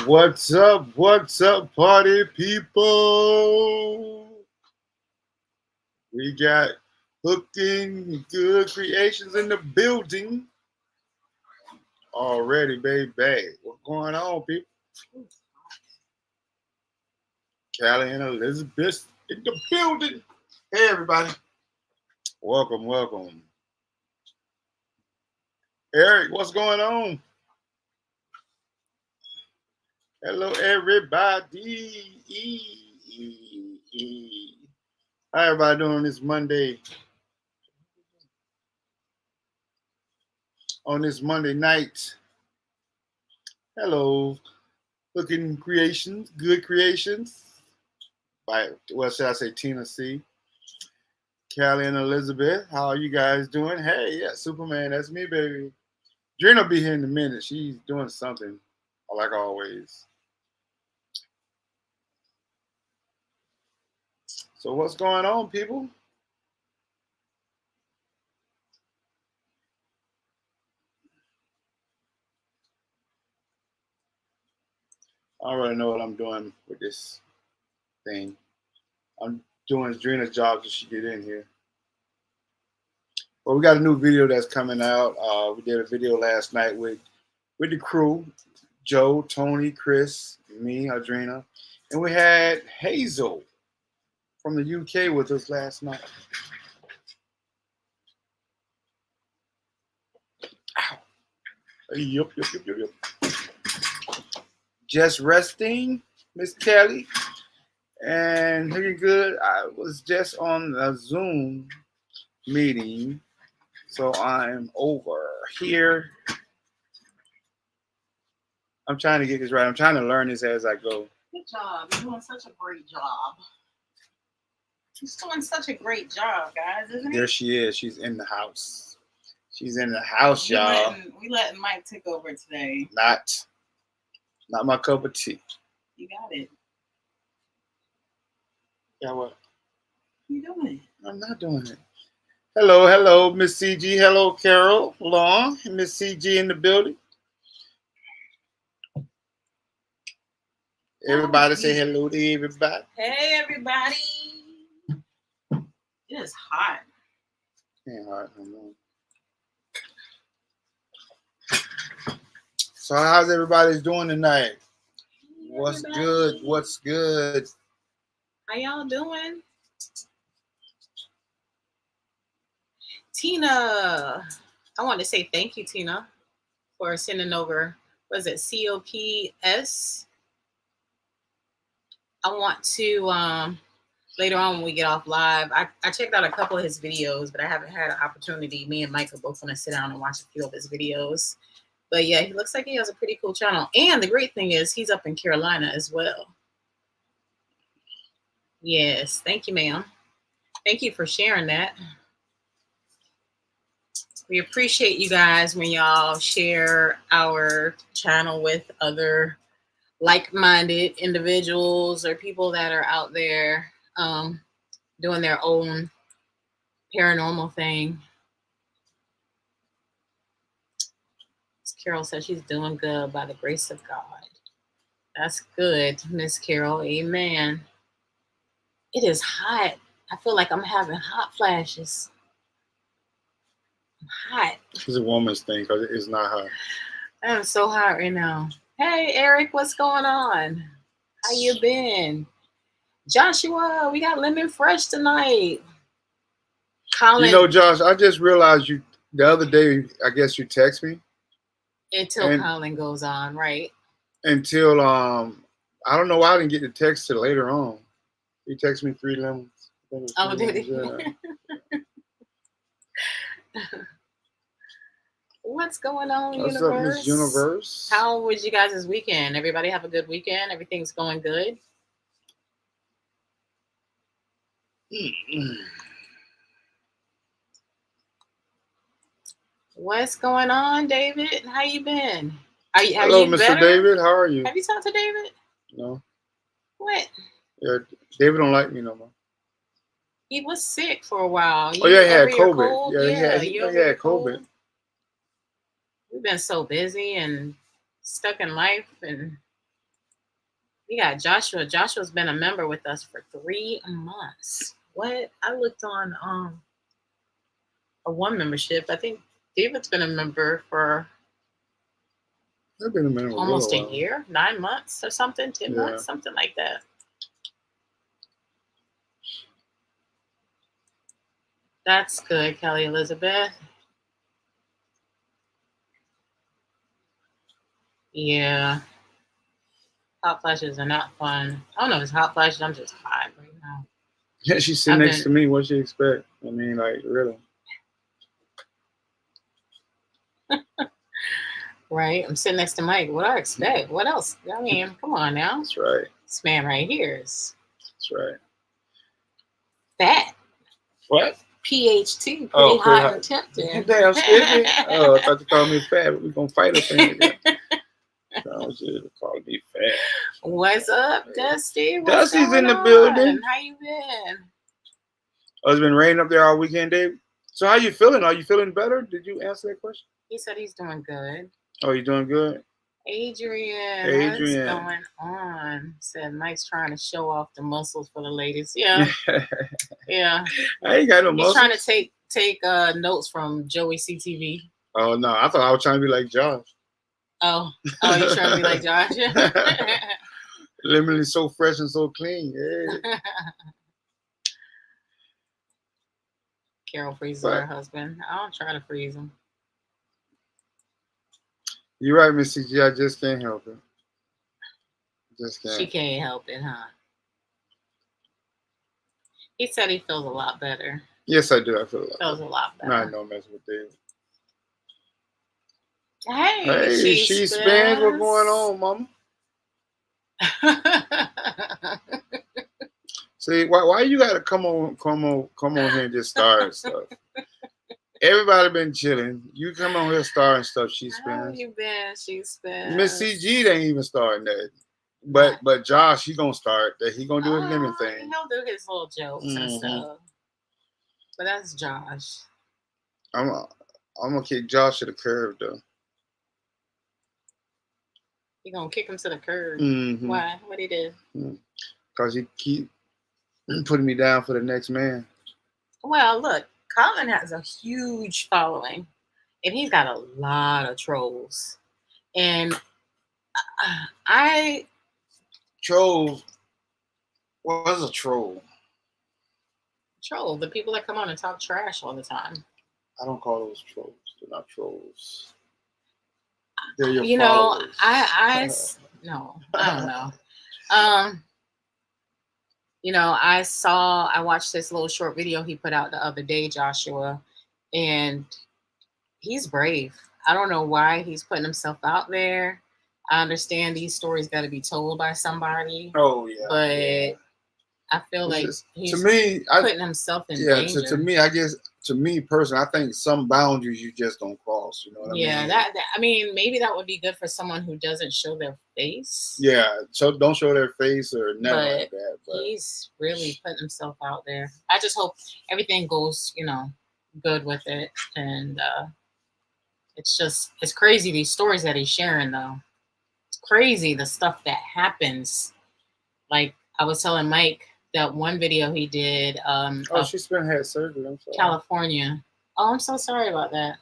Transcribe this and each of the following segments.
What's up? What's up, party people? We got Hooking Good Creations in the building already, baby. What's going on, people? Callie and Elizabeth in the building. Hey, everybody. Welcome, welcome. Eric, what's going on? Hello, everybody. How everybody doing this Monday? On this Monday night. Hello, Looking Creations, Good Creations. By, well, should I say Tina C. Callie and Elizabeth. How are you guys doing? Hey, yeah, Superman, that's me, baby. Drina will be here in a minute. She's doing something, like always. So what's going on, people? I already know what I'm doing with this thing. I'm doing Drina's job till she get in here. Well, we got a new video that's coming out. We did a video last night with the crew, Joe, Tony, Chris, me, Adrina, and we had Hazel from the UK with us last night. Ow. Yup. Just resting, Miss Kelly, and looking good. I was just on a Zoom meeting, so I'm over here. I'm trying to get this right. I'm trying to learn this as I go. Good job. You're doing such a great job. He's doing such a great job, guys, isn't he? There she is. She's in the house. She's in the house, y'all. We letting Mike take over today. Not my cup of tea. You got it. Yeah, what? You doing it? I'm not doing it. Hello, Miss CG. Hello, Carol Long. Miss CG in the building. Everybody say hello to everybody. Hey, everybody. It is hot. Ain't hot no more. So how's everybody's doing tonight? Hey, What's everybody. good? What's good? How y'all doing? Tina. I want to say thank you, Tina, for sending over, was it COPS? I want to, later on when we get off live, I checked out a couple of his videos, but I haven't had an opportunity. Me and Mike are both going to sit down and watch a few of his videos. But yeah, he looks like he has a pretty cool channel. And the great thing is he's up in Carolina as well. Yes, thank you, ma'am. Thank you for sharing that. We appreciate you guys when y'all share our channel with other like-minded individuals or people that are out there doing their own paranormal thing. Carol says she's doing good by the grace of God. That's good, Miss Carol. Amen. It is hot. I feel like I'm having hot flashes. I'm hot. It's a woman's thing because it's not hot. I'm so hot right now. Hey, Eric, what's going on? How you been? Joshua, we got lemon fresh tonight. Colin, you know, Josh, I just realized the other day, I guess you text me. Until Colin goes on, right? Until, I don't know why I didn't get the text till later on. He texted me 3 lemons. Oh, did he? What's going on, What's Universe? up, Miss Universe? How was you guys this weekend? Everybody have a good weekend? Everything's going good? What's going on, David? How you been? Hello, Mr. Better? David. How are you? Have you talked to David? No. What? Yeah, David don't like me no more. He was sick for a while. He had COVID. Yeah, he had COVID. We've been so busy and stuck in life, and We got Joshua. Joshua's been a member with us for 3 months. What? I looked on a one membership. I think David's been a member for I've been a member almost a year, 9 months or something, 10 months, something like that. That's good, Kelly Elizabeth. Yeah. Hot flashes are not fun. I don't know if it's hot flashes. I'm just hot right now. Yeah, she's sitting next to me. What she expect? I mean, like, really. Right? I'm sitting next to Mike. What do I expect? What else? I mean, come on now. That's right. This man right here is. That's right. Fat. What? PHT. Pretty hot and tempting. Damn, skippy. Oh, I thought you called me fat, but we're going to fight up in here. No, you calling me fat. What's up, Dusty? Dusty's in the building. How you been? Oh, it's been raining up there all weekend, Dave. So how you feeling? Are you feeling better? Did you answer that question? He said he's doing good. Oh, you doing good? Adrian, what's going on? Said Mike's trying to show off the muscles for the ladies. Yeah. Yeah. I ain't got no muscles. He's trying to take notes from Joey CTV. Oh, no. I thought I was trying to be like Josh. Oh, you're trying to be like Josh? Literally so fresh and so clean. Yeah. Carol freezes her husband. I don't try to freeze him. You're right, Miss CG. I just can't help it. Just can't. She can't help it, huh? He said he feels a lot better. Yes, I do. I feel a lot better. I know messing with David. Hey, she spins. What's going on, mama? See, why you gotta come on here and just start stuff? Everybody been chilling. You come on here starting stuff. She spins. How you been? She spins. Miss CG ain't even starting that. But Josh, he gonna start that. He gonna do his lemon thing. He'll do his little jokes and stuff. But that's Josh. I'm gonna kick Josh to the curb though. You gonna kick him to the curb? Mm-hmm. Why? What he did? Because he keep putting me down for the next man. Well, look, Colin has a huge following, and he's got a lot of trolls. And Trolls. What is a troll? Troll, the people that come on and talk trash all the time. I don't call those trolls. They're not trolls. They're your followers. No, I don't know. I watched this little short video he put out the other day, Joshua, and he's brave. I don't know why he's putting himself out there. I understand these stories got to be told by somebody. Oh yeah, but I feel like he's putting himself in danger. To me personally, I think some boundaries you just don't cross. You know what I mean? Yeah, I mean, maybe that would be good for someone who doesn't show their face. Yeah, so don't show their face or nothing like that. But he's really putting himself out there. I just hope everything goes, good with it. And it's crazy these stories that he's sharing though. It's crazy the stuff that happens. Like I was telling Mike. That one video he did. She's been had surgery. I'm sorry. California. Oh, I'm so sorry about that.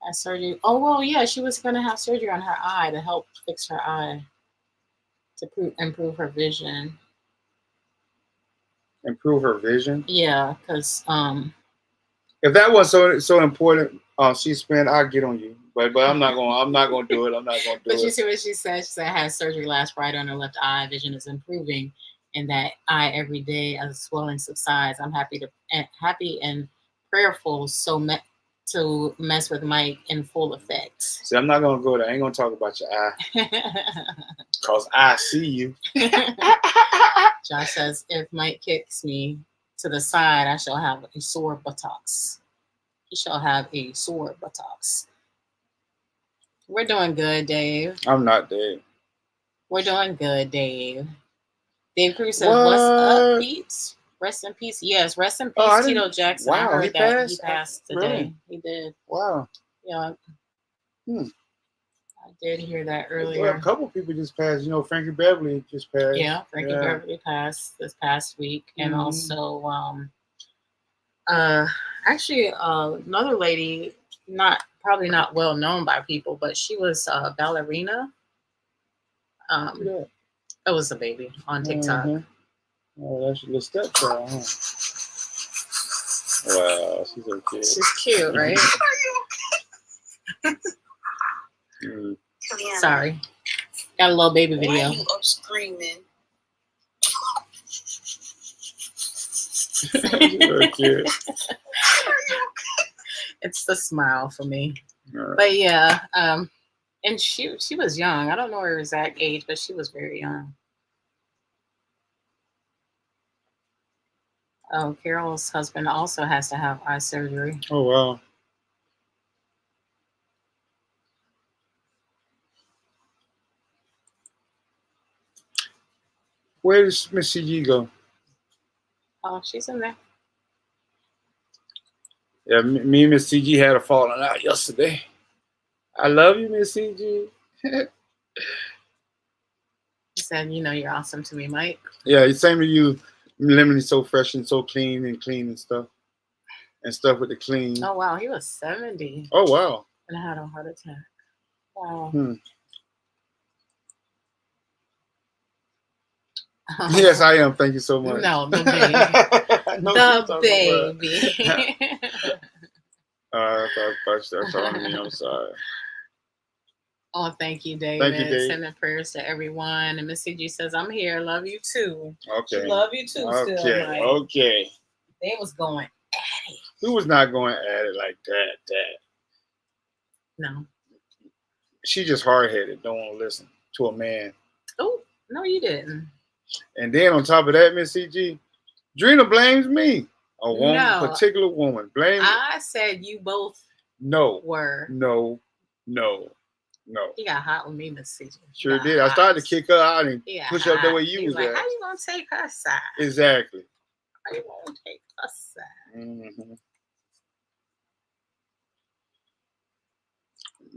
That surgery. Oh, well, yeah, she was going to have surgery on her eye to help fix her eye to improve her vision. Improve her vision? Yeah, because if that was so important, she spent. I'll get on you, but I'm not gonna do it. I'm not gonna do But it. you see what she said? She said I had surgery last Friday on her left eye. Vision is improving. And that eye every day as the swelling subsides. I'm happy and prayerful to mess with Mike in full effect. See, I'm not gonna go there. I ain't gonna talk about your eye. Cause I see you. Josh says if Mike kicks me to the side, I shall have a sore buttocks. He shall have a sore buttocks. We're doing good, Dave. I'm not Dave. We're doing good, Dave. Dave Cruz says, "What's up, peeps? Rest in peace." Yes, rest in peace, Tito Jackson. Wow, I heard that he passed today. Really? He did. Wow. Yeah. I did hear that Well, earlier. a couple people just passed. You know, Frankie Beverly just passed. Yeah, Frankie Beverly passed this past week, and also actually another lady, probably not well known by people, but she was a ballerina. It was a baby on TikTok. Oh, that's your little stepchild, huh? Wow, she's so cute. She's cute, right? Sorry. Got a little baby video. Why are you up screaming? She's cute. It's the smile for me. But yeah, and she was young. I don't know her exact age, but she was very young. Oh, Carol's husband also has to have eye surgery. Oh, wow. Where does Miss CG go? Oh, she's in there. Yeah, me and Miss CG had a falling out yesterday. I love you, Miss CG. He said, "You know, you're awesome to me, Mike." Yeah, same to you. Lemon is so fresh and so clean and stuff. And stuff with the clean. Oh, wow. He was 70. Oh, wow. And had a heart attack. Wow. Yes, I am. Thank you so much. No, the baby. The baby. I thought that's on me. I'm sorry. Oh, thank you, David. Thank you, Dave. Sending prayers to everyone. And Miss CG says, "I'm here. Love you too." Okay. She love you too. Okay. Still, like, Okay. they was going at it. Who was not going at it like that? No. She just hard-headed. Don't want to listen to a man. Oh, no, you didn't. And then on top of that, Miss CG, Drina blames me. A woman, No. particular woman. Blame me. I said you both were. No. He got hot with me, Miss CG. Sure did. I started to kick her out and push her up the way you was like, at. how you gonna take her side? Exactly. How you gonna take her side? Mm-hmm.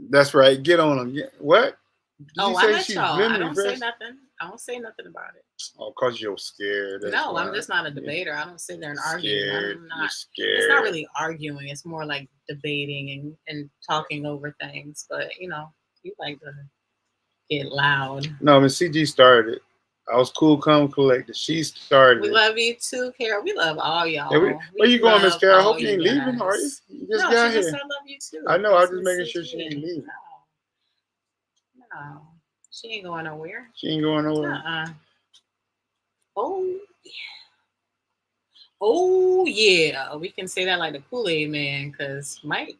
That's right. Get on them. What? Oh, I let y'all. I don't say nothing. I don't say nothing about it. Oh, because you're scared. No, I'm just not a debater. I don't sit there and argue. I'm not scared. It's not really arguing. It's more like debating and talking over things. But, you know, you like to get loud. No, Miss CG started it. I was cool, calm, collected. She started We it. love you too, Carol. We love all y'all. Yeah, where you going, Miss Carol? I hope you ain't leaving, are you? You just got here. Said, I love you too. I know. I was just making sure she ain't leaving. No. She ain't going nowhere. She ain't going nowhere. Oh, yeah. Oh, yeah. We can say that like the Kool-Aid man, because Mike.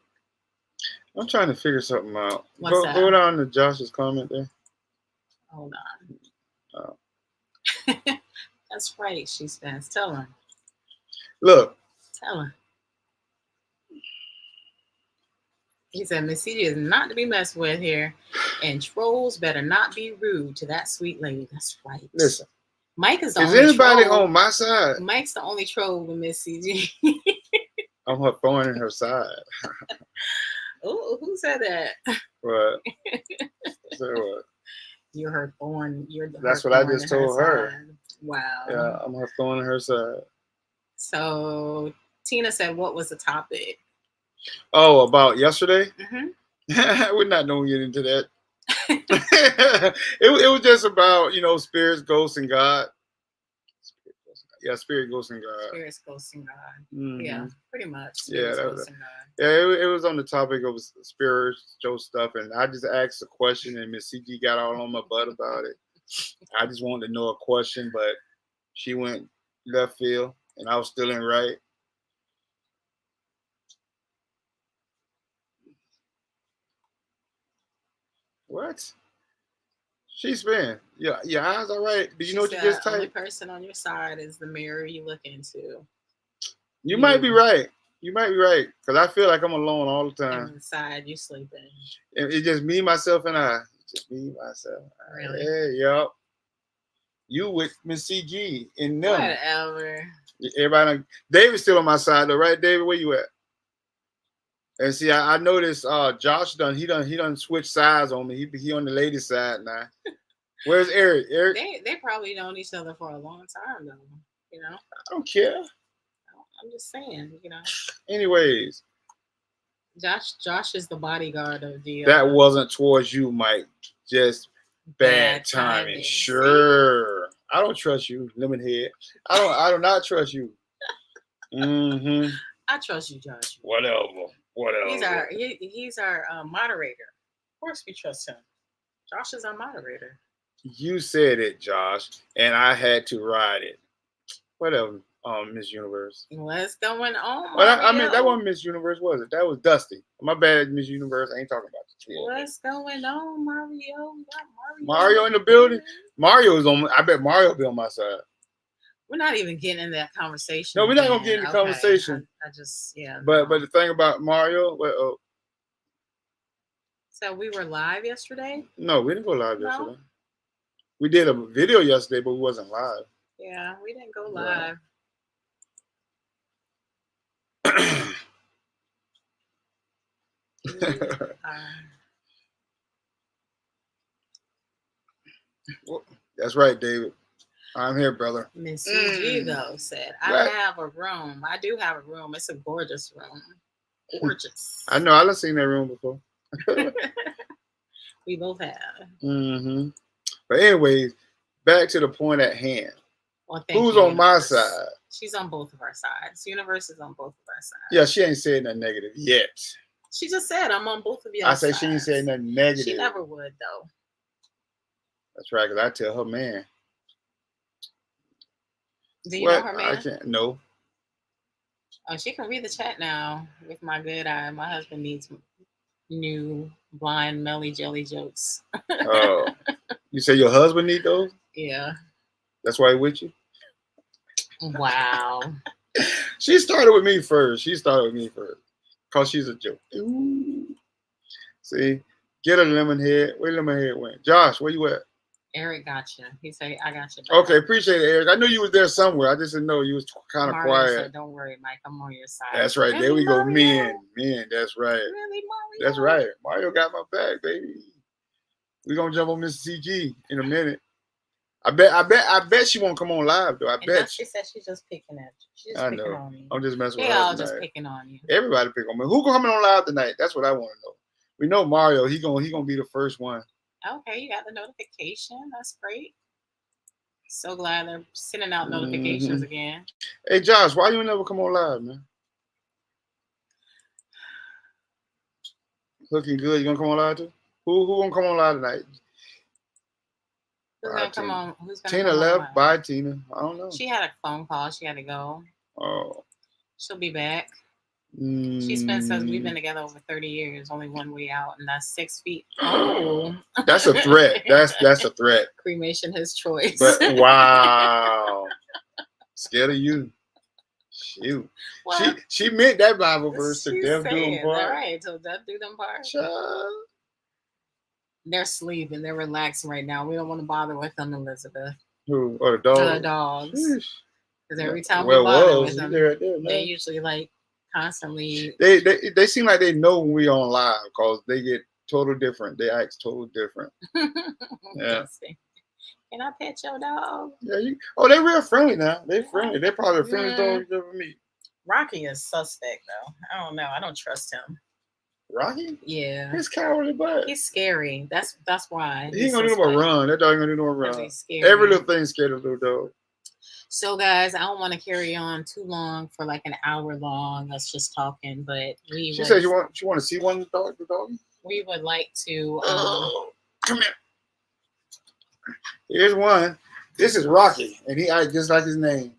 I'm trying to figure something out. What's that? Go down to Josh's comment there. Hold on. Oh. That's right, she says. Tell her. Look. Tell her. He said, Miss CG is not to be messed with here, and trolls better not be rude to that sweet lady. That's right. Listen. Mike is the only anybody troll. On my side? Mike's the only troll with Miss CG. I'm her thorn in her side. Oh, who said that? What? Say what? You're her thorn. That's what I just told her. Side. Wow. Yeah, I'm her thorn in her side. So Tina said, what was the topic? Oh, about yesterday? Mm-hmm. We're not going to get into that. it was just about, spirits, ghosts, and God. Yeah, spirit, ghosts, and God. Spirits, ghosts, and God. Mm-hmm. Yeah, pretty much. Spirits, ghosts, and God. Yeah, it was on the topic of spiritual stuff, and I just asked a question, and Miss CG got all on my butt about it. I just wanted to know a question, but she went left field, and I was still in right. What? She's been. Yeah, your eyes all right. Do you know what you just typed? The only person on your side is the mirror you look into. You might be right. You might be right. Because I feel like I'm alone all the time. And inside you sleeping. It's just me, myself, and I. Just me, myself. Really? Hey, yup. You with Miss CG and them. Whatever. Everybody. David's still on my side though, right, David? Where you at? And see, I noticed Josh he done switch sides on me. He on the lady side now. Where's Eric? Eric, They probably known each other for a long time though. You know. I don't care. I'm just saying. You know. Anyways, Josh is the bodyguard of the. that wasn't towards you, Mike. Just bad timing. Sure. I don't trust you, lemon head. I do not trust you. Mm-hmm. I trust you, Josh. Whatever. He's our moderator. Of course we trust him. Josh is our moderator. You said it, Josh, and I had to ride it. Whatever, Miss Universe. What's going on? Well, I mean, that wasn't Miss Universe, was it? That was Dusty. My bad, Miss Universe. I ain't talking about the kid. What's going on, Mario? We got Mario in the building. Mario is on. I bet Mario will be on my side. We're not even getting into that conversation. No, we're not gonna get into conversation. I just But the thing about Mario, so we were live yesterday. No, we didn't go live yesterday. We did a video yesterday, but we wasn't live. Yeah, we didn't go live. That's right, David. I'm here, brother. Miss CG though said, "I have a room. I do have a room. It's a gorgeous room. Gorgeous. I know. I've seen that room before. We both have. Mm-hmm. But anyways, back to the point at hand. Well, who's on my side? She's on both of our sides. Universe is on both of our sides. Yeah, she ain't said nothing negative yet. She just said, "I'm on both of y'all." I say she ain't said nothing negative. She never would though. That's right, because I tell her man. Do you know her man? I can't. No. Oh, she can read the chat now with my good eye. My husband needs new blind Melly Jelly jokes. Oh, you say your husband need those? Yeah. That's why he with you? Wow. She started with me first. Because she's a joke. Ooh. See, get a lemon head. Where lemon head went? Josh, where you at? Eric got you. He said, "I got you." Okay, appreciate it, Eric. I knew you was there somewhere. I just didn't know you was kind of quiet. Said, "Don't worry, Mike. I'm on your side." That's right. Really, there we go. Men. That's right. Really, Mario? That's right. Mario got my back, baby. We're gonna jump on Mr. CG in a minute. I bet she won't come on live though. I bet she said she's just picking at you. She's just I picking know. on you. I'm just messing with her. her. They all just picking on you. Everybody pick on me. Who coming on live tonight? That's what I want to know. We know Mario. He gonna be the first one. Okay, you got the notification. That's great. So glad they're sending out notifications again. Hey Josh, why you never come on live, man? Looking good. You gonna come on live too? Who gonna come on live tonight? Who's gonna come on? Who's gonna Tina come left. on? Bye, Tina. I don't know. She had a phone call. She had to go. Oh. She'll be back. She says we've been together over 30 years, only one way out, and that's 6 feet. Oh. That's a threat. That's a threat. Cremation his choice. But wow. Scared of you. Shoot. Well, she meant that Bible verse to death do them part. All right, so death do them part. They're sleeping. They're relaxing right now. We don't want to bother with them, Elizabeth. Who? Or the dogs? The dogs. Because every time we bother with them, they usually like constantly. They seem like they know when we on live because they get total different. They act total different. Yeah. Can I pet your dog? Yeah. They're real friendly now. They're friendly. They're probably the friendliest dog you ever meet. Rocky is suspect though. I don't know. I don't trust him. Rocky? Yeah. He's cowardly, but he's scary. That's why. He ain't gonna do no more run. That dog ain't gonna do no more run. Every little thing scared of little dog. So guys, I don't want to carry on too long for like an hour long. Us just talking, but she said you want to see one dog. The dog. We would like to. Come here. Here's one. This is Rocky, and he acts just like his name.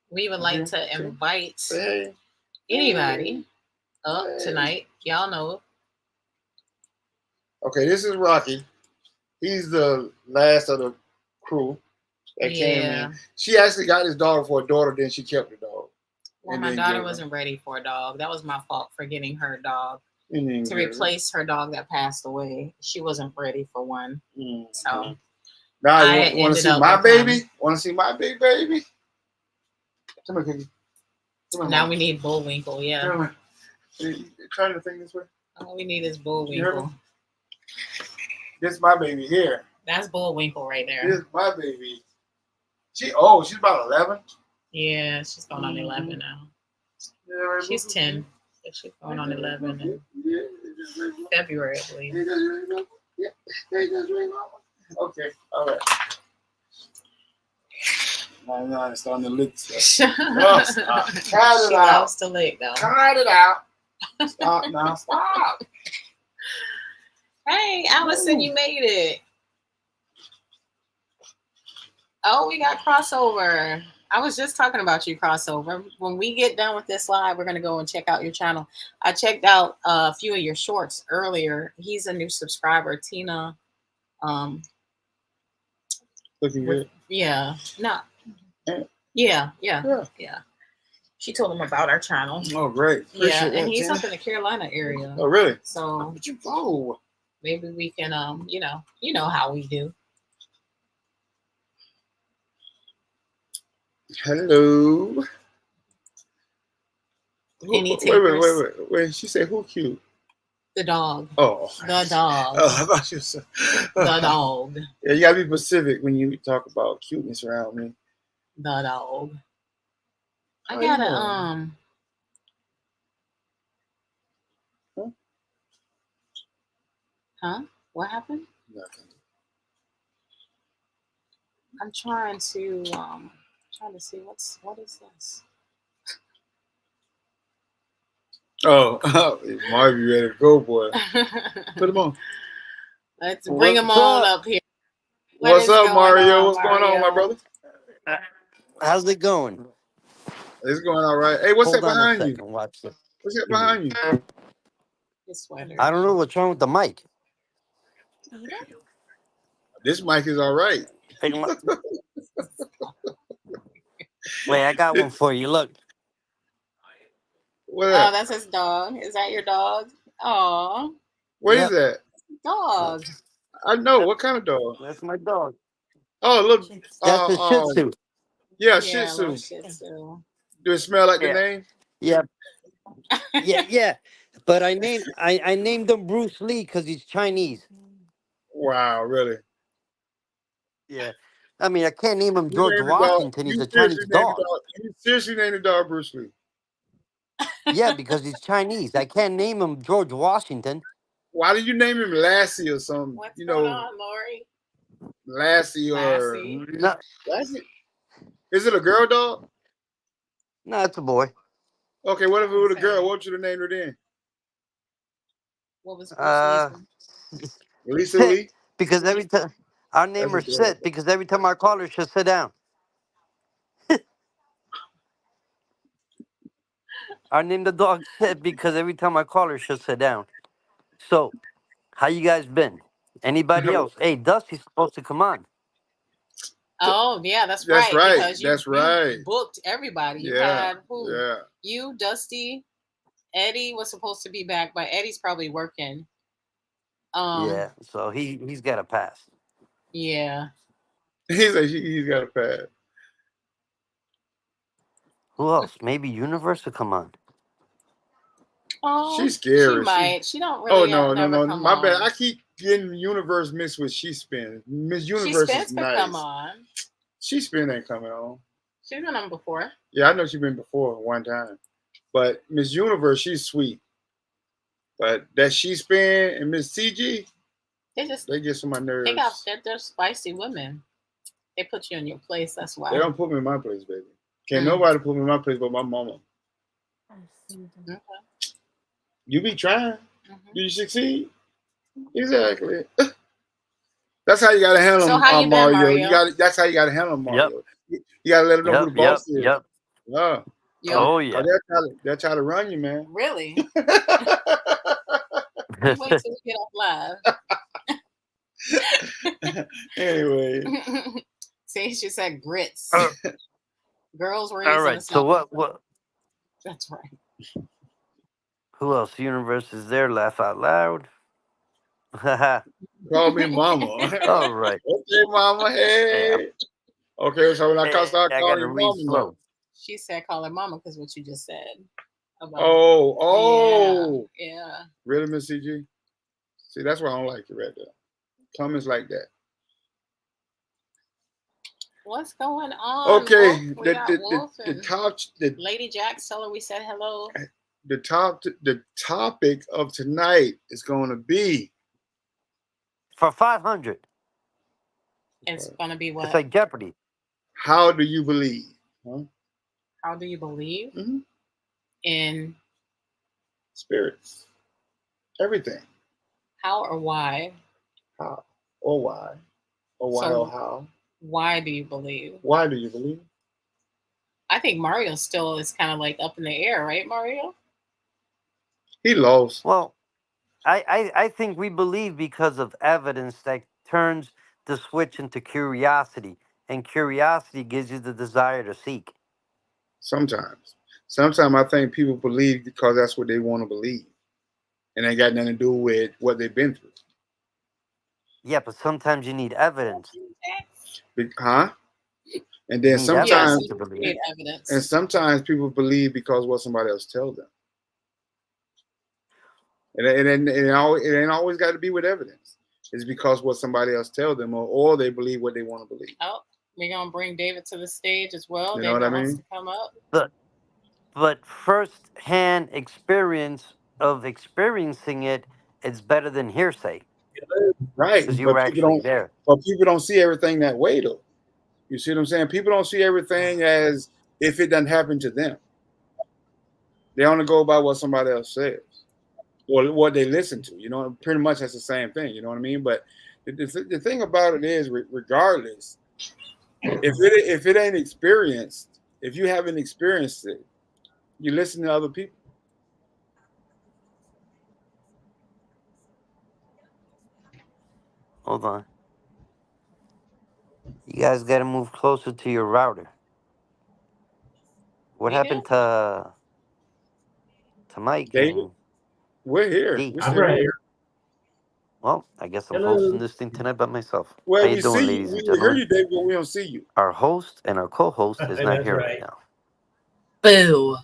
We would like to invite anybody up tonight. Y'all know. Okay, this is Rocky. He's the last of the crew that came in. She actually got his dog for a daughter, then she kept the dog. Well, my daughter wasn't ready for a dog. That was my fault for getting her dog to replace her dog that passed away. She wasn't ready for one. So now I want to see my baby. Want to see my big baby? Come here, Cookie. Now we need Bullwinkle. Yeah. Turn the thing this way. All we need is Bullwinkle. You heard me? This is my baby here. That's Bullwinkle right there. This is my baby. She's about 11. Yeah, she's going on 11 now. Yeah, right, She's 10. So she's going on 11 in February, I believe. Okay, all right. No, it's starting to lick. She Cut it out. loves to lick, though. Cut it out. Stop now. Stop. Hey, Allison, you made it. Oh, we got crossover. I was just talking about you, crossover. When we get done with this live, we're going to go and check out your channel. I checked out a few of your shorts earlier. He's a new subscriber, Tina. Looking good. Yeah. No. Yeah. She told him about our channel. Oh, great. Appreciate And that, he's Tina. up in the Carolina area. Oh, really? So But you go. maybe we can, you know how we do. Hello. Any takers? Wait. She said, who cute? The dog. Oh. The dog. Oh, I thought you said. The dog. Yeah, you got to be specific when you talk about cuteness around me. The dog. I How gotta, you doing? Huh? What happened? Nothing. I'm trying to see what is this? Oh, Marvin, you ready to go, boy? Put him on. Let's bring him What's on up? up here. What's is up, going Mario? on, What's going on, my Mario? brother? How's it going? It's going all right. Hey, what's that Hold on a behind you? second. Watch this. What's that behind you? His sweater. I don't know what's wrong with the mic. This mic is all right. Hey, wait, I got one for you. Look. What? Oh, that's his dog. Is that your dog? Oh, What is Yep. that? dog. I know. What kind of dog? That's my dog. Oh, look. That's a Shih Tzu. Yeah, Shih Yeah, Tzu. little Shih Tzu. Do it smell like the Yeah. name? Yeah. Yeah. But I named him Bruce Lee because he's Chinese. Wow, really? Yeah. I mean, I can't name him You George named the dog. Washington. He's You a Chinese seriously named the dog. dog. You seriously named the dog Bruce Lee. Yeah, because he's Chinese. I can't name him George Washington. Why did you name him Lassie or something? What's You going know, on, Lori? Lassie or Lassie. No, Lassie? Is it a girl dog? no, it's a boy. Okay, what if it was a girl? What would you have named her then? What was Bruce Lee's? Lisa Sit, Lee? because every time I name her That's a girl. Sit, because every time I call her, she'll sit down. I named the dog Sit because every time I call her, she'll sit down. So, how you guys been? Anybody else? Hey, Dusty's supposed to come on. Oh, yeah, that's That's right. right. Because That's you right. booked everybody. You Yeah. had who? Yeah. You, Dusty, Eddie was supposed to be back, but Eddie's probably working. Yeah, so he's got a pass. Yeah. He's like, he's got a pad. Who else? Maybe Universe will come on. Oh, She's scary. She might. She don't Oh, really. no. Come My on. bad. I keep getting Universe mixed with She Spin. Miss She Universe Spence is could nice. come on. She Spin ain't coming on. She's been on before. Yeah, I know she's been before one time. But Miss Universe, she's sweet. But that She Spin and Miss CG, They get on my nerves. they're spicy women. They put you in your place. That's why. They don't put me in my place, baby. Can't Mm. nobody put me in my place but my mama. Okay. You be trying. Mhm. Do you succeed? Exactly. That's how you gotta handle So them, how you been, Mario? That's how you gotta handle them, Mario. You gotta let them know who the boss is. Yep. Yeah. Oh, yeah. They'll try to run you, man. Really? You wait till we get off live. Anyway. See, she said grits. Girls raised All in right. the So South. what? That's right. Who else? Universe is there. Laugh out loud. Call me mama. All right. Okay, mama. Hey. Okay, so when I start I calling gotta you read mama, slow. She said call her mama because what you just said. about. Oh. Yeah. Really, Miss CG? See, that's why I don't like it right there. Comments like that. What's going on? Okay, Wolf? We got Wolf the and top the Lady Jax. Tell her we said hello. the topic of tonight is going to be For 500. It's gonna be It's what? like Jeopardy. how do you believe? Huh? How do you believe Mm-hmm. in Spirits, everything. how or why? How or why or So how? why do you believe? Why do you believe? I think Mario still is kind of like up in the air, right, Mario? He lost. Well, I think we believe because of evidence that turns the switch into curiosity. And curiosity gives you the desire to seek. Sometimes. Sometimes I think people believe because that's what they want to believe. And ain't got nothing to do with what they've been through. Yeah, but sometimes you need evidence. Huh? And You then need evidence sometimes to believe. Need evidence. and sometimes people believe because what somebody else tells them. And it ain't always got to be with evidence. It's because what somebody else tells them or they believe what they want to believe. Oh, we're gonna bring David to the stage as well. You know David what I wants mean? to come up. But first-hand experience of experiencing it is better than hearsay Right. because you were actually there. But people don't see everything that way though. You see what I'm saying? People don't see everything as if it doesn't happen to them. They only go by what somebody else says or what they listen to. You know, pretty much that's the same thing. You know what I mean? But the thing about it is, regardless, if it ain't experienced, if you haven't experienced it, you listen to other people. Hold on. You guys got to move closer to your router. What We happened do. to Mike David, and we're here. D? We're I'm still right here. here. Well, I guess I'm hosting Hello. this thing tonight by myself. How Well, you we see doing, you. ladies and We hear gentlemen? you, David, but we don't see you. Our host and our co-host is not That's here right. right now. Boo.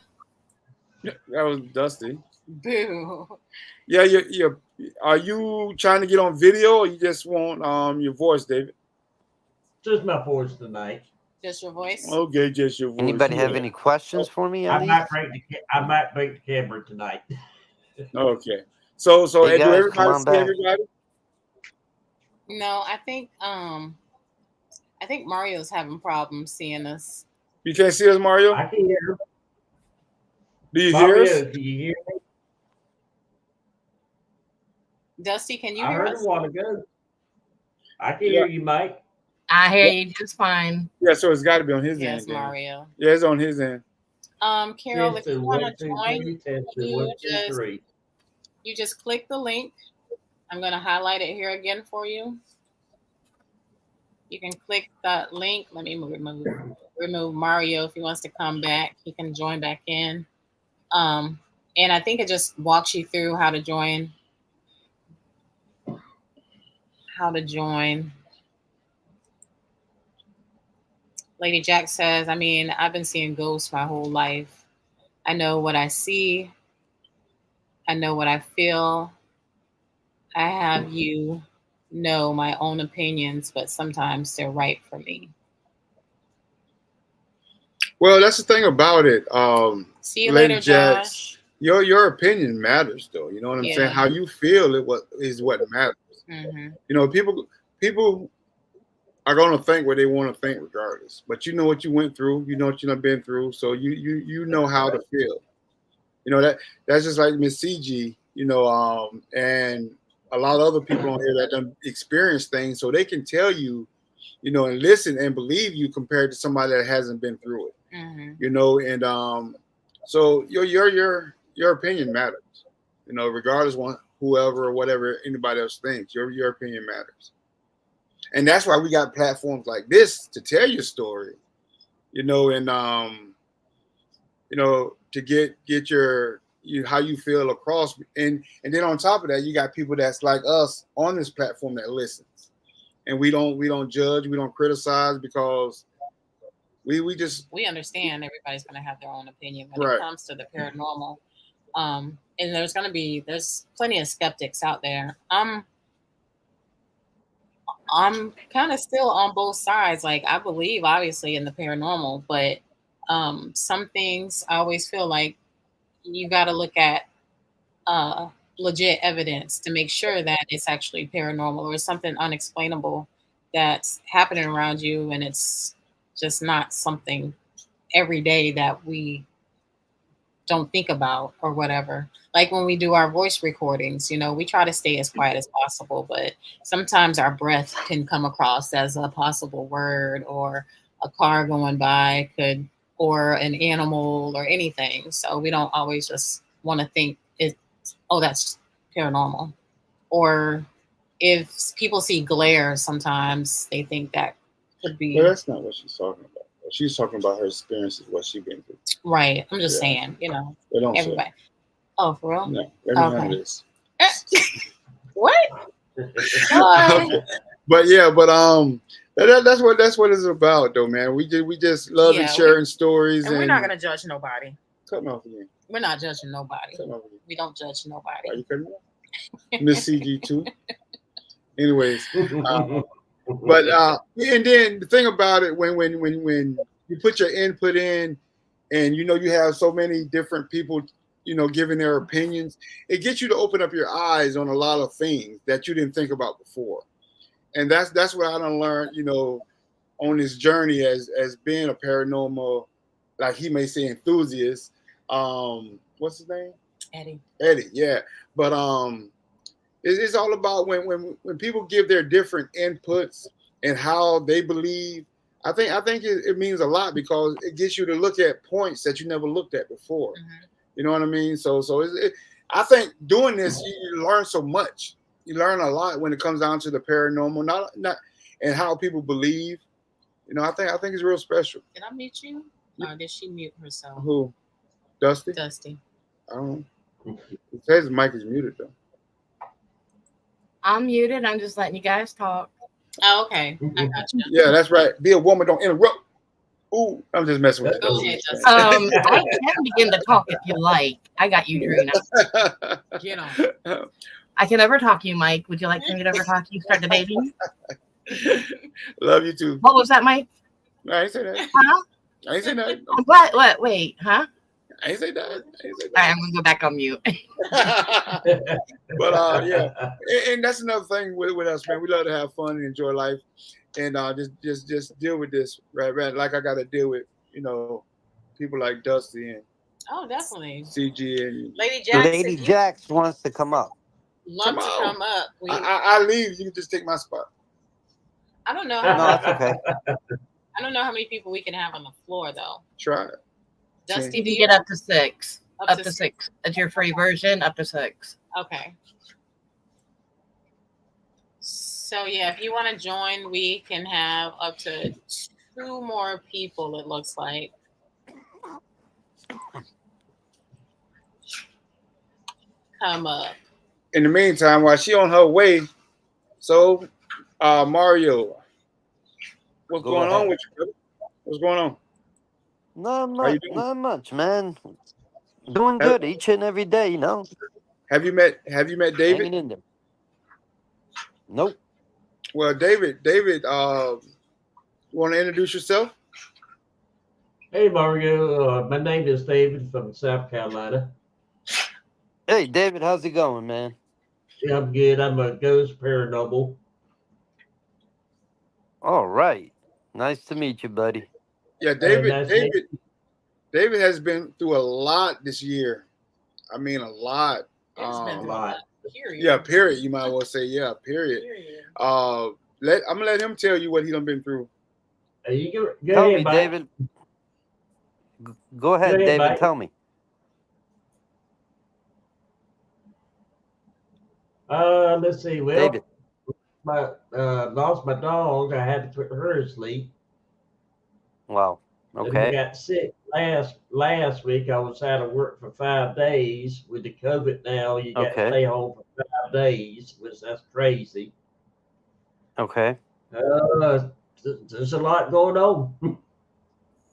That was Dusty. Boo. Yeah, you. Are you trying to get on video, or you just want your voice, David? Just my voice tonight. Just your voice. Okay, just your voice. Anybody have Yeah. any questions for me at I least? might break the camera tonight. Okay. So Hey do guys, come everybody on see back. everybody? No, I think Mario's having problems seeing us. You can't see us, Mario? I can hear. Do you hear us? Mario, do you hear me? Dusty, can you I hear heard us? a while ago. I can Yeah. hear you, Mike. I hear you just fine. Yeah, so it's got to be on his Yes, end. Then. Mario. Yeah, it's on his end. Carol, if Test you two, want 1, to 2, join, 3. Test two, 1, 2, 3. you just click the link. I'm going to highlight it here again for you. You can click that link. Let me remove Mario. If he wants to come back, he can join back in. And I think it just walks you through how to join. Lady Jack says, I've been seeing ghosts my whole life. I know what I see. I know what I feel. I have you know my own opinions, but sometimes they're right for me. Well, that's the thing about it. See you Lady later, Jax, Josh. your opinion matters, though. You know what I'm saying? How you feel is what matters. Mm-hmm. You know, people are gonna think what they want to think regardless. But you know what you went through. You know what you've been through, so you know how to feel. You know that's just like Miss CG. You know, and a lot of other people on here that done experience things, so they can tell you, you know, and listen and believe you compared to somebody that hasn't been through it. Mm-hmm. You know, and so your opinion matters. You know, regardless of whoever or whatever anybody else thinks, your opinion matters. And that's why we got platforms like this to tell your story, you know, and you know, to get how you feel across, and then on top of that, you got people that's like us on this platform that listens, and we don't judge, we don't criticize because We just we understand everybody's going to have their own opinion when right. it comes to the paranormal. And there's plenty of skeptics out there. I'm kind of still on both sides. Like I believe obviously in the paranormal, but some things I always feel like you got to look at legit evidence to make sure that it's actually paranormal or something unexplainable that's happening around you, and it's just not something every day that we don't think about or whatever. Like when we do our voice recordings, we try to stay as quiet as possible, but sometimes our breath can come across as a possible word, or a car going by could, or an animal or anything. So we don't always just want to think that's paranormal. Or if people see glare, sometimes they think that could be. Well, that's not what she's talking about. She's talking about her experiences, what she's been through. Right. I'm just saying, They don't everybody. Oh, for real? No, let me handle this. What? Okay. But that's what it's about, though, man. We just love and sharing stories, and we're not gonna judge nobody. Cutting off again. We're not judging nobody. Cutting off again. We don't judge nobody. Are you cutting off? Miss CG too. Anyways, but and then the thing about it, when you put your input in, and you have so many different people, giving their opinions, it gets you to open up your eyes on a lot of things that you didn't think about before. And that's what I done learned, on this journey as being a paranormal, like he may say, enthusiast. What's his name? Eddie, yeah. But it's all about when people give their different inputs and how they believe. I think it means a lot, because it gets you to look at points that you never looked at before. Mm-hmm. You know what I mean? So I think doing this, you learn so much. You learn a lot when it comes down to the paranormal, not and how people believe. I think it's real special. Did I mute you? Or did she mute herself? Who? Dusty? I don't know. It says his mic is muted though. I'm muted. I'm just letting you guys talk. Oh, okay. I got you. Yeah, that's right. Be a woman, don't interrupt. Ooh, I'm just messing with you. I can begin to talk if you like. I got you, Drina. Get on. I can overtalk you, Mike. Would you like for me to overtalk you? Start debating? Love you too. What was that, Mike? I ain't say that. Huh? I ain't say that. What? Wait, huh? I ain't say that. All right, I'm gonna go back on mute. But yeah, and that's another thing with us, man. We love to have fun and enjoy life, and just deal with this, right? Like I got to deal with, people like Dusty and definitely CG and Lady Jax wants to come up. Come up. I leave. You can just take my spot. I don't know. No, that's okay. I don't know how many people we can have on the floor though. Try it. Dusty, you can get up to 6. Up to 6. It's your free version. Up to 6. Okay. So yeah, if you want to join, we can have up to 2 more people. It looks like. Come up. In the meantime, while she on her way, so Mario, what's going on with you, brother? What's going on? Not much, man. Doing good each and every day, Have you met David? Hanging in there. Nope. Well, David, you want to introduce yourself? Hey, Mario. My name is David from South Carolina. Hey, David, how's it going, man? Yeah, I'm good. I'm a ghost paranormal. All right. Nice to meet you, buddy. Yeah, David has been through a lot this year. I mean, a lot. It's been a lot. Period. Yeah, period. You might well say, yeah, period. I'm gonna let him tell you what he done been through. Go tell ahead, me, Mike. David. Go ahead, David. Mike. Tell me. Let's see. Well, David. Lost my dog. I had to put her to sleep. Wow. Okay. I got sick last week. I was out of work for 5 days. With the COVID now, you got to stay home for 5 days, which that's crazy. Okay. There's a lot going on.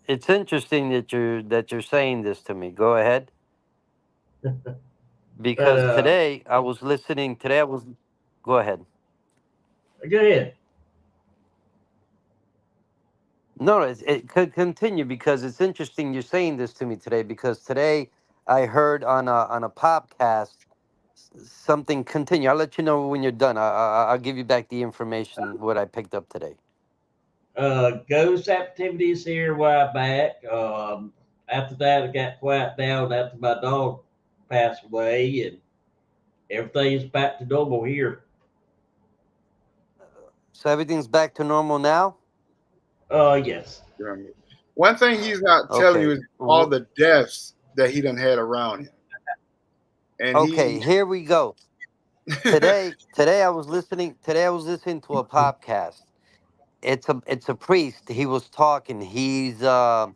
It's interesting that you're saying this to me. Go ahead. Because But today I was listening. Today I was. Go ahead. go ahead. No, it could continue because it's interesting you're saying this to me today because today I heard on a podcast something continue. I'll let you know when you're done. I'll give you back the information what I picked up today. Ghost activities here a while back. After that, it got quiet down after my dog passed away, and everything's back to normal here. So everything's back to normal now. Yes. One thing he's not telling you Okay. is all the deaths that he done had around him. And Okay, here we go. Today I was listening. Today I was listening to a podcast. It's a priest. He was talking. He's a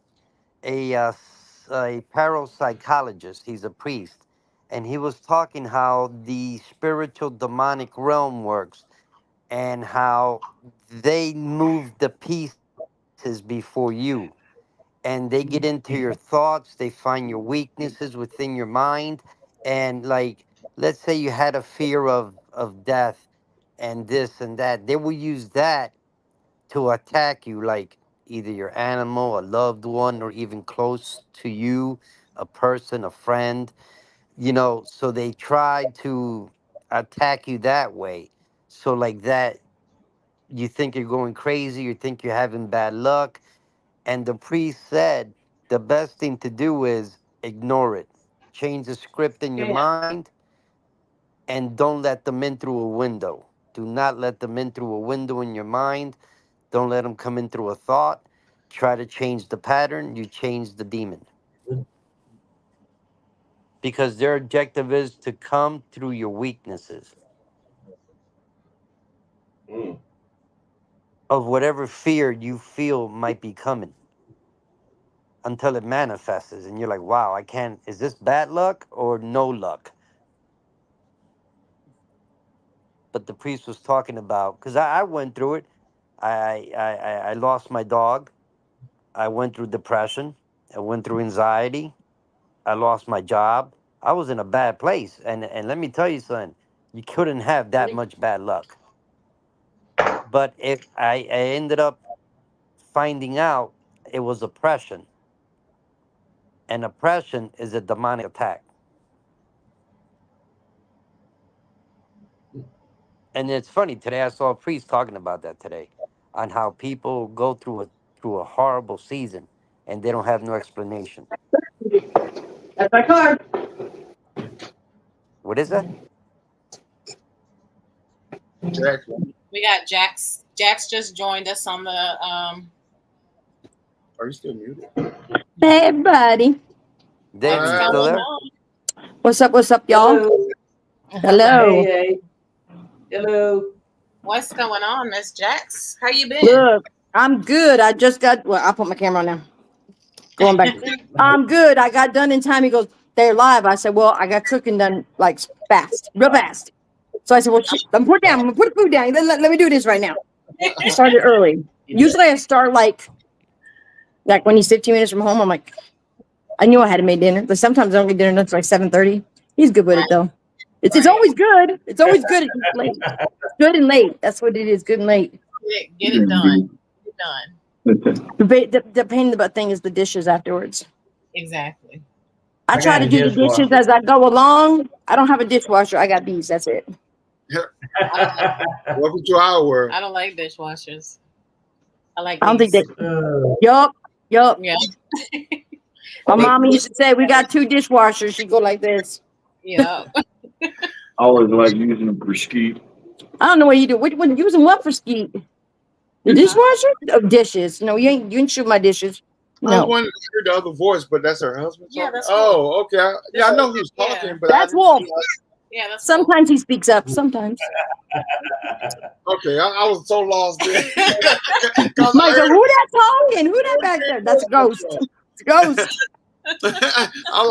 parapsychologist. He's a priest, and he was talking how the spiritual demonic realm works, and how they move the pieces before you, and they get into your thoughts. They find your weaknesses within your mind, and like, let's say you had a fear of death, and this and that. They will use that to attack you, like either your animal, a loved one, or even close to you, a person, a friend, so they try to attack you that way. So, like that, you think you're going crazy, you think you're having bad luck. And the priest said the best thing to do is ignore it, change the script in your mind, and don't let them in through a window. Do not let them in through a window in your mind. Don't let them come in through a thought. Try to change the pattern. You change the demon. Because their objective is to come through your weaknesses Mm. of whatever fear you feel might be coming until it manifests. And you're like, wow, I can't. Is this bad luck or no luck? But the priest was talking about, because I went through it. I lost my dog. I went through depression. I went through anxiety. I lost my job. I was in a bad place. And let me tell you something, you couldn't have that much bad luck. But I ended up finding out it was oppression. And oppression is a demonic attack. And it's funny, today I saw a priest talking about that today, on how people go through a horrible season and they don't have no explanation. That's my card. What is that? Jack. We got Jax. Jax just joined us on the Are you still muted? Hey, everybody. David, you still there? What's up, y'all? Hello. Hey. Hello. What's going on, Miss Jax? How you been? Look, I'm good. I just got, well, I'll put my camera on now. Going back. I'm good. I got done in time. He goes, they're live. I said, well, I got cooking done like fast, real fast. So I said, well, I'm put down. I'm gonna put the food down. Let me do this right now. I started early. Usually I start like when he's 15 minutes from home. I'm like, I knew I had to make dinner, but sometimes I don't get dinner until like 7:30. He's good with it though. It's always good. It's always good. It's late. Good and late. That's what it is. Good and late. Get it done. Get it done. The pain in the butt thing is the dishes afterwards. Exactly. I try to do the dishes as I go along. I don't have a dishwasher. I got these. That's it. Welcome to our world. I don't like dishwashers. I like. I don't think these. they. Yup. Yeah. My mom used to say we got 2 dishwashers. She'd go like this. Yeah. I always like using them for skeet. I don't know what you do. Which one using what for skeet? The dishwasher? Oh, dishes. No, you ain't shoot my dishes. No. I was wondering to hear the other voice, but that's her husband. Yeah, that's oh, okay. I know who's talking, but that's Wolf. Yeah, that's sometimes Wolf. He speaks up. Sometimes. Okay, I was so lost there. Michael, who that talking? Who that back there? That's a ghost. It's a ghost.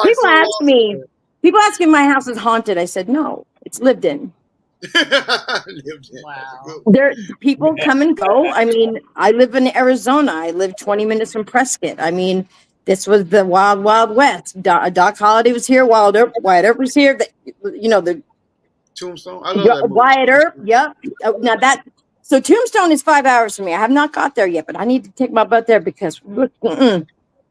People ask me if my house is haunted. I said no, it's lived in. Wow. There, people come and go. I mean, I live in Arizona. I live 20 minutes from Prescott. I mean, this was the wild, wild west. Doc Holliday was here. Wyatt Earp was here. The Tombstone. I love that movie. Wyatt Earp. Yep. Now so Tombstone is 5 hours from me. I have not got there yet, but I need to take my butt there because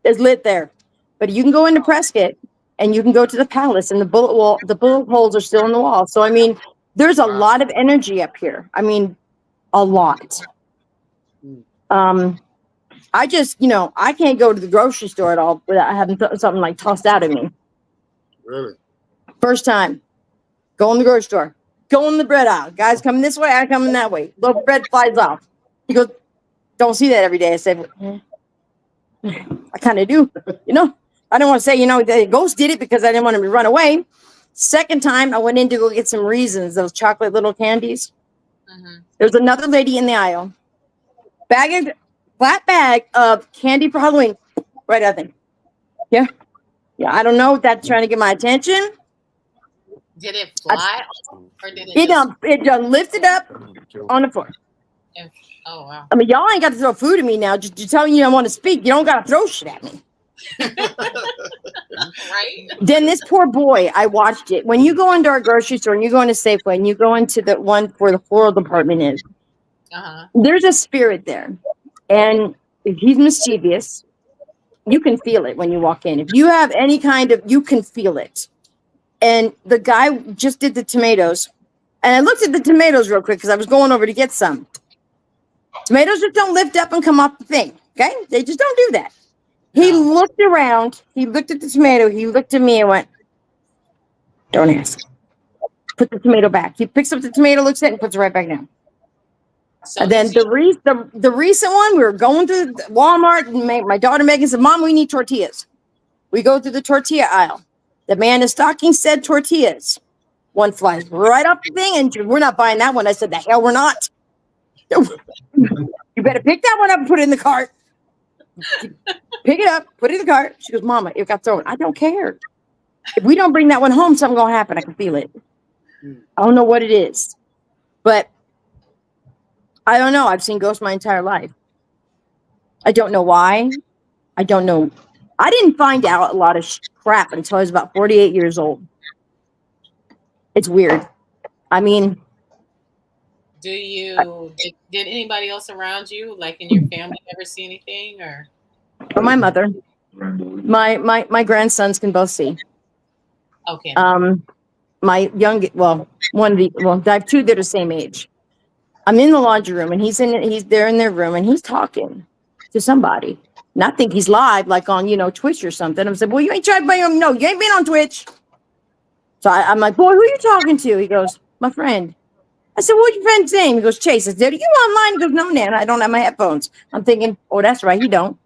it's lit there. But you can go into Prescott and you can go to the Palace, and the bullet holes are still in the wall. So I mean, there's a lot of energy up here. I mean, a lot. I just, I can't go to the grocery store at all without having something like tossed out at me. Really? First time, go in the grocery store, go in the bread aisle. Guys coming this way, I come in that way. Little bread flies off. He goes, don't see that every day. I said, I kind of do, I don't want to say, the ghost did it because I didn't want him to run away. Second time, I went in to go get some Reasons, those chocolate little candies. There's another lady in the aisle, flat bag of candy for Halloween, right out there. Yeah. I don't know if that's trying to get my attention. Did it fly or did it? It lifted up on the floor. Oh wow! I mean, y'all ain't got to throw food at me now. Just you telling you I want to speak. You don't got to throw shit at me. Right. Then this poor boy, I watched it. When you go into our grocery store and you go into Safeway and you go into the one where the floral department is, there's a spirit there. And if he's mischievous, you can feel it when you walk in. If you have any you can feel it. And the guy just did the tomatoes. And I looked at the tomatoes real quick because I was going over to get some. Tomatoes just don't lift up and come off the thing. Okay? They just don't do that. He looked around. He looked at the tomato. He looked at me and went, don't ask. Put the tomato back. He picks up the tomato, looks at it, and puts it right back down. So and then the recent one, we were going through Walmart, and my daughter Megan said, Mom, we need tortillas. We go through the tortilla aisle. The man is stocking said tortillas. One flies right up the thing, and we're not buying that one. I said, the hell we're not. You better pick that one up and put it in the cart. Pick it up, put it in the cart. She goes, Mama, it got thrown. I don't care. If we don't bring that one home, something's going to happen. I can feel it. I don't know what it is. But I don't know. I've seen ghosts my entire life. I don't know why. I don't know. I didn't find out a lot of crap until I was about 48 years old. It's weird. I mean, did anybody else around you, like in your family, ever see anything? Or my mother, my grandsons can both see. Okay. My I have two that are the same age. I'm in the laundry room and he's there in their room and he's talking to somebody. And I think he's live, like on, Twitch or something. I'm saying, well, you ain't tried by him. No, you ain't been on Twitch. So I'm like, boy, who are you talking to? He goes, my friend. I said, what's your friend's name? He goes, Chase. I said, are you online? He goes, no, Nan, I don't have my headphones. I'm thinking, oh, that's right. He don't.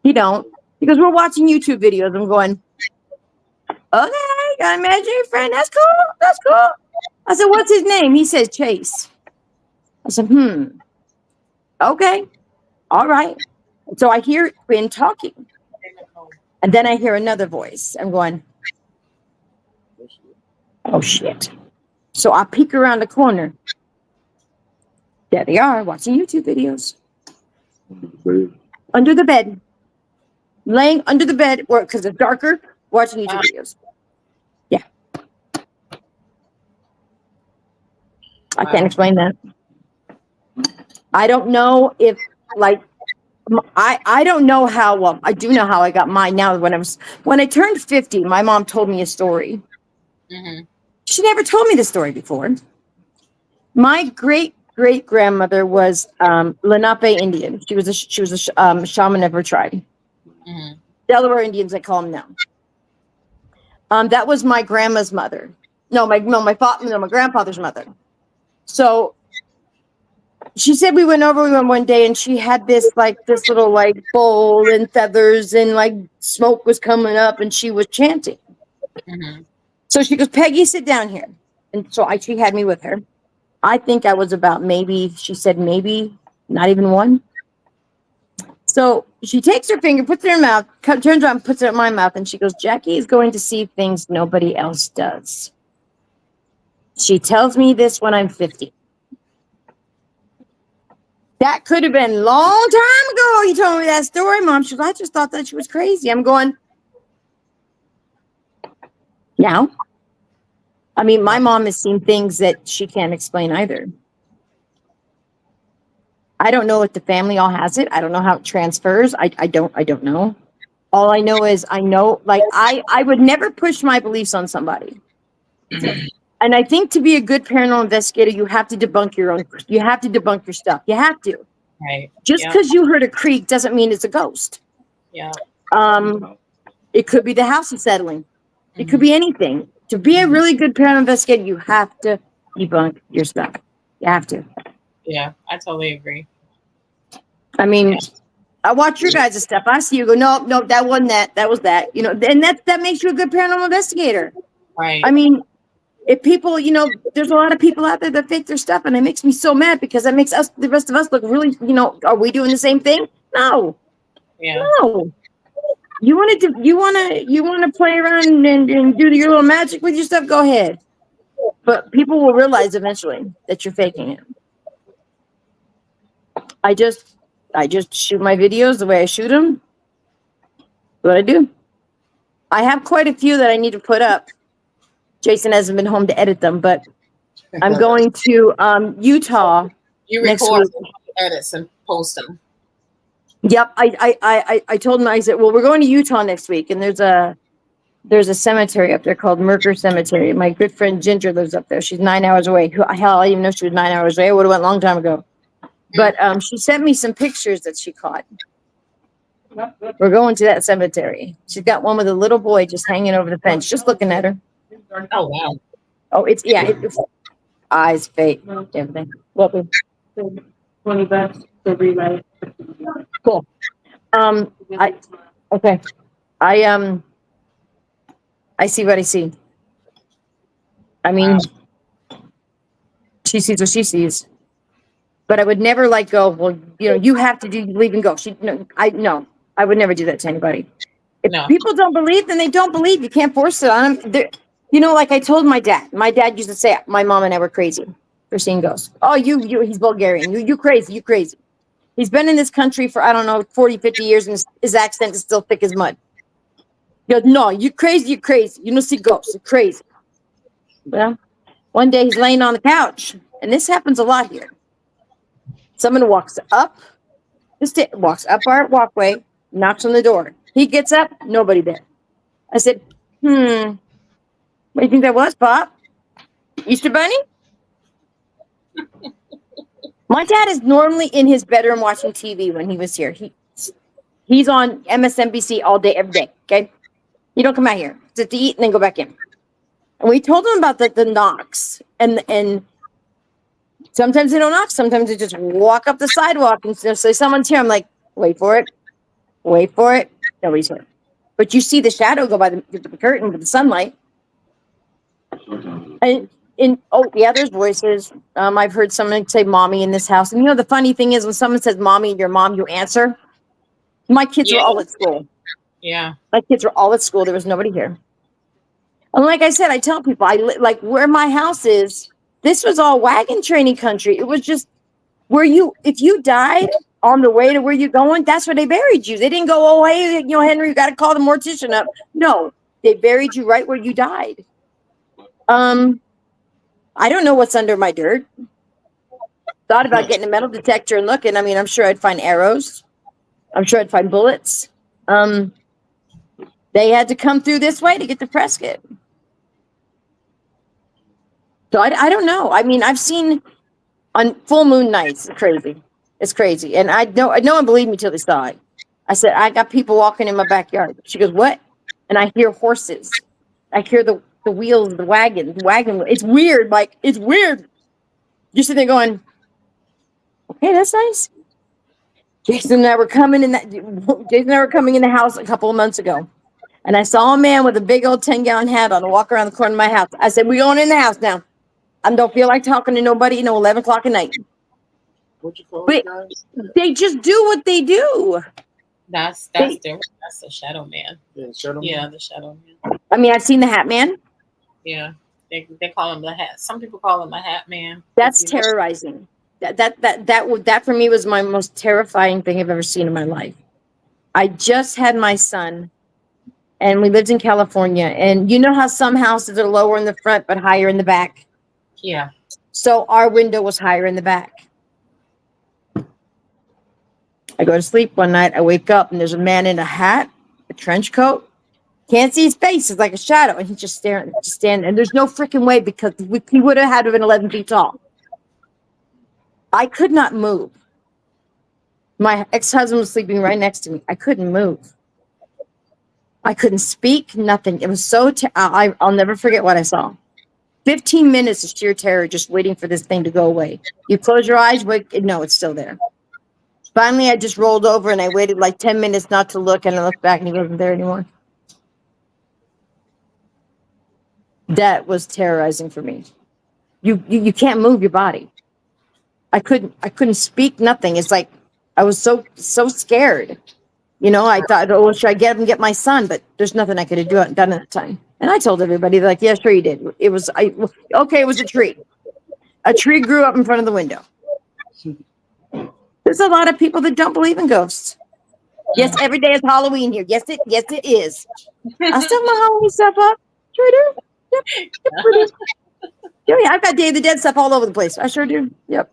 He don't. He goes, we're watching YouTube videos. I'm going, okay, got an imaginary friend. That's cool. That's cool. I said, what's his name? He says, Chase. I said, okay. All right. So I hear Quinn talking. And then I hear another voice. I'm going, oh, shit. So I peek around the corner. There they are, watching YouTube videos. Under the bed. Laying under the bed, because it's darker, watching YouTube videos. Yeah. I can't explain that. I don't know if, I don't know how, well, I do know how I got mine now. When I turned 50, my mom told me a story. She never told me the story before. My great-great-grandmother was Lenape Indian. She was a shaman of her tribe. Delaware Indians, they call them now. That was my grandma's mother. My grandfather's mother. So she said we went one day and she had this little bowl and feathers and smoke was coming up and she was chanting. So she goes, Peggy, sit down here. And so she had me with her. I think I was about she said maybe not even one. So she takes her finger, puts it in her mouth, turns around, puts it in my mouth, and she goes, Jackie is going to see things nobody else does. She tells me this when I'm 50. That could have been a long time ago. You told me that story, Mom. She goes, I just thought that she was crazy. I'm going, now? I mean, my mom has seen things that she can't explain either. I don't know if the family all has it. I don't know how it transfers. I don't know. All I know is I would never push my beliefs on somebody. And I think to be a good paranormal investigator, you have to debunk your stuff. You have to. Right. Just because you heard a creak doesn't mean it's a ghost. Yeah. It could be the house is settling. It could be anything. To be a really good paranormal investigator, you have to debunk your stuff. You have to. Yeah, I totally agree. I mean, I watch your guys' stuff. I see you go, no, that wasn't that. That was that. You know, and that makes you a good paranormal investigator. Right. I mean, if people, there's a lot of people out there that fake their stuff, and it makes me so mad because that makes the rest of us look really, are we doing the same thing? No. Yeah. No. You want to play around and do your little magic with your stuff? Go ahead. But people will realize eventually that you're faking it. I just shoot my videos the way I shoot them. What I do. I have quite a few that I need to put up. Jason hasn't been home to edit them, but I'm going to Utah next week. Edits and post them. Yep, I told him, I said, well, we're going to Utah next week, and there's a cemetery up there called Merker Cemetery. My good friend Ginger lives up there. She's 9 hours away. Hell, I didn't even know she was 9 hours away. I would have went a long time ago. But she sent me some pictures that she caught. We're going to that cemetery. She's got one with a little boy just hanging over the fence, just looking at her. Oh, wow. Oh, it's eyes, fake, everything. What? $20 to rewrite. Cool. Okay. I see what I see. I mean, she sees what she sees. But I would never go, well, you have to leave and go. I would never do that to anybody. If people don't believe, then they don't believe. You can't force it on them. Like I told my dad. My dad used to say, my mom and I were crazy for seeing ghosts. Oh, he's Bulgarian. You crazy. You crazy. He's been in this country for, 40, 50 years, and his accent is still thick as mud. He goes, no, you crazy. You crazy. You don't see ghosts. You're crazy. Well, one day he's laying on the couch, and this happens a lot here. Someone walks up our walkway, knocks on the door. He gets up, nobody there. I said, what do you think that was, Pop? Easter Bunny? My dad is normally in his bedroom watching TV when he was here. He's on MSNBC all day, every day, okay? You don't come out here. Sit to eat and then go back in. And we told him about the knocks. And sometimes they don't knock. Sometimes they just walk up the sidewalk and say, someone's here. I'm like, wait for it. Wait for it. Nobody's here. But you see the shadow go by the curtain with the sunlight. And there's voices. I've heard someone say mommy in this house. And the funny thing is when someone says mommy and your mom, you answer. My kids were all at school. Yeah. My kids were all at school. There was nobody here. And like I said, I tell people, where my house is, this was all wagon training country. It was just if you died on the way to where you're going, that's where they buried you. They didn't go, oh, hey, Henry, you got to call the mortician up. No, they buried you right where you died. I don't know what's under my dirt. Thought about getting a metal detector and looking. I mean, I'm sure I'd find arrows. I'm sure I'd find bullets. They had to come through this way to get to Prescott. So I don't know. I mean, I've seen on full moon nights. It's crazy. It's crazy. And no one believed me till they saw it. I said, I got people walking in my backyard. She goes, what? And I hear horses. I hear the wheels of the wagon. It's weird. It's weird. You're sitting there going, okay, that's nice. Jason and I were coming in the house a couple of months ago. And I saw a man with a big old 10-gallon hat on walk around the corner of my house. I said, we going in the house now. I don't feel like talking to nobody, 11 o'clock at night. What you call it, guys? They just do what they do. That's different. That's the shadow man. Yeah, shadow man. Yeah, the shadow man. I mean, I've seen the Hat Man. Yeah. They call him the hat. Some people call him a hat man. That's You know, terrorizing. That for me was my most terrifying thing I've ever seen in my life. I just had my son, and we lived in California. And you know how some houses are lower in the front but higher in the back? yeah. So our window was higher in the back. I go to sleep one night. I wake up, and there's a man in a hat, a trench coat. Can't see his face. It's like a shadow. And he's just staring, just standing. And there's no freaking way because he would have had to have been 11 feet tall. I could not move. My ex-husband was sleeping right next to me. I couldn't move. I couldn't speak, nothing. It was so, I'll never forget what I saw. 15 minutes of sheer terror just waiting for this thing to go away. You close your eyes, wait, no, it's still there. Finally, I just rolled over and I waited like 10 minutes not to look, and I looked back and he wasn't there anymore. That was terrorizing for me. You can't move your body. I couldn't speak, nothing. It's like I was so scared. You know, I thought, oh, should I get up and get my son? But there's nothing I could have done at that time. And I told everybody, like, yeah, sure you did. It was a tree. A tree grew up in front of the window. There's a lot of people that don't believe in ghosts. Yes, every day is Halloween here. Yes, it is. I still have my Halloween stuff up. Sure do. Yep, sure do. Yeah, I've got Day of the Dead stuff all over the place. I sure do. Yep.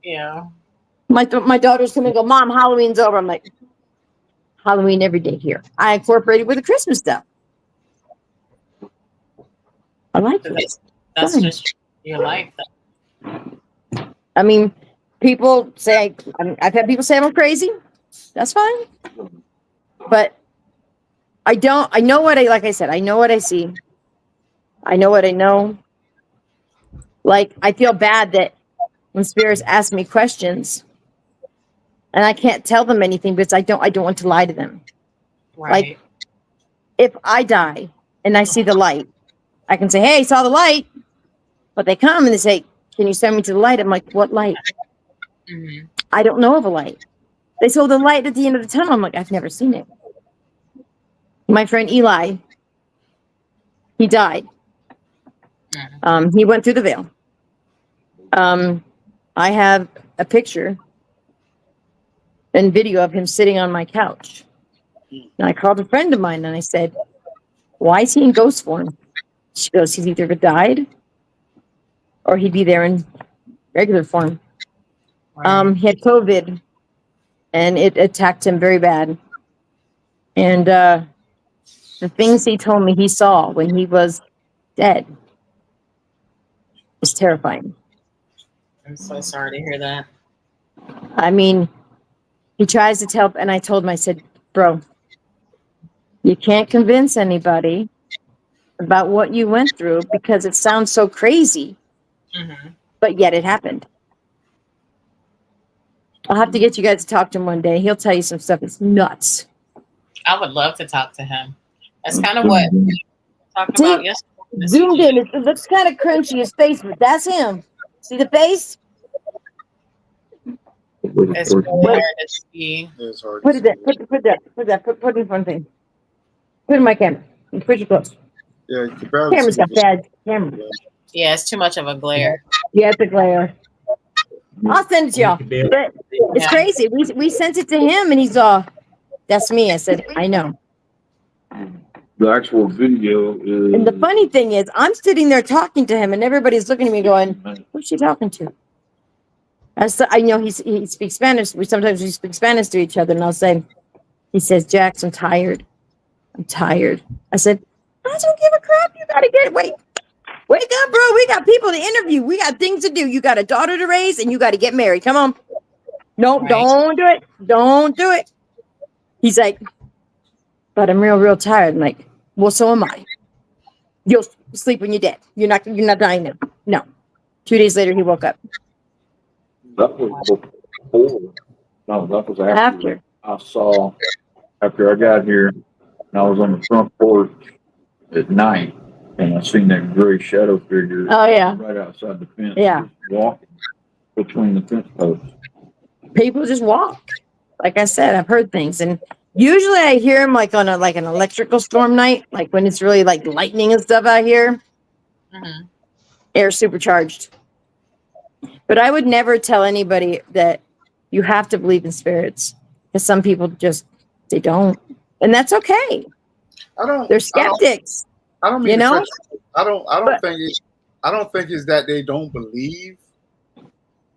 Yeah. My daughter's coming and go, Mom, Halloween's over. I'm like, Halloween every day here. I incorporated with the Christmas stuff. I like it. That's just your life. I mean, people say, I've had people say I'm crazy. That's fine. But I know what like I said, I know what I see. I know what I know. Like, I feel bad that when spirits ask me questions and I can't tell them anything because I don't want to lie to them. Right. Like, if I die and I see the light, I can say, hey, I saw the light. But they come and they say, can you send me to the light? I'm like, what light? Mm-hmm. I don't know of a light. They saw the light at the end of the tunnel. I'm like, I've never seen it. My friend Eli, he died. He went through the veil. I have a picture and video of him sitting on my couch. And I called a friend of mine and I said, why is he in ghost form? She goes, he's either died or he'd be there in regular form. Right. He had COVID and it attacked him very bad. And the things he told me he saw when he was dead was terrifying. I'm so sorry to hear that. I mean, he tries to tell, and I told him, I said, bro, you can't convince anybody about what you went through because it sounds so crazy, but yet it happened. I'll have to get you guys to talk to him one day. He'll tell you some stuff. It's nuts. I would love to talk to him. That's kind of what we were talking about yesterday. Zoomed in. It looks kind of crunchy, his face, but that's him. See the face? It's really hard to see. Put it there. Put it in front of me. Put it in my camera. Put your close. Yeah, you can barely Camera's see got bad camera. Yeah, it's too much of a glare. Yeah, it's a glare. I'll send it to y'all. But it's crazy. We sent it to him and he's all, that's me. I said, I know. The actual video is. And the funny thing is, I'm sitting there talking to him and everybody's looking at me going, who's she talking to? I know he speaks Spanish. We speak Spanish to each other. And I'll say, he says, Jax, I'm tired. I'm tired. I said, I don't give a crap. You got to wake up, bro. We got people to interview. We got things to do. You got a daughter to raise and you got to get married. Come on. Nope, Don't do it. Don't do it. He's like, but I'm real tired. I'm like, well, so am I. You'll sleep when you're dead. You're not dying now. No. 2 days later, he woke up. That was before. No, that was after. After I got here, and I was on the front porch at night, and I seen that gray shadow figure. Oh, yeah. Right outside the fence. Yeah. Walking between the fence posts. People just walk. Like I said, I've heard things, and usually I hear them like on an electrical storm night, like when it's really like lightning and stuff out here. air supercharged. But I would never tell anybody that you have to believe in spirits, because some people just they don't, and that's okay. They're skeptics. I don't mean you know. I don't think it's that they don't believe.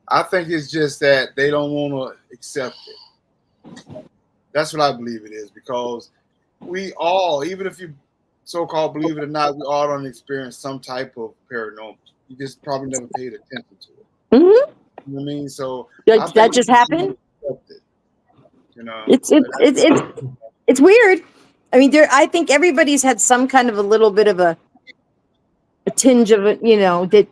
I think it's just that they don't want to accept it. That's what I believe it is, because we all, even if you so-called believe it or not, we all don't experience some type of paranormal. You just probably never paid attention to it. Mm-hmm. You know what I mean? So that just happened. You know, it's weird. I mean, I think everybody's had some kind of a little bit of a tinge of it. You know, did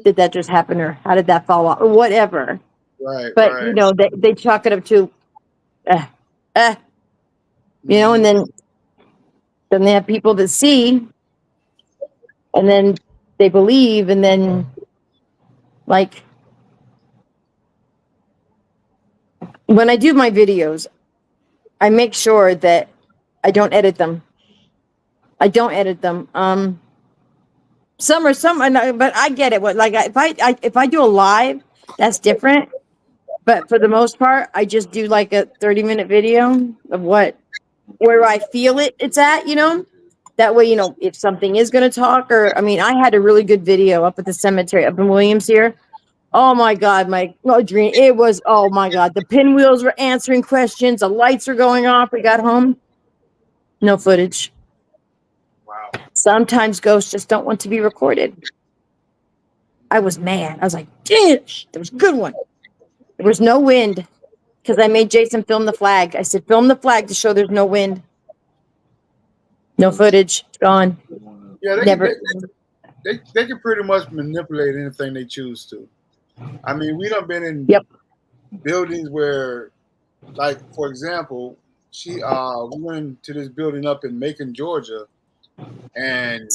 that just happen, or how did that fall off, or whatever? Right. But right. you know, they chalk it up to, you know, and then they have people that see, and then they believe, and then like when I do my videos, I make sure that I don't edit them. Some, but I get it. What, like, if I do a live, that's different. But for the most part, I just do like a 30-minute video of where I feel it's at, you know. That way, you know, if something is going to talk, or I mean, I had a really good video up at the cemetery up in Williams here. Oh my God, dream. It was, oh my God, the pinwheels were answering questions, the lights were going off. We got home, no footage. Wow. Sometimes ghosts just don't want to be recorded. I was mad. I was like, dang it, there was a good one. There was no wind, because I made Jason film the flag. I said, film the flag to show there's no wind. No footage. It's gone. Yeah, they can pretty much manipulate anything they choose to. I mean, we done been in buildings where, like, for example, we went into this building up in Macon, Georgia, and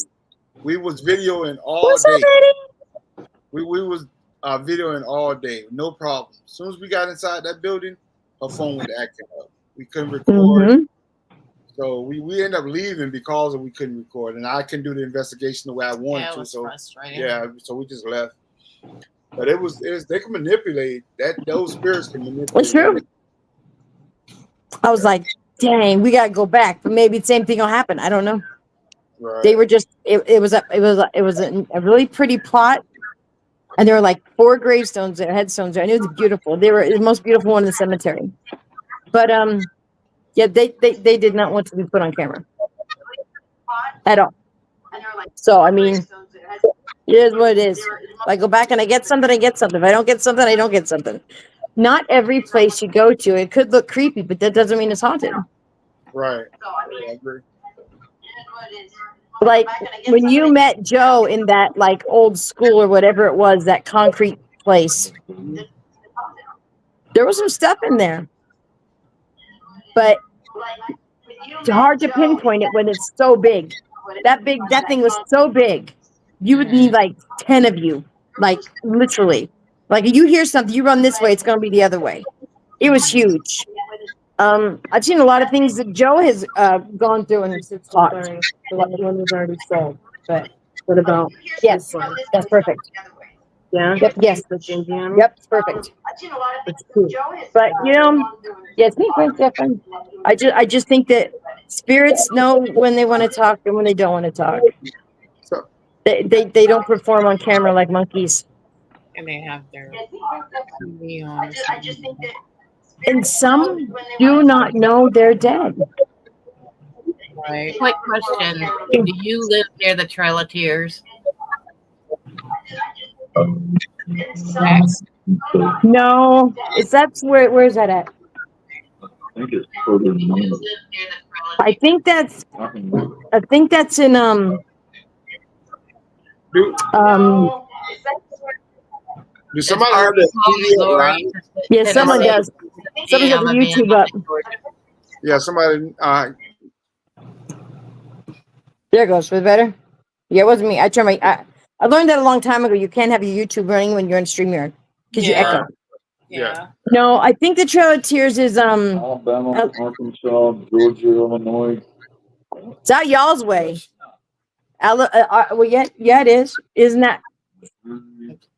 we was videoing all day. We was videoing all day, no problem. As soon as we got inside that building, her phone was acting up. We couldn't record. Mm-hmm. So we ended up leaving because we couldn't record, and I couldn't do the investigation the way I wanted to. So frustrating. Yeah, so we just left. But they can manipulate that. Those spirits can manipulate. It's true. I was like, dang, we gotta go back, but maybe the same thing will happen. I don't know. Right. They were just it was a really pretty plot, and there were like 4 gravestones there, headstones there, and it was beautiful. They were the most beautiful one in the cemetery. But yeah, they did not want to be put on camera at all. So I mean, it is what it is. If I go back and I get something, I get something. If I don't get something, I don't get something. Not every place you go to, it could look creepy, but that doesn't mean it's haunted. Right. I agree. Like when you met Joe in that like old school or whatever it was, that concrete place, there was some stuff in there, but it's hard to pinpoint it when it's so big. That thing was so big. You would need like 10 of you, like literally. Like you hear something, you run this way, it's gonna be the other way. It was huge. I've seen a lot of things that Joe has gone through and taught. The one was already sold. But what about? Yes, that's perfect. Yeah. Yep. Yes. Yep. It's perfect. It's cool. But you know, yeah, it's me. Different. I just think that spirits know when they want to talk and when they don't want to talk. So, they don't perform on camera like monkeys. And they have their TV on. I just think that. And some do not know they're dead. Right. Quick question. Do you live near the Trail of Tears? No. Where's that at? I think it's further north. I think that's in do somebody have that TV online? Yeah, someone does. Someone has the YouTube up. Yeah, somebody. There it goes. Was it better? Yeah, it wasn't me. I learned that a long time ago. You can't have your YouTube running when you're in StreamYard because you echo. Yeah. No, I think the Trail of Tears is Alabama, Arkansas, Georgia, Illinois. It's out y'all's way. Well, yeah, it is. Isn't that?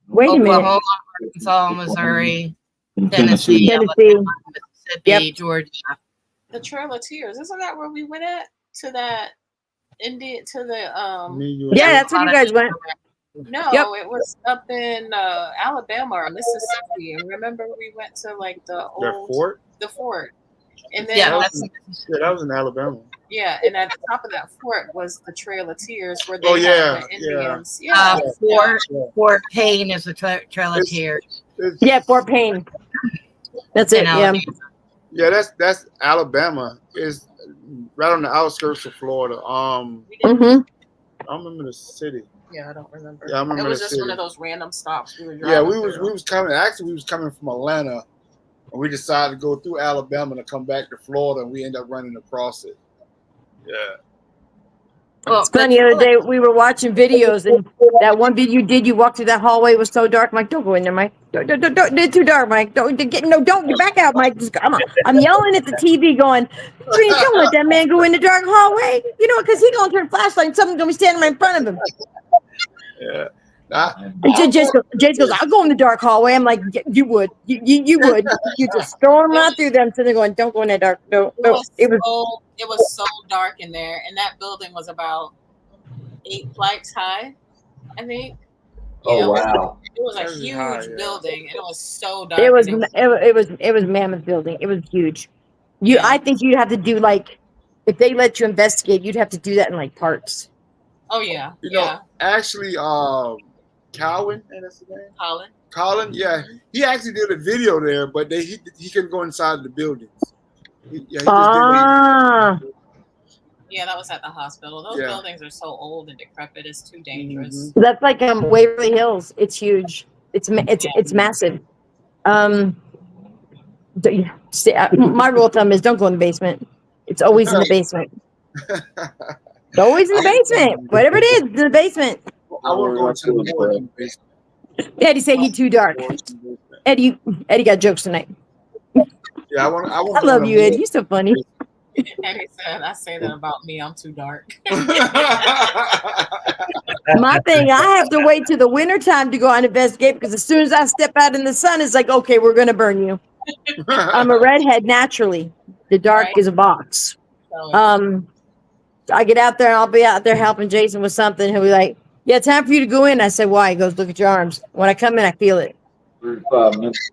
Wait a minute. Oklahoma, Arkansas, Missouri, In Tennessee, Tennessee. Alabama, Mississippi, Georgia. The Trail of Tears. Isn't that where we went at? To that Indian to the Me, you, Yeah, and that's where you guys went. No, Yep. it was up in Alabama or Mississippi. And remember we went to like the old fort. the fort. And then Yeah, That that's was, that was in Alabama. yeah, and at the top of that fort was the Trail of Tears where they Oh, had yeah, the Indians. Yeah. Fort Payne is the Trail of It's- Tears. Yeah, Fort Payne. That's it. in Yeah. Alabama. Yeah, that's Alabama. Is right on the outskirts of Florida. Mm-hmm. I remember the city. Yeah, I don't remember. Yeah, I remember it was the just one city. of those random stops we were driving. Yeah, we was through. coming. Actually, we was coming from Atlanta, and we decided to go through Alabama to come back to Florida, and we ended up running across it. Yeah. Well, It's funny. The other day we were watching videos, and that one video you did, you walked through that hallway. It was so dark. Mike, don't go in there, Mike. Don't. It's too dark, Mike. Don't get back out, Mike. Just, I'm yelling at the TV, going, Dream, don't let that man go in the dark hallway. You know, because he's gonna turn flashlight, and someone's gonna be standing right in front of him. Yeah. And Jace goes, I'll go in the dark hallway. I'm like, you would. You would. You just storm right through them. So they're going, don't go in that dark. No. It was so dark in there, and that building was about 8 flights high, I think. Yeah, wow. It was a Very huge high, yeah. building, and it was so dark. It was mammoth building. It was huge. I think you'd have to do like, if they let you investigate, you'd have to do that in like parts. Oh yeah, You know, actually, Cowan, and that's his name. Colin, yeah, he actually did a video there, but he couldn't go inside the buildings. He just did Yeah, that was at the hospital. Those buildings are so old and decrepit; it's too dangerous. That's like Waverly Hills. It's huge. It's massive. My rule of thumb is don't go in the basement. It's always in the basement. It's always in the basement. Whatever it is, in the basement. I want to go into the more basement. Eddie said you too dark. Eddie got jokes tonight. Yeah, I love you, Eddie. You're so funny. Eddie said, "I say that about me. I'm too dark." My thing, I have to wait till the winter time to go on investigate because as soon as I step out in the sun, it's like, okay, we're gonna burn you. I'm a redhead naturally. The dark is a box. I get out there and I'll be out there helping Jason with something. He'll be like, yeah, time for you to go in. I say, why? He goes, look at your arms. When I come in, I feel it. 35 minutes.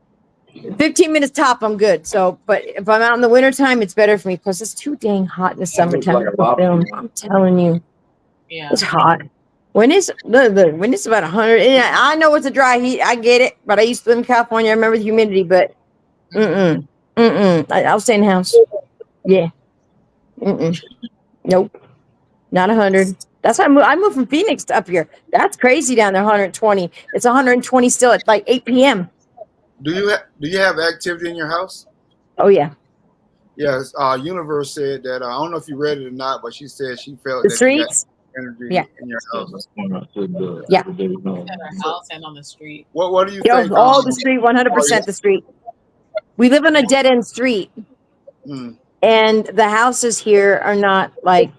15 minutes top, I'm good. So, but if I'm out in the wintertime, it's better for me. Plus, it's too dang hot in the summertime to film. I'm telling you. Yeah. It's hot. When it's about 100, and I know it's a dry heat. I get it. But I used to live in California. I remember the humidity, but I'll stay in the house. Yeah. Nope. Not 100. That's why I moved from Phoenix to up here. That's crazy down there, 120. It's 120 still at like 8 p.m. Do you have activity in your house? Oh yeah. Yes. Universe said that I don't know if you read it or not, but she said she felt the that streets. You got energy in your house. Yeah. At our house and on the street. What do you think? Oh, the street, 100% the street. We live on a dead end street, and the houses here are not like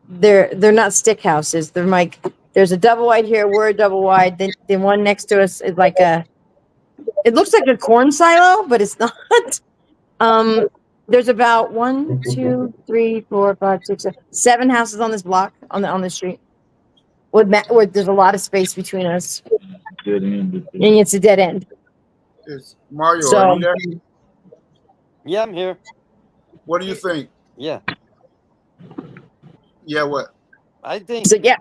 they're not stick houses. They're like there's a double wide here. We're a double wide. Then one next to us is like it looks like a corn silo, but it's not. There's about 1, 2, 3, 4, 5, 6, 7 houses on this block on the street. With there's a lot of space between us. Dead end. And it's a dead end. It's Mario, So, are you there? Yeah, I'm here. What do you think? Yeah. Yeah, what? I think. So yeah.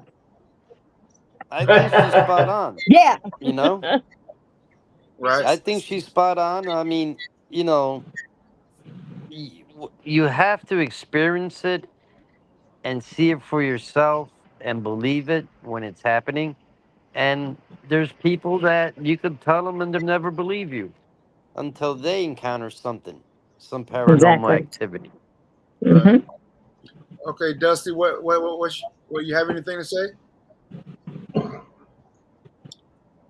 I think she's spot on. Yeah. You know. Right. I think she's spot on. I mean, you know, you have to experience it and see it for yourself and believe it when it's happening. And there's people that you could tell them and they'll never believe you until they encounter some paranormal activity. Mm-hmm. Okay, Dusty, what you have anything to say?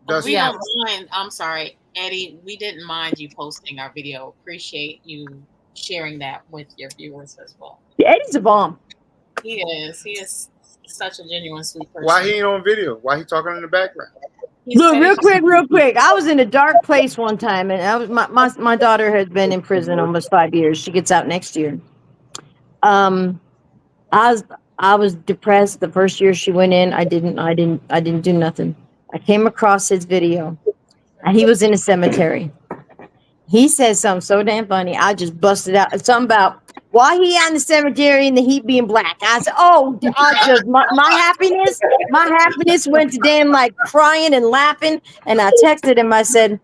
Dusty, We don't mind. I'm sorry, Eddie. We didn't mind you posting our video. Appreciate you sharing that with your viewers as well. Yeah, Eddie's a bomb. He is. He is such a genuine, sweet person. why he ain't on video? Why he talking in the background? He Look, said real quick. I was in a dark place one time, and I was my daughter has been in prison almost 5 years. She gets out next year. Um, I was depressed the first year she went in. I didn't do nothing. I came across his video, and he was in a cemetery. He said something so damn funny. I just busted out something about why he out in the cemetery and the heat being black. I said, "Oh, I just my happiness went to damn like crying and laughing." And I texted him. I said,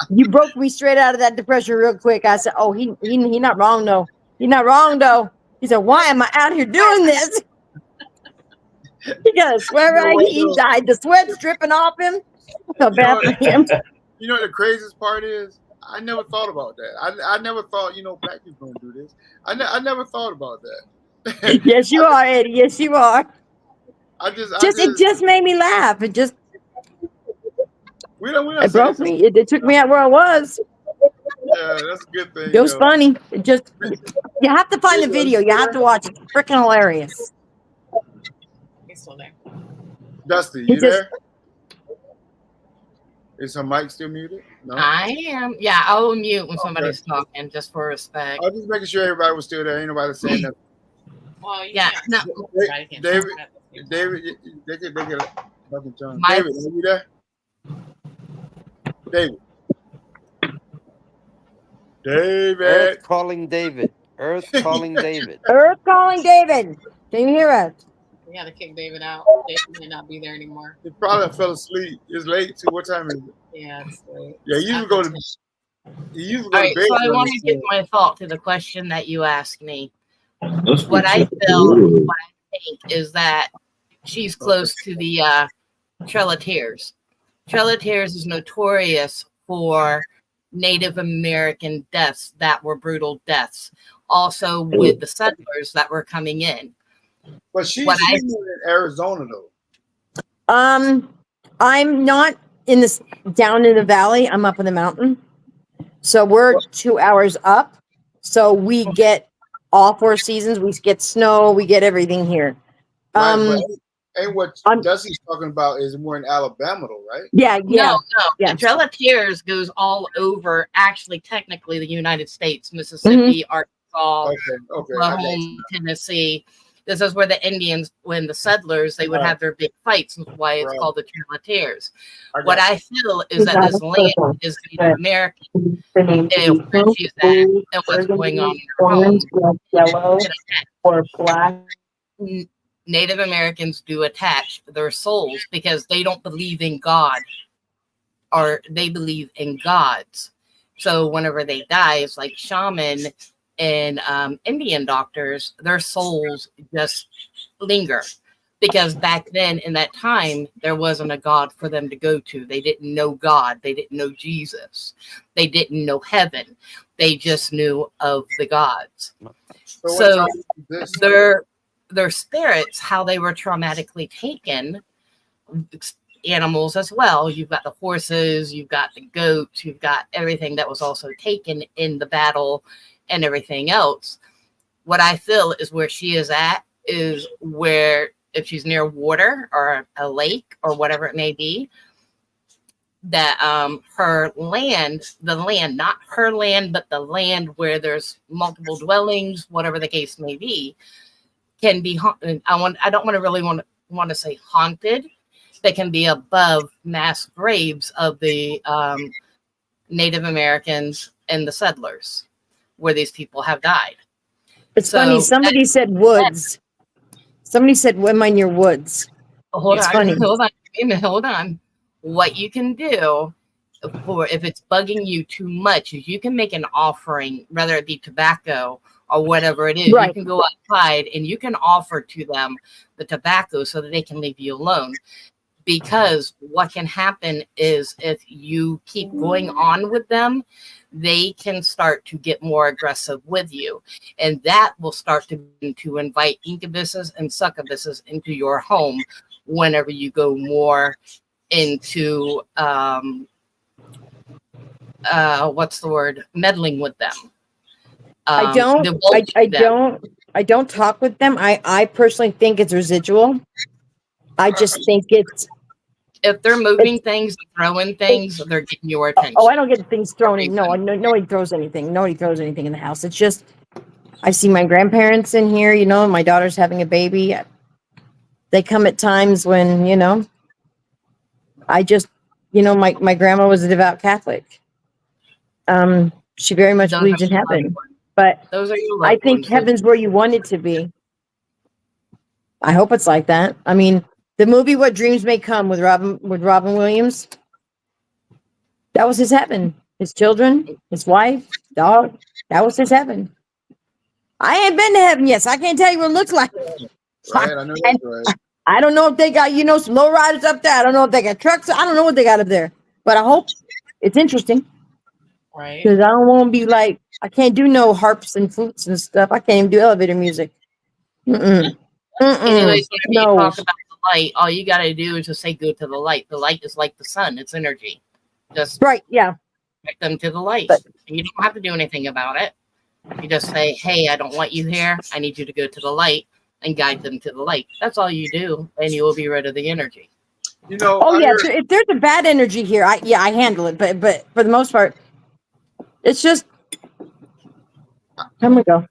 "You broke me straight out of that depression real quick." I said, "Oh, he not wrong though. He's not wrong though." He said, "Why am I out here doing this?" He got a sweat right. He died. The sweat's dripping off him. I felt bad for him. You know what the craziest part is? I never thought about that. I never thought, black people don't do this. I never thought about that. Yes, you are, Eddie. Yes, you are. It just made me laugh. It just it broke me. It took me out where I was. Yeah, that's a good thing. It was funny. It just you have to find the video. You have to watch it. It's freaking hilarious. he's still there. Dusty, you there? Is her mic still muted? No. I am. Yeah, I'll mute when somebody's talking, just for respect. I was just making sure everybody was still there. Ain't nobody saying that. Well, Yeah, no. David, they can nothing done. My- David, are you there? David. Earth calling David. Earth calling David. Earth calling David. Can you hear us? We gotta kick David out. David may not be there anymore. He probably fell asleep. It's late too. What time is it? Yeah, it's late. Yeah, you usually go to. You usually All go right, to bed. so I want to give my thought to the question that you asked me. Let's What get I you- feel, what I think is that she's close to the Trail of Tears. Trail of Tears is notorious for Native American deaths that were brutal deaths. Also with the settlers that were coming in. But she's I- in Arizona though. I'm not in this down in the valley. I'm up in the mountain. So we're 2 hours up. So we get all 4 seasons. We get snow. We get everything here. Right, and what I'm- Dusty's talking about is more in Alabama though, right? Yeah. No. Yeah. The Trail of Tears goes all over, actually, technically, the United States, Mississippi, Arkansas, Okay. I got Oklahoma, you. Tennessee. This is where the Indians, when the settlers, they would Right. have their big fights, and why it's Right. called the Trail of Tears. I got What you. I feel is that this land is Native American, and where she's at, and what's going on in her home. yellow, or black. Native Americans do attach their souls because they don't believe in God, or they believe in gods. So whenever they die, it's like shaman and Indian doctors, their souls just linger. Because back then, in that time, there wasn't a God for them to go to. They didn't know God. They didn't know Jesus. They didn't know heaven. They just knew of the gods. So their spirits, how they were traumatically taken, animals as well. You've got the horses, you've got the goats, you've got everything that was also taken in the battle and everything else. What I feel is where she is at is where, if she's near water or a lake or whatever it may be, that her land, not her land, but the land where there's multiple dwellings, whatever the case may be, can be haunted. I don't really want to say haunted. They can be above mass graves of the Native Americans and the settlers where these people have died. It's funny. Somebody said woods. Somebody said, "Am I near woods?" Hold Funny. on. What you can do for if it's bugging you too much is you can make an offering, whether it be tobacco or whatever it is. Right. You can go outside and you can offer to them the tobacco so that they can leave you alone. Because what can happen is if you keep going on with them, they can start to get more aggressive with you. And that will start to invite incubuses and succubuses into your home whenever you go more into, meddling with them. I don't talk with them. I personally think it's residual. I just think it's If they're moving things, throwing things, they're getting your attention. Oh, I don't get things thrown in. No, nobody throws anything. Nobody throws anything in the house. It's just, I see my grandparents in here, you know, my daughter's having a baby. They come at times when, you know, I just, you know, my grandma was a devout Catholic. She very much Those believes are in your loved heaven, ones. but Those are your I loved think ones. heaven's where you want it to be. I hope it's like that. I mean, the movie What Dreams May Come with Robin Williams, that was his heaven. His children, his wife, dog, that was his heaven. I ain't been to heaven yet, so I can't tell you what it looks like. Right, I know And that's right. I don't know if they got, you know, some low riders up there. I don't know if they got trucks. I don't know what they got up there, but I hope it's interesting. Right. Because I don't want to be like, I can't do no harps and flutes and stuff. I can't even do elevator music. Anyways, whenever you No. talk about the light, all you got to do is just say, go to the light. The light is like the sun. It's energy. Just Right, yeah. direct them to the light. But- You don't have to do anything about it. You just say, hey, I don't want you here. I need you to go to the light and guide them to the light. That's all you do, and you will be rid of the energy. You know, Oh I yeah, heard, if there's a bad energy here, I handle it. But for the most part, it's just here we go.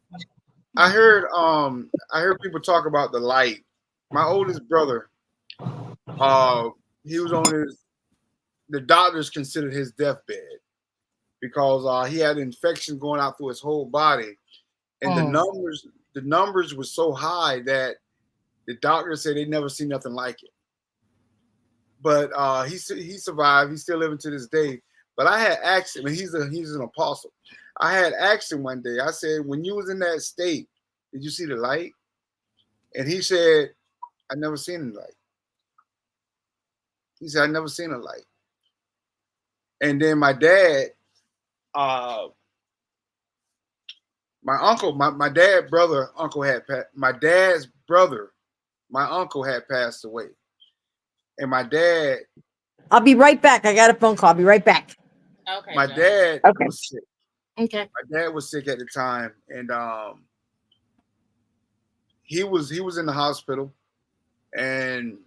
I heard people talk about the light. My oldest brother, he was on the doctors considered his deathbed because he had an infection going out through his whole body, and the numbers were so high that the doctors said they never seen nothing like it. But he survived. He's still living to this day. But I had asked him, and he's an apostle. I had asked him one day. I said, when you was in that state, did you see the light? And he said, I never seen the light. He said, I never seen a light. And then my dad, my uncle, my dad's brother, my dad's brother, my uncle had passed away. And my dad. I'll be right back. I got a phone call. I'll be right back. Okay. My dad Okay. was sick. Okay. My dad was sick at the time, and he was in the hospital, and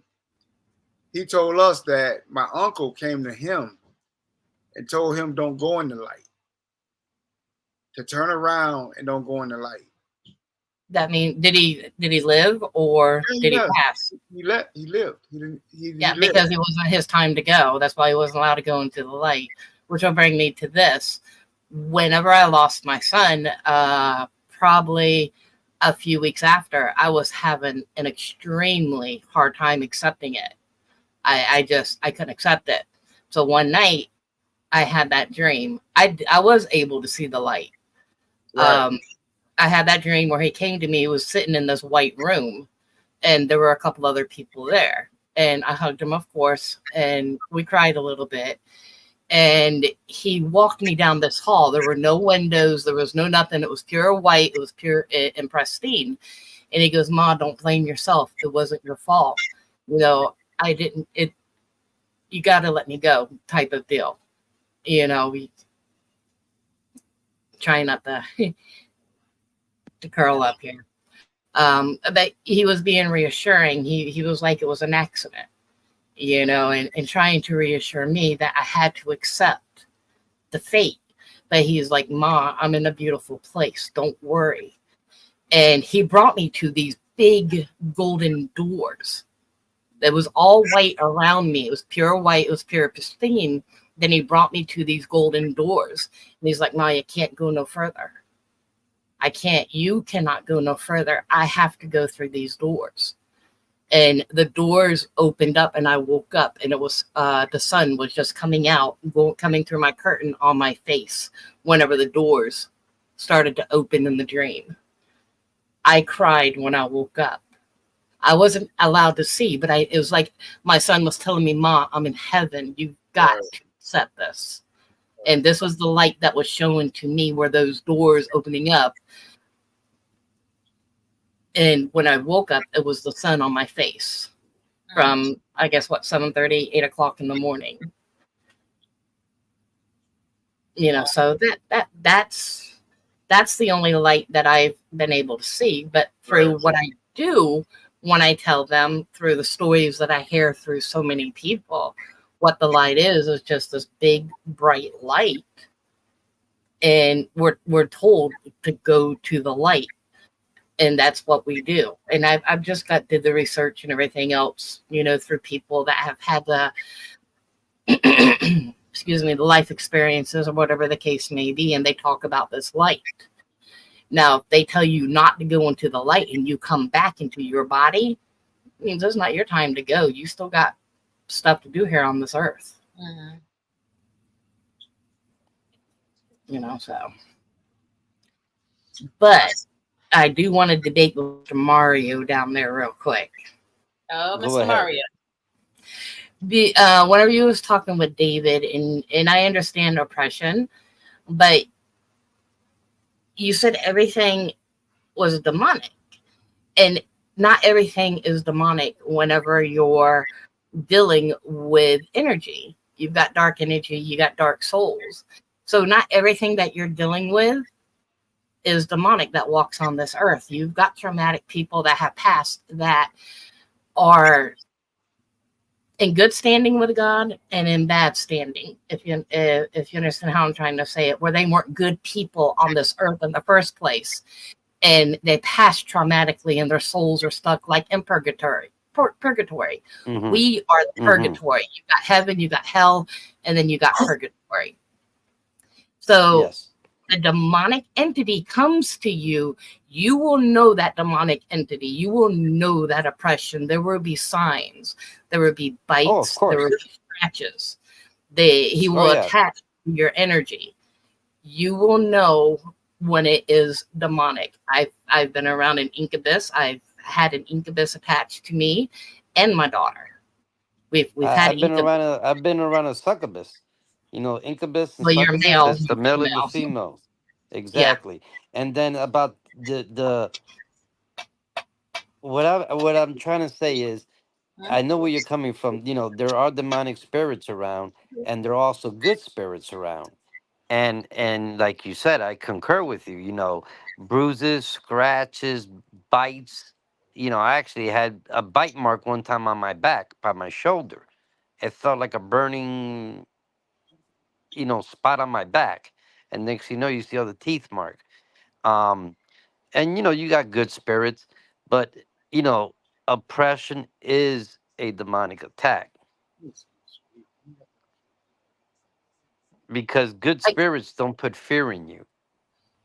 he told us that my uncle came to him and told him don't go in the light, to turn around and don't go in the light. That means did he live or did he pass? He lived. He didn't. He lived. Because it wasn't his time to go. That's why he wasn't allowed to go into the light. Which will bring me to this. Whenever I lost my son, probably a few weeks after, I was having an extremely hard time accepting it. I couldn't accept it. So one night I had that dream. I was able to see the light. Right. I had that dream where he came to me. He was sitting in this white room, and there were a couple other people there. And I hugged him, of course, and we cried a little bit. And he walked me down this hall. There were no windows. There was no nothing. It was pure white. It was pure and pristine. And he goes, Ma, don't blame yourself. It wasn't your fault. You know, I didn't. You got to let me go type of deal. You know, we try not to to curl up here. But he was being reassuring. He was like it was an accident, you know, and trying to reassure me that I had to accept the fate. But he's like, Ma, I'm in a beautiful place. Don't worry. And he brought me to these big golden doors. That was all white around me. It was pure white. It was pure pristine. Then he brought me to these golden doors. And he's like, Ma, you can't go no further. I can't. You cannot go no further. I have to go through these doors. And the doors opened up and I woke up and it was the sun was just coming out, coming through my curtain on my face whenever the doors started to open in the dream. I cried when I woke up. I wasn't allowed to see, but it was like my son was telling me, Ma, I'm in heaven. You've got to accept this. And this was the light that was shown to me where those doors opening up. And when I woke up, it was the sun on my face from, I guess, 7:30, 8 o'clock in the morning. You know, so that's the only light that I've been able to see. But through what I do when I tell them through the stories that I hear through so many people, what the light is just this big bright light, and we're told to go to the light, and that's what we do. And I've just did the research and everything else, through people that have had the excuse me, the life experiences or whatever the case may be, and they talk about this light. Now, if they tell you not to go into the light and you come back into your body, it means it's not your time to go. You still got stuff to do here on this earth. Mm-hmm. So. But I do want to debate with Mr. Mario down there real quick. Oh, Go Mr. ahead. Mario. Whenever you was talking with David, and I understand oppression, but you said everything was demonic, and not everything is demonic whenever you're dealing with energy. You've got dark energy, you got dark souls. So not everything that you're dealing with is demonic that walks on this earth. You've got traumatic people that have passed that are in good standing with God and in bad standing, if you understand how I'm trying to say it, where they weren't good people on this earth in the first place, and they passed traumatically and their souls are stuck like in purgatory. Mm-hmm. We are the purgatory. You got heaven, you got hell, and then you got purgatory. So Yes. the demonic entity comes to you, you will know that demonic entity. You will know that oppression. There will be signs. There will be bites. There will be scratches. He will attach your energy. You will know when it is demonic. I've been around an incubus. I've had an incubus attached to me and my daughter. I've been around a succubus. Incubus and well, you're succubus. male. That's the male and the female. Exactly. Yeah. And then about the what I'm trying to say is, I know where you're coming from. There are demonic spirits around, and there are also good spirits around. And like you said, I concur with you. Bruises, scratches, bites. I actually had a bite mark one time on my back by my shoulder. It felt like a burning, spot on my back. And next thing you know, you see all the teeth mark. And you got good spirits, but oppression is a demonic attack, because good spirits don't put fear in you.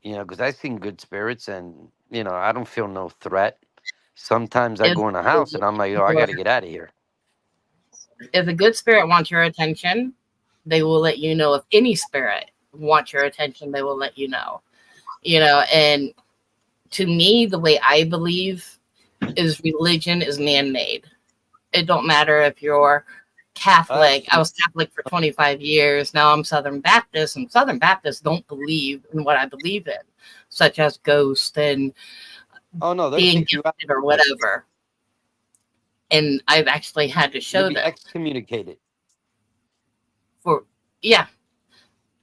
Because I've seen good spirits, and I don't feel no threat. Sometimes I go in a house and I'm like, I got to get out of here. If a good spirit wants your attention, they will let you know. If any spirit wants your attention, they will let you know. And to me, the way I believe is religion is man-made. It don't matter if you're Catholic. I was Catholic for 25 years. Now I'm Southern Baptist, and Southern Baptists don't believe in what I believe in, such as ghosts and being gifted or whatever. And I've actually had to show them excommunicated.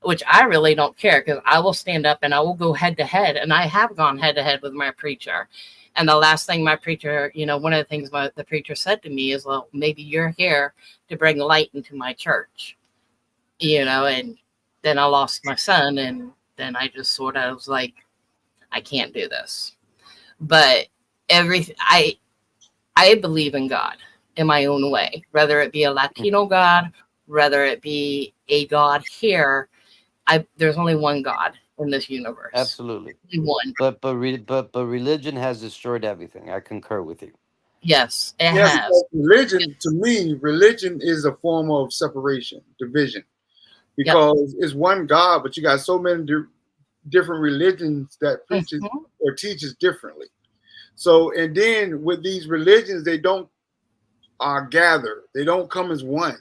Which I really don't care, because I will stand up and I will go head to head, and I have gone head to head with my preacher. And the last thing my preacher, one of the things the preacher said to me is, well, maybe you're here to bring light into my church, and then I lost my son, and then I just sort of was like, I can't do this. But I believe in God in my own way, whether it be a Latino God, whether it be a God here. There's only one God in this universe. Absolutely. One. But religion has destroyed everything. I concur with you. Yes, it has. Religion, to me, religion is a form of separation, division, because it's one God, but you got so many different religions that preaches or teaches differently. So, and then with these religions, they don't gather. They don't come as one.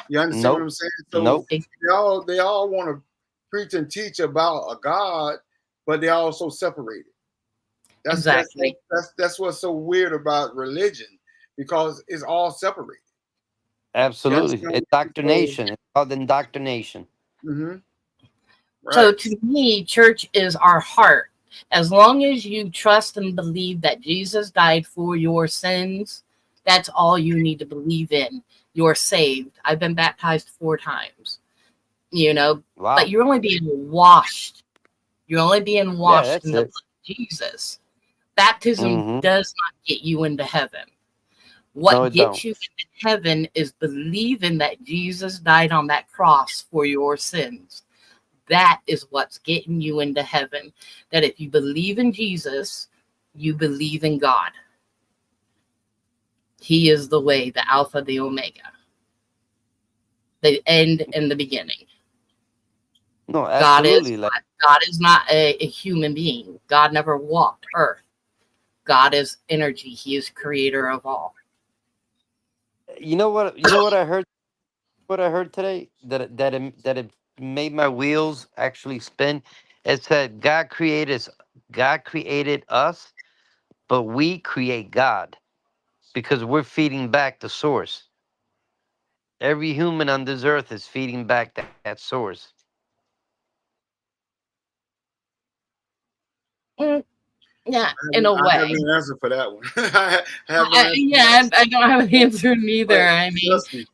You understand what I'm saying? So they all want to preach and teach about a God, but they're also separated. That's what's so weird about religion, because it's all separated. Absolutely. Indoctrination. It's called indoctrination. Mm-hmm. Right. So to me, church is our heart. As long as you trust and believe that Jesus died for your sins, that's all you need to believe in. You're saved. I've been baptized 4 times, you know, Wow. but you're only being washed. You're only being washed that's in the it. blood of Jesus. Baptism Mm-hmm. does not get you into heaven. No, What it gets don't. you into heaven is believing that Jesus died on that cross for your sins. That is what's getting you into heaven. That if you believe in Jesus, you believe in God. He is the way, the Alpha, the Omega, the end and the beginning. No, God is absolutely. Like, God is not a human being. God never walked earth. God is energy. He is creator of all. you know what? You know what I heard? What I heard today that it made my wheels actually spin. It said God created us, but we create God because we're feeding back the source. Every human on this earth is feeding back that source. Mm, yeah, in a I have way. an answer for that one. I have no answer for Yeah, that. I don't have an answer neither. But I mean, trust me,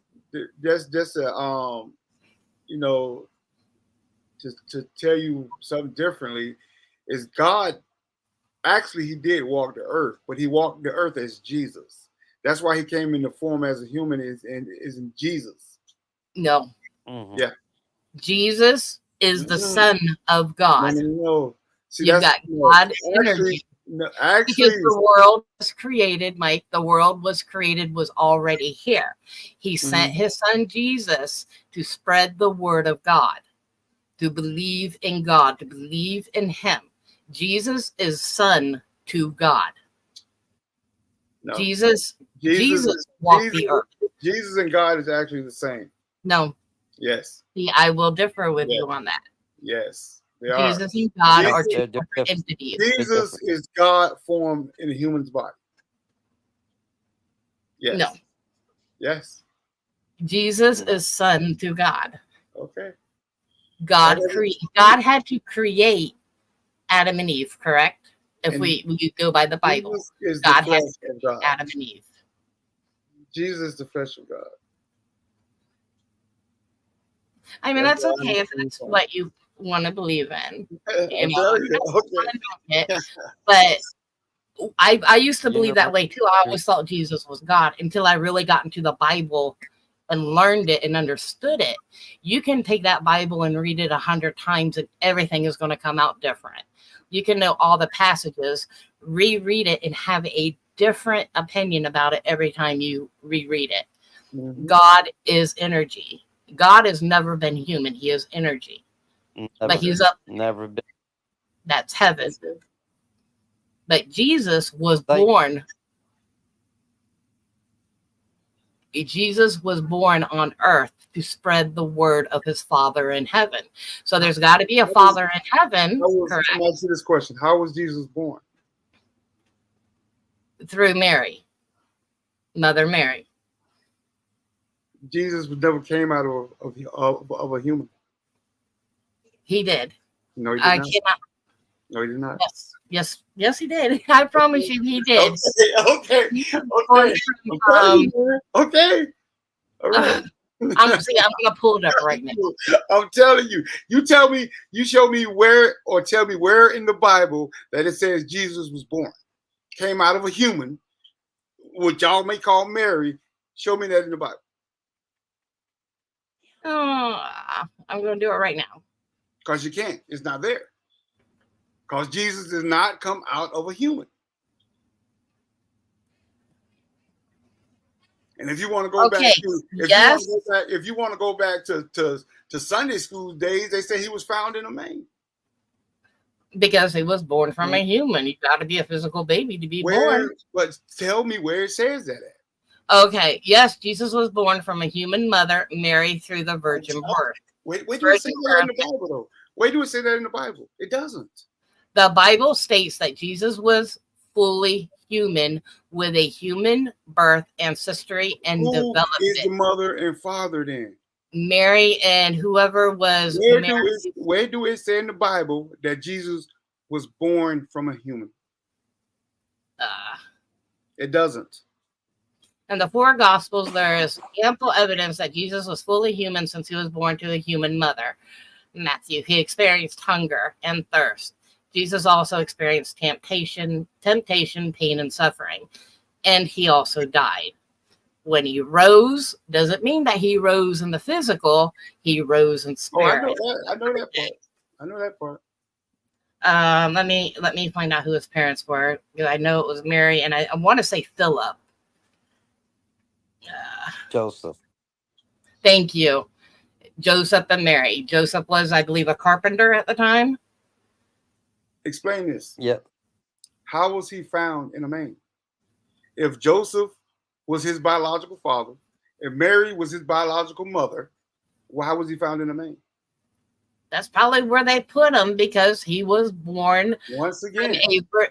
just you know, to tell you something differently, is God actually he did walk the earth, but he walked the earth as Jesus. That's why he came in the form as a human is in Jesus. no. Mm-hmm. Yeah. Jesus is the Mm-mm. Son of God. No. See, You've that's got God energy. actually, Because the world was created, Mike, the world was created, was already here. He sent his son Jesus to spread the word of God, to believe in God, to believe in him. Jesus is son to God. no. Jesus walked the earth. Jesus and God is actually the same. No, Yes. see, I will differ with Yes. you on that. Yes. They are. Jesus and God No, are two they're different different. entities. Jesus is God formed in a human's body. Yes. No, Yes. Jesus is son to God. Okay. God had to create Adam and Eve, correct? If And we go by the Bible, Jesus is God the had flesh to of God. create Adam and Eve. Jesus is the flesh of God. I mean, that's what okay if I'm that's saying. what you want to believe in. I'm You know, telling you. Okay. but I used to You believe know that what? way too. I always thought Jesus was God until I really got into the Bible and learned it and understood it. You can take that Bible and read it 100 times and everything is going to come out different. You can know all the passages, reread it, and have a different opinion about it every time you reread it. God is energy. God has never been human. He is energy. But he's up. Never been. That's heaven. But Jesus was Like, born. Jesus was born on earth to spread the word of his Father in heaven. So there's got to be a Father in heaven, correct? Let me ask you this question. How was Jesus born? Through Mary, Mother Mary. Jesus never came out of a human. He did. No, he did I not. cannot. No, he did not. Yes, he did. I promise you, he did. Okay. Okay. All right. I'm gonna pull it up right now. I'm telling you. You tell me. You show me where, or tell me where in the Bible that it says Jesus was born, came out of a human, what y'all may call Mary. Show me that in the Bible. I'm gonna do it right now. Because you can't. It's not there. Because Jesus did not come out of a human. And if you want to go back to, if you want to go back to Sunday school days, they say he was found in a manger. Because he was born from a human. You got to be a physical baby to be born. But tell me where it says that at. Okay. Yes, Jesus was born from a human mother, Mary, through the virgin birth. Where do it say that in the Bible, though? Where do it say that in the Bible? It doesn't. The Bible states that Jesus was fully human with a human birth, ancestry, and development. Who is the mother and father then? Mary and whoever was Where do it say in the Bible that Jesus was born from a human? It doesn't. In the four Gospels, there is ample evidence that Jesus was fully human since he was born to a human mother. Matthew, he experienced hunger and thirst. Jesus also experienced temptation, pain, and suffering. And he also died. When he rose, doesn't mean that he rose in the physical, he rose in spirit. I know that part. I know that part. Let me find out who his parents were. I know it was Mary, and I want to say Philip. Joseph. Thank you. Joseph and Mary. Joseph was, I believe, a carpenter at the time. Explain this. Yeah. How was he found in a manger? If Joseph was his biological father, if Mary was his biological mother, why was he found in a manger? That's probably where they put him because he was born. Once again,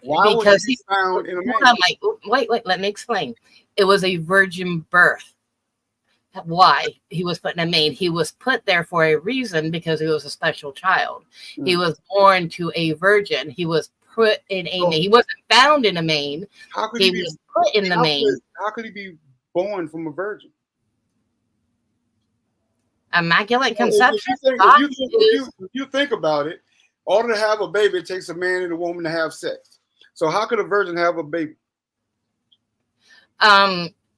why was he found in a manger? Wait, let me explain. It was a virgin birth. Why he was put in a manger? He was put there for a reason because he was a special child. Mm. He was born to a virgin. He was put in a manger. He wasn't found in a manger. He was put in the manger. How could he be born from a virgin? Immaculate conception. If you think about it, in order to have a baby, it takes a man and a woman to have sex. So how could a virgin have a baby?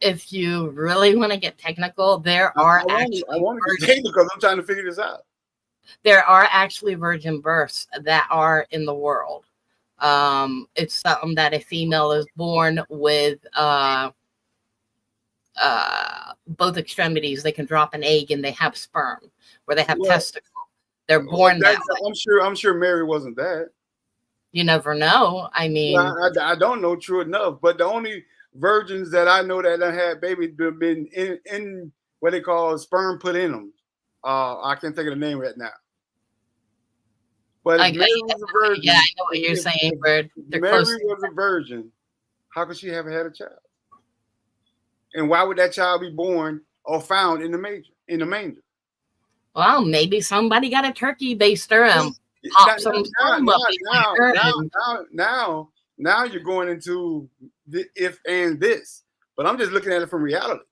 If you really want to get technical, I want to get technical because I'm trying to figure this out. There are actually virgin births that are in the world. It's something that a female is born with both extremities. They can drop an egg and they have sperm, where they have testicles. They're born that way. I'm sure Mary wasn't that. You never know. I mean, I don't know true enough, but the only virgins that I know that had babies been in what they call sperm put in them. I can't think of the name right now. But if Mary was a virgin, yeah, I know what you're saying, Bird. Mary was a virgin. How could she have had a child? And why would that child be born or found in the manger? Well, maybe somebody got a turkey baster and now you're going into the if and this, but I'm just looking at it from reality.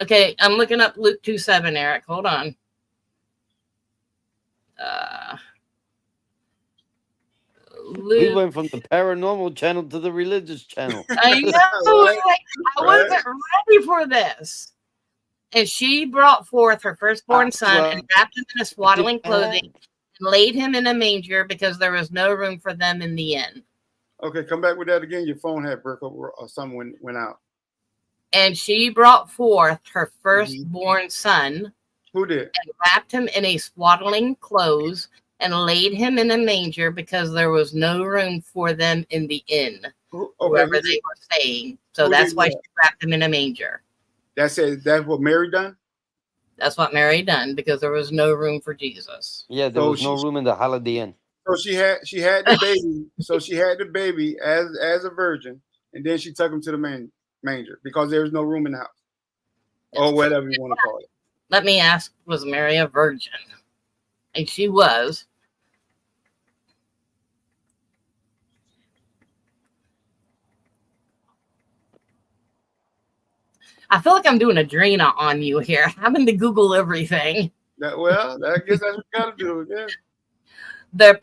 Okay, I'm looking up Luke 2:7, Eric. Hold on. We went from the paranormal channel to the religious channel. I know. I wasn't ready for this. And she brought forth her firstborn son and wrapped him in a swaddling clothing and laid him in a manger because there was no room for them in the inn. Okay, come back with that again. Your phone had broke up or something went out. And she brought forth her firstborn son. Who did? And wrapped him in a swaddling clothes and laid him in a manger because there was no room for them in the inn, wherever they were staying. So that's why she wrapped him in a manger. That's what Mary done? That's what Mary done because there was no room for Jesus. Yeah, there was no room in the Holiday Inn. So she had the baby. So she had the baby as a virgin, and then she took him to the manger because there was no room in the house, or whatever you want to call it. Let me ask: was Mary a virgin? And she was. I feel like I'm doing a Drina on you here, having to Google everything. I guess that's what you got to do. Yeah. The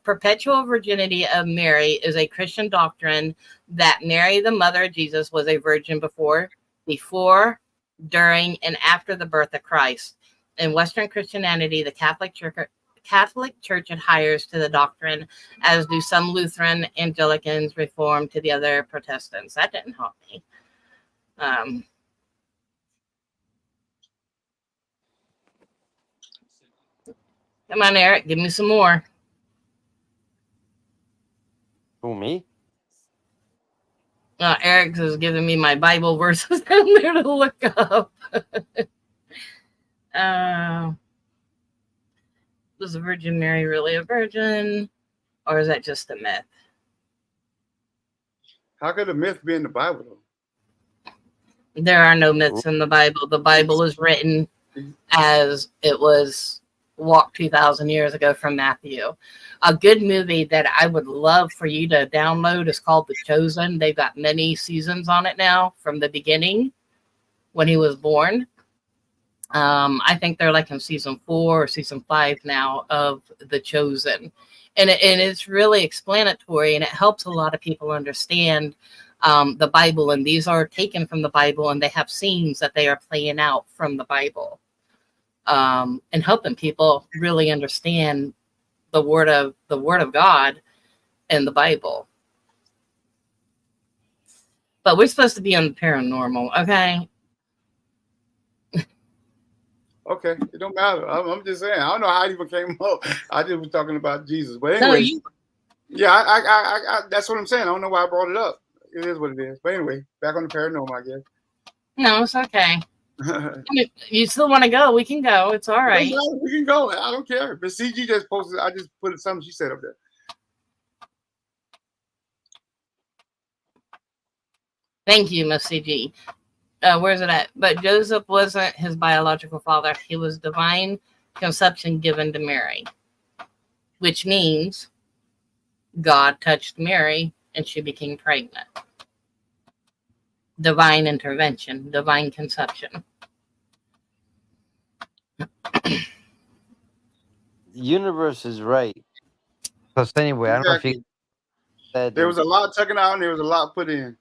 perpetual virginity of Mary is a Christian doctrine that Mary, the mother of Jesus, was a virgin before, during, and after the birth of Christ. In Western Christianity, the Catholic Church adheres to the doctrine, as do some Lutheran, Anglicans, Reformed, to the other Protestants. That didn't help me. Come on, Eric, give me some more. Who, me? Eric is giving me my Bible verses down there to look up. Was the Virgin Mary really a virgin, or is that just a myth? How could a myth be in the Bible, though? There are no myths in the Bible. The Bible is written as it was walked 2,000 years ago from Matthew. A good movie that I would love for you to download is called The Chosen. They've got many seasons on it now from the beginning when he was born. I think they're like in season 4 or season 5 now of The Chosen. And it's really explanatory, and it helps a lot of people understand the Bible. And these are taken from the Bible, and they have scenes that they are playing out from the Bible, and helping people really understand the word of God and the Bible. But we're supposed to be on the paranormal, okay? Okay, it don't matter. I'm just saying. I don't know how it even came up. I just was talking about Jesus. But No, anyway, yeah, I that's what I'm saying. I don't know why I brought it up. It is what it is. But anyway, back on the paranormal, I guess. no, it's okay. I mean, you still want to go? We can go. It's all right. We can go. I don't care. But CG just posted. I just put something she said up there. Thank you, Miss CG. Where's it at? But Joseph wasn't his biological father. He was divine conception given to Mary, which means God touched Mary and she became pregnant. Divine intervention, divine conception. The universe is right. Because anyway, I don't know if you said there was a lot taken out and there was a lot put in.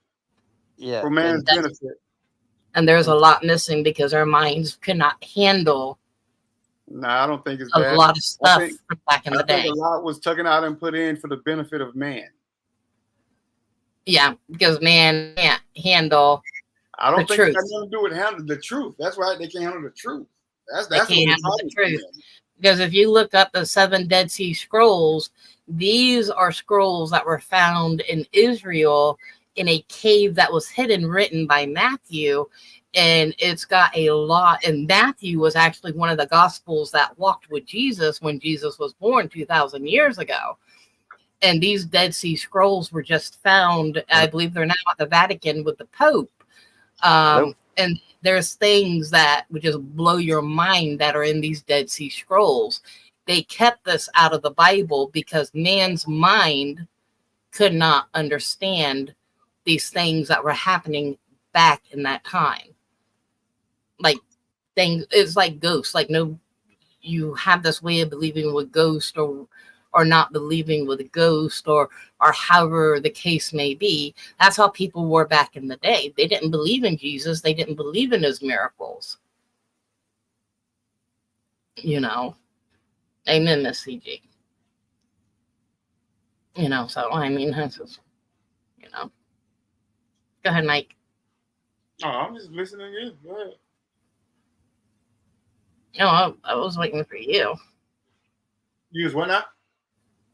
Yeah. For man's benefit. And there's a lot missing because our minds could not handle I don't think it's a bad. lot of stuff from back in the day. A lot was taken out and put in for the benefit of man. Yeah, because man can't handle I don't the think truth. it has nothing to do with handling the truth. That's right. They can't handle the truth. That's They can't handle the truth. Because if you look up the 7 Dead Sea Scrolls, these are scrolls that were found in Israel in a cave that was hidden, written by Matthew. And it's got a lot. And Matthew was actually one of the gospels that walked with Jesus when Jesus was born 2,000 years ago. And these Dead Sea Scrolls were just found. I believe they're now at the Vatican with the Pope. And there's things that would just blow your mind that are in these Dead Sea Scrolls. They kept this out of the Bible because man's mind could not understand these things that were happening back in that time. Like things, it's like ghosts. Like you have this way of believing with ghosts or not believing with a ghost or however the case may be. That's how people were back in the day. They didn't believe in Jesus. They didn't believe in his miracles. You know, amen, Miss CG. You know, so I mean, that's just, you know. Go ahead, Mike. Oh, I'm just listening in. Go ahead. No, I was waiting for you. You was what now?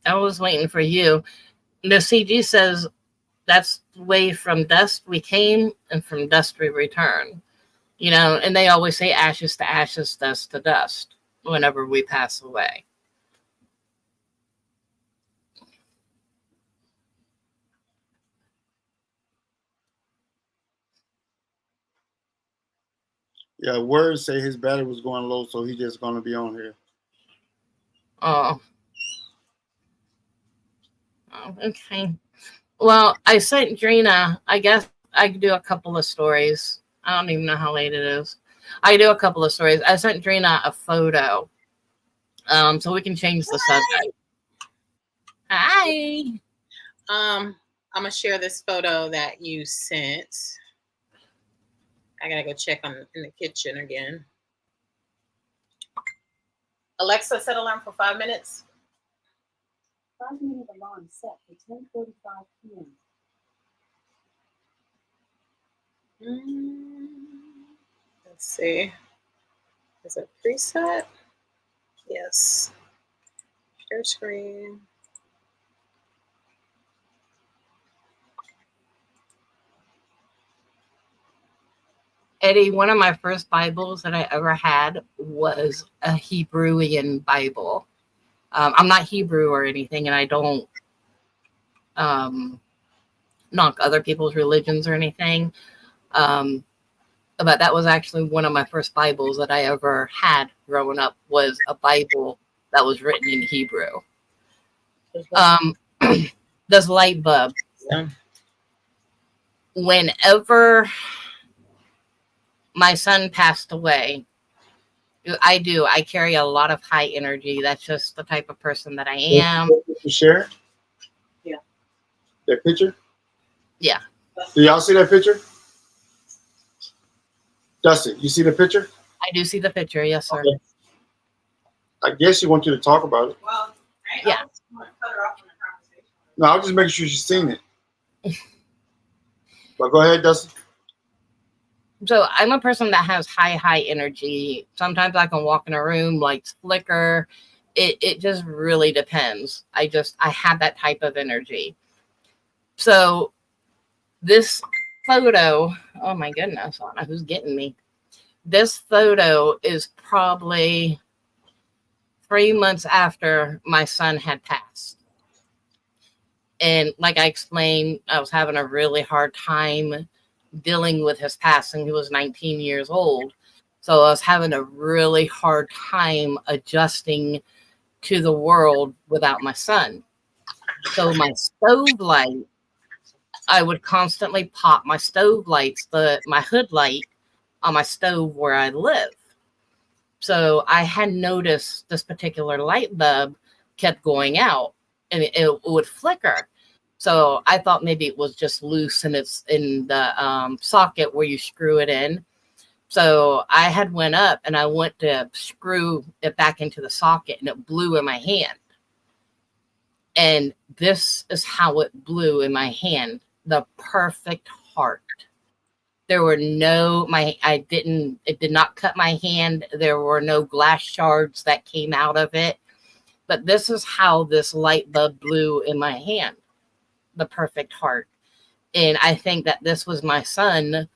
I was waiting for you. The CG says that's the way from dust we came and from dust we return. You know, and they always say ashes to ashes, dust to dust whenever we pass away. Yeah, words say his battery was going low, so he's just going to be on here. Oh, okay. Well, I sent Drina, I guess I could do a couple of stories. I don't even know how late it is. I do a couple of stories. I sent Drina a photo. So we can change the subject. Hi. I'm gonna share this photo that you sent. I gotta go check in the kitchen again. Alexa, set alarm for 5 minutes. 5-minute alarm set for 10:45 p.m. Let's see. Is it preset? Yes. Share screen. Eddie, one of my first Bibles that I ever had was a Hebrewian Bible. I'm not Hebrew or anything, and I don't knock other people's religions or anything. But that was actually one of my first Bibles that I ever had growing up, was a Bible that was written in Hebrew. This light bulb. Yeah. Whenever my son passed away, I carry a lot of high energy. That's just the type of person that I am. You share? Yeah. That picture? Yeah. Do y'all see that picture? Dusty, you see the picture? I do see the picture. Yes, sir. Okay. I guess she wants you to talk about it. Well, Yeah. No, I'll just make sure she's seen it. But go ahead, Dusty. So I'm a person that has high energy. Sometimes I can walk in a room, lights flicker. It just really depends. I have that type of energy. So this photo, oh my goodness, I don't know who's getting me. This photo is probably 3 months after my son had passed. And like I explained, I was having a really hard time dealing with his passing. He was 19 years old. So I was having a really hard time adjusting to the world without my son. So my stove light, I would constantly pop my stove lights, my hood light on my stove where I live. So I had noticed this particular light bulb kept going out and it would flicker. So I thought maybe it was just loose and it's in the socket where you screw it in. So I had went up and I went to screw it back into the socket and it blew in my hand. And this is how it blew in my hand. The perfect heart. There were it did not cut my hand. There were no glass shards that came out of it. But this is how this light bulb blew in my hand. The perfect heart. And I think that this was my son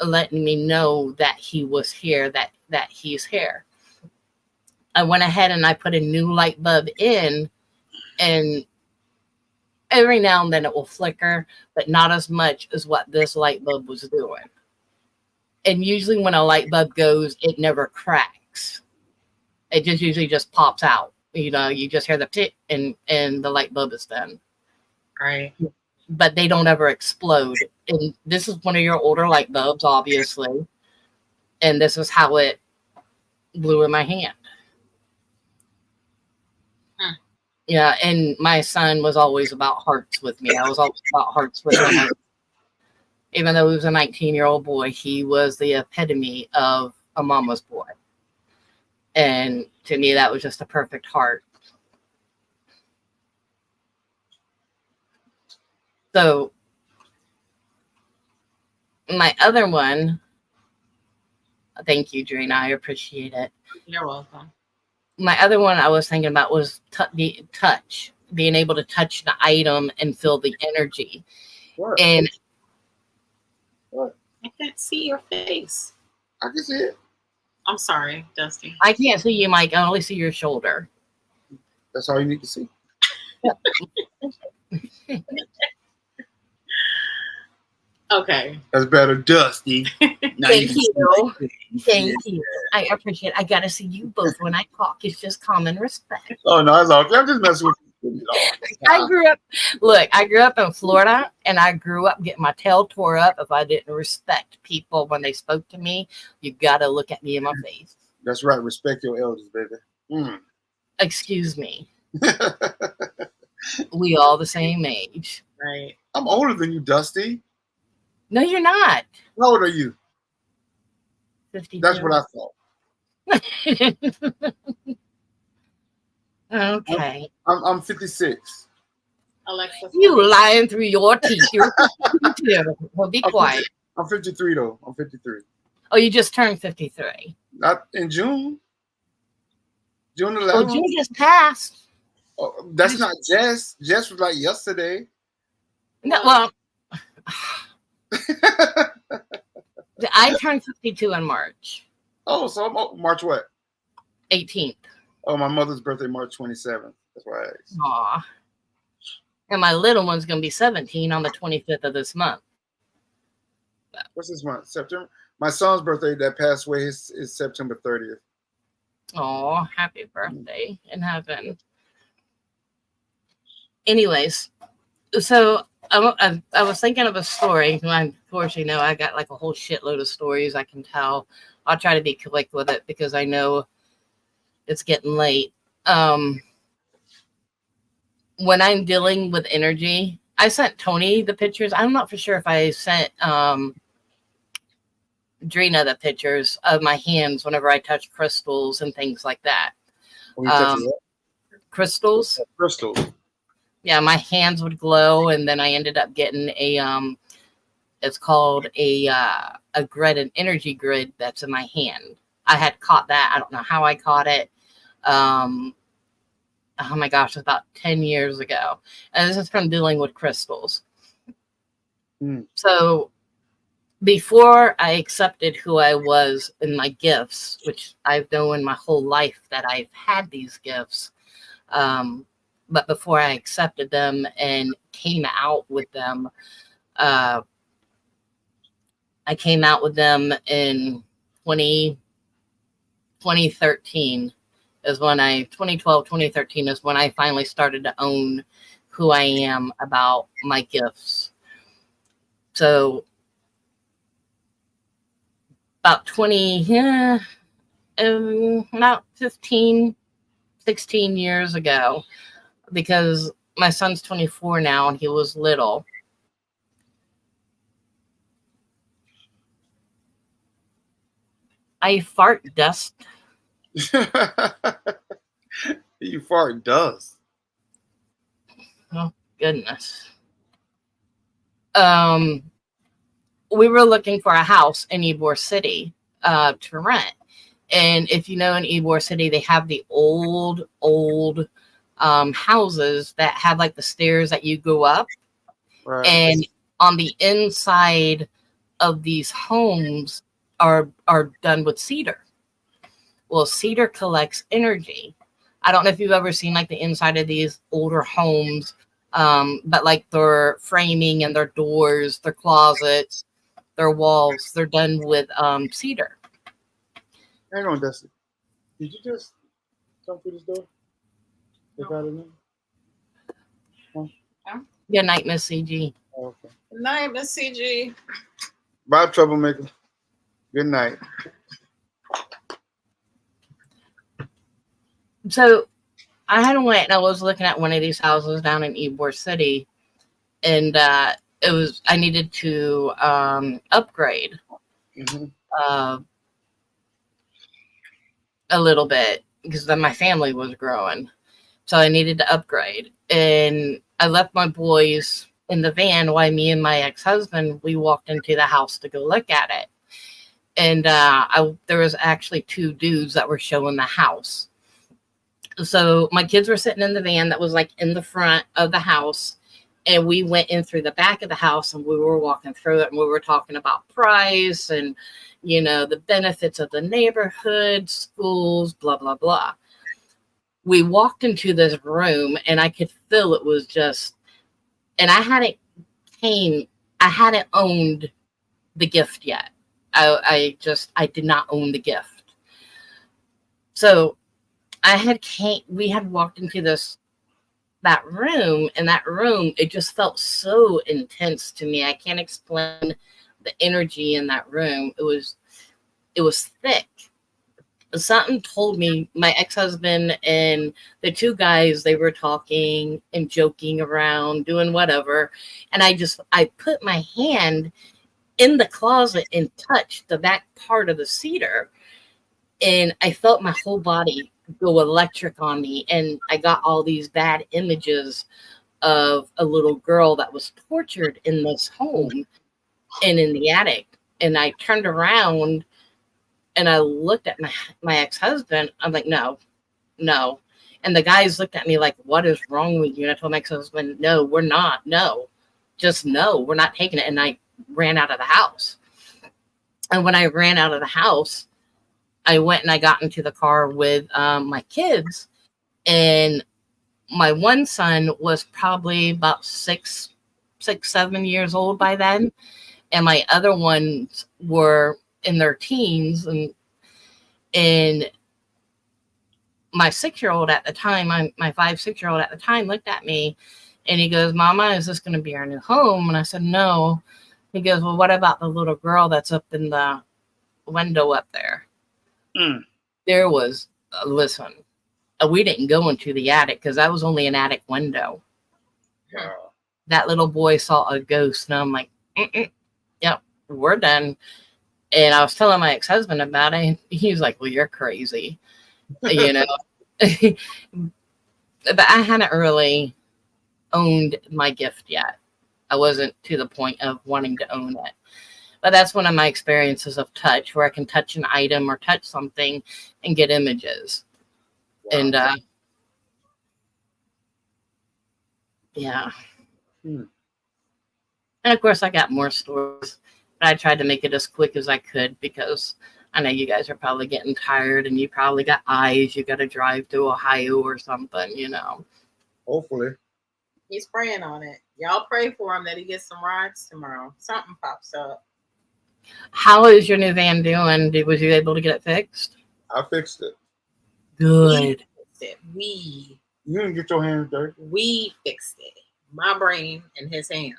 letting me know that he was here, that he's here. I went ahead and I put a new light bulb in, and every now and then it will flicker, but not as much as what this light bulb was doing. And usually when a light bulb goes, it never cracks. It just usually just pops out. You know, you just hear the tick and the light bulb is done. Right. But they don't ever explode. And this is one of your older light bulbs, obviously. And this is how it blew in my hand. Huh. Yeah, and my son was always about hearts with me. I was always about hearts with him. Even though he was a 19-year-old boy, he was the epitome of a mama's boy. And to me, that was just a perfect heart. So my other one, thank you, Drina. I appreciate it. You're welcome. My other one I was thinking about was the touch, being able to touch the item and feel the energy. What? And What? I can't see your face. I can see it. I'm sorry, Dusty. I can't see you, Mike. I only see your shoulder. That's all you need to see. Okay. That's better, Dusty. Now Thank can you. see. Thank you. I appreciate it. I got to see you both when I talk. It's just common respect. Oh, no, it's okay. I'm just messing with you. I grew up in Florida, and I grew up getting my tail tore up if I didn't respect people when they spoke to me. You got to look at me in my face. That's right. Respect your elders, baby. Excuse me. We all the same age. Right. I'm older than you, Dusty. No, you're not. How old are you? 52. That's what I thought. Okay. I'm 56. Alexa. You lying through your teeth. You're 52. Well, be quiet. I'm 53 though. I'm 53. Oh, you just turned 53. Not in June. June 11th. Oh, June just passed. Oh, that's not Jess. Jess was like yesterday. No, well, I turned 52 in March Oh, so I'm March what? 18th. Oh, my mother's birthday, March 27th. That's why I asked. Aw. And my little one's going to be 17 on the 25th of this month. What's this month? September. My son's birthday that passed away is September 30th. Oh, happy birthday in heaven. Anyways, so I was thinking of a story. Of course, you know, I got like a whole shitload of stories I can tell. I'll try to be quick with it because I know it's getting late. When I'm dealing with energy, I sent Tony the pictures. I'm not for sure if I sent Drina the pictures of my hands whenever I touch crystals and things like that. When you touch it, Crystals. crystals. Yeah, my hands would glow, and then I ended up getting a it's called a grid, an energy grid that's in my hand. I had caught that. I don't know how I caught it. Oh my gosh, about 10 years ago. And this is from dealing with crystals. So before I accepted who I was in my gifts, which I've known my whole life that I've had these gifts, but before I accepted them and came out with them, I came out with them in 2013 is when 2012, 2013 is when I finally started to own who I am about my gifts. So about 15, 16 years ago, because my son's 24 now and he was little. I fart dust. You fart dust. Oh, goodness. We were looking for a house in Ybor City to rent. And if you know in Ybor City, they have the old houses that have like the stairs that you go up. Right. And on the inside of these homes are done with cedar. Well, cedar collects energy. I don't know if you've ever seen like the inside of these older homes, but like their framing and their doors, their closets, their walls, they're done with cedar. Hang on, Dusty. Did you just come through this door? No. Good night, Miss CG. Oh, okay. Good night, Miss CG. Bye, troublemaker. Good night. So I had went and I was looking at one of these houses down in Ybor City, and I needed to upgrade a little bit because then my family was growing, so I needed to upgrade. And I left my boys in the van while me and my ex-husband, we walked into the house to go look at it. And there was actually two dudes that were showing the house. So my kids were sitting in the van that was like in the front of the house, and we went in through the back of the house and we were walking through it and we were talking about price and, you know, the benefits of the neighborhood, schools, blah, blah, blah. We walked into this room and I could feel it was just, and I hadn't owned the gift yet. I did not own the gift. So we had walked into that room, and that room, it just felt so intense to me. I can't explain the energy in that room. It was thick. Something told me, my ex-husband and the two guys, they were talking and joking around, doing whatever. And I put my hand in the closet and touched the back part of the cedar. And I felt my whole body go electric on me. And I got all these bad images of a little girl that was tortured in this home and in the attic. And I turned around and I looked at my ex-husband. I'm like, no. And the guys looked at me like, what is wrong with you? And I told my ex-husband, no, we're not. No, just no, we're not taking it. And I ran out of the house. And when I ran out of the house, I went and I got into the car with my kids. And my one son was probably about 7 years old by then. and my other ones were in their teens, and my 6-year-old at the time, my 5-6-year-old at the time looked at me and he goes, Mama, is this going to be our new home? And I said, no. He goes, well, what about the little girl that's up in the window up there? There was, listen, we didn't go into the attic because that was only an attic window. Wow. That little boy saw a ghost, and I'm like, yep, we're done. And I was telling my ex-husband about it, and he was like, well, you're crazy, you know. But I hadn't really owned my gift yet. I wasn't to the point of wanting to own it. But that's one of my experiences of touch, where I can touch an item or touch something and get images. Wow. And yeah. And of course, I got more stories, but I tried to make it as quick as I could because I know you guys are probably getting tired, and you probably got eyes. You got to drive to Ohio or something, you know. Hopefully. He's praying on it. Y'all pray for him that he gets some rides tomorrow. Something pops up. How is your new van doing? Was you able to get it fixed? I fixed it. Good. We You didn't get your hands dirty. We fixed it. My brain and his hands.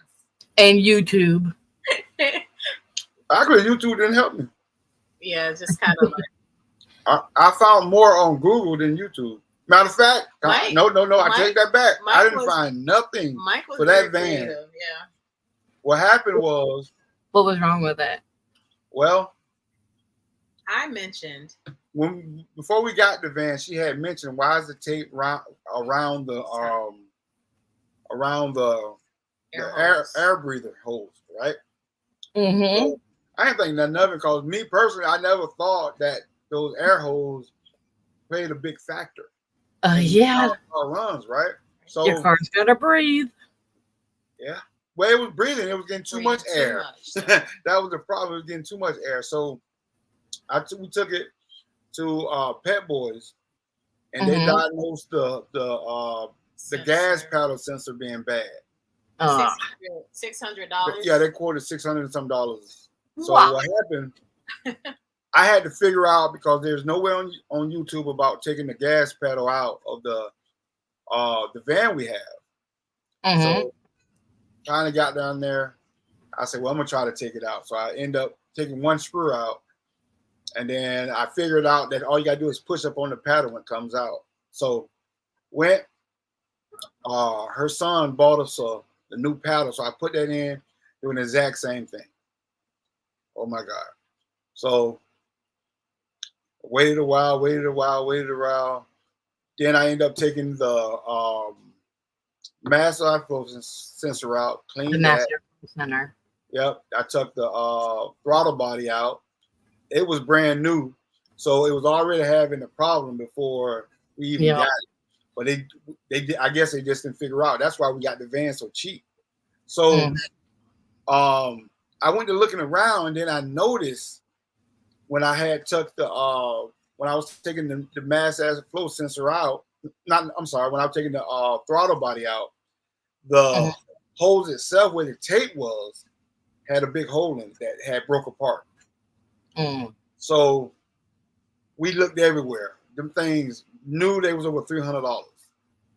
And YouTube. Actually, YouTube didn't help me. Yeah, just kind of like. I found more on Google than YouTube. Matter of fact, Mike, no, I take that back. Mike I didn't find nothing for that van. Creative, yeah. What happened was, what was wrong with it? Well, I mentioned before we got the van, she had mentioned, why is the tape around the air breather holes, right? So I didn't think nothing of it, because me personally, I never thought that those air holes played a big factor. Yeah. Our runs, right? So your car's gotta breathe. Yeah. Well, it was breathing. It was getting too much air. That was the problem. It was getting too much air. So we took it to Pet Boys, and they diagnosed the gas pedal sensor being bad. $600. Yeah, they quoted $600 and some dollars. So wow. What happened? I had to figure out, because there's nowhere on YouTube about taking the gas pedal out of the van we have. So kind of got down there. I said, well, I'm gonna try to take it out. So I end up taking one screw out, and then I figured out that all you gotta do is push up on the pedal when it comes out. So her son bought us the new paddle, so I put that in, doing the exact same thing. Oh my God. So waited a while. Then I ended up taking the master outflow sensor out, cleaned the master center. Yep. I took the throttle body out. It was brand new, so it was already having a problem before we even got it. But they I guess they just didn't figure out. That's why we got the van so cheap. So I went to looking around, and then I noticed when I had took the when I was taking the mass acid flow sensor out, when I was taking the throttle body out, the hose itself where the tape was had a big hole in it that had broke apart. So we looked everywhere. Them things knew they was over $300.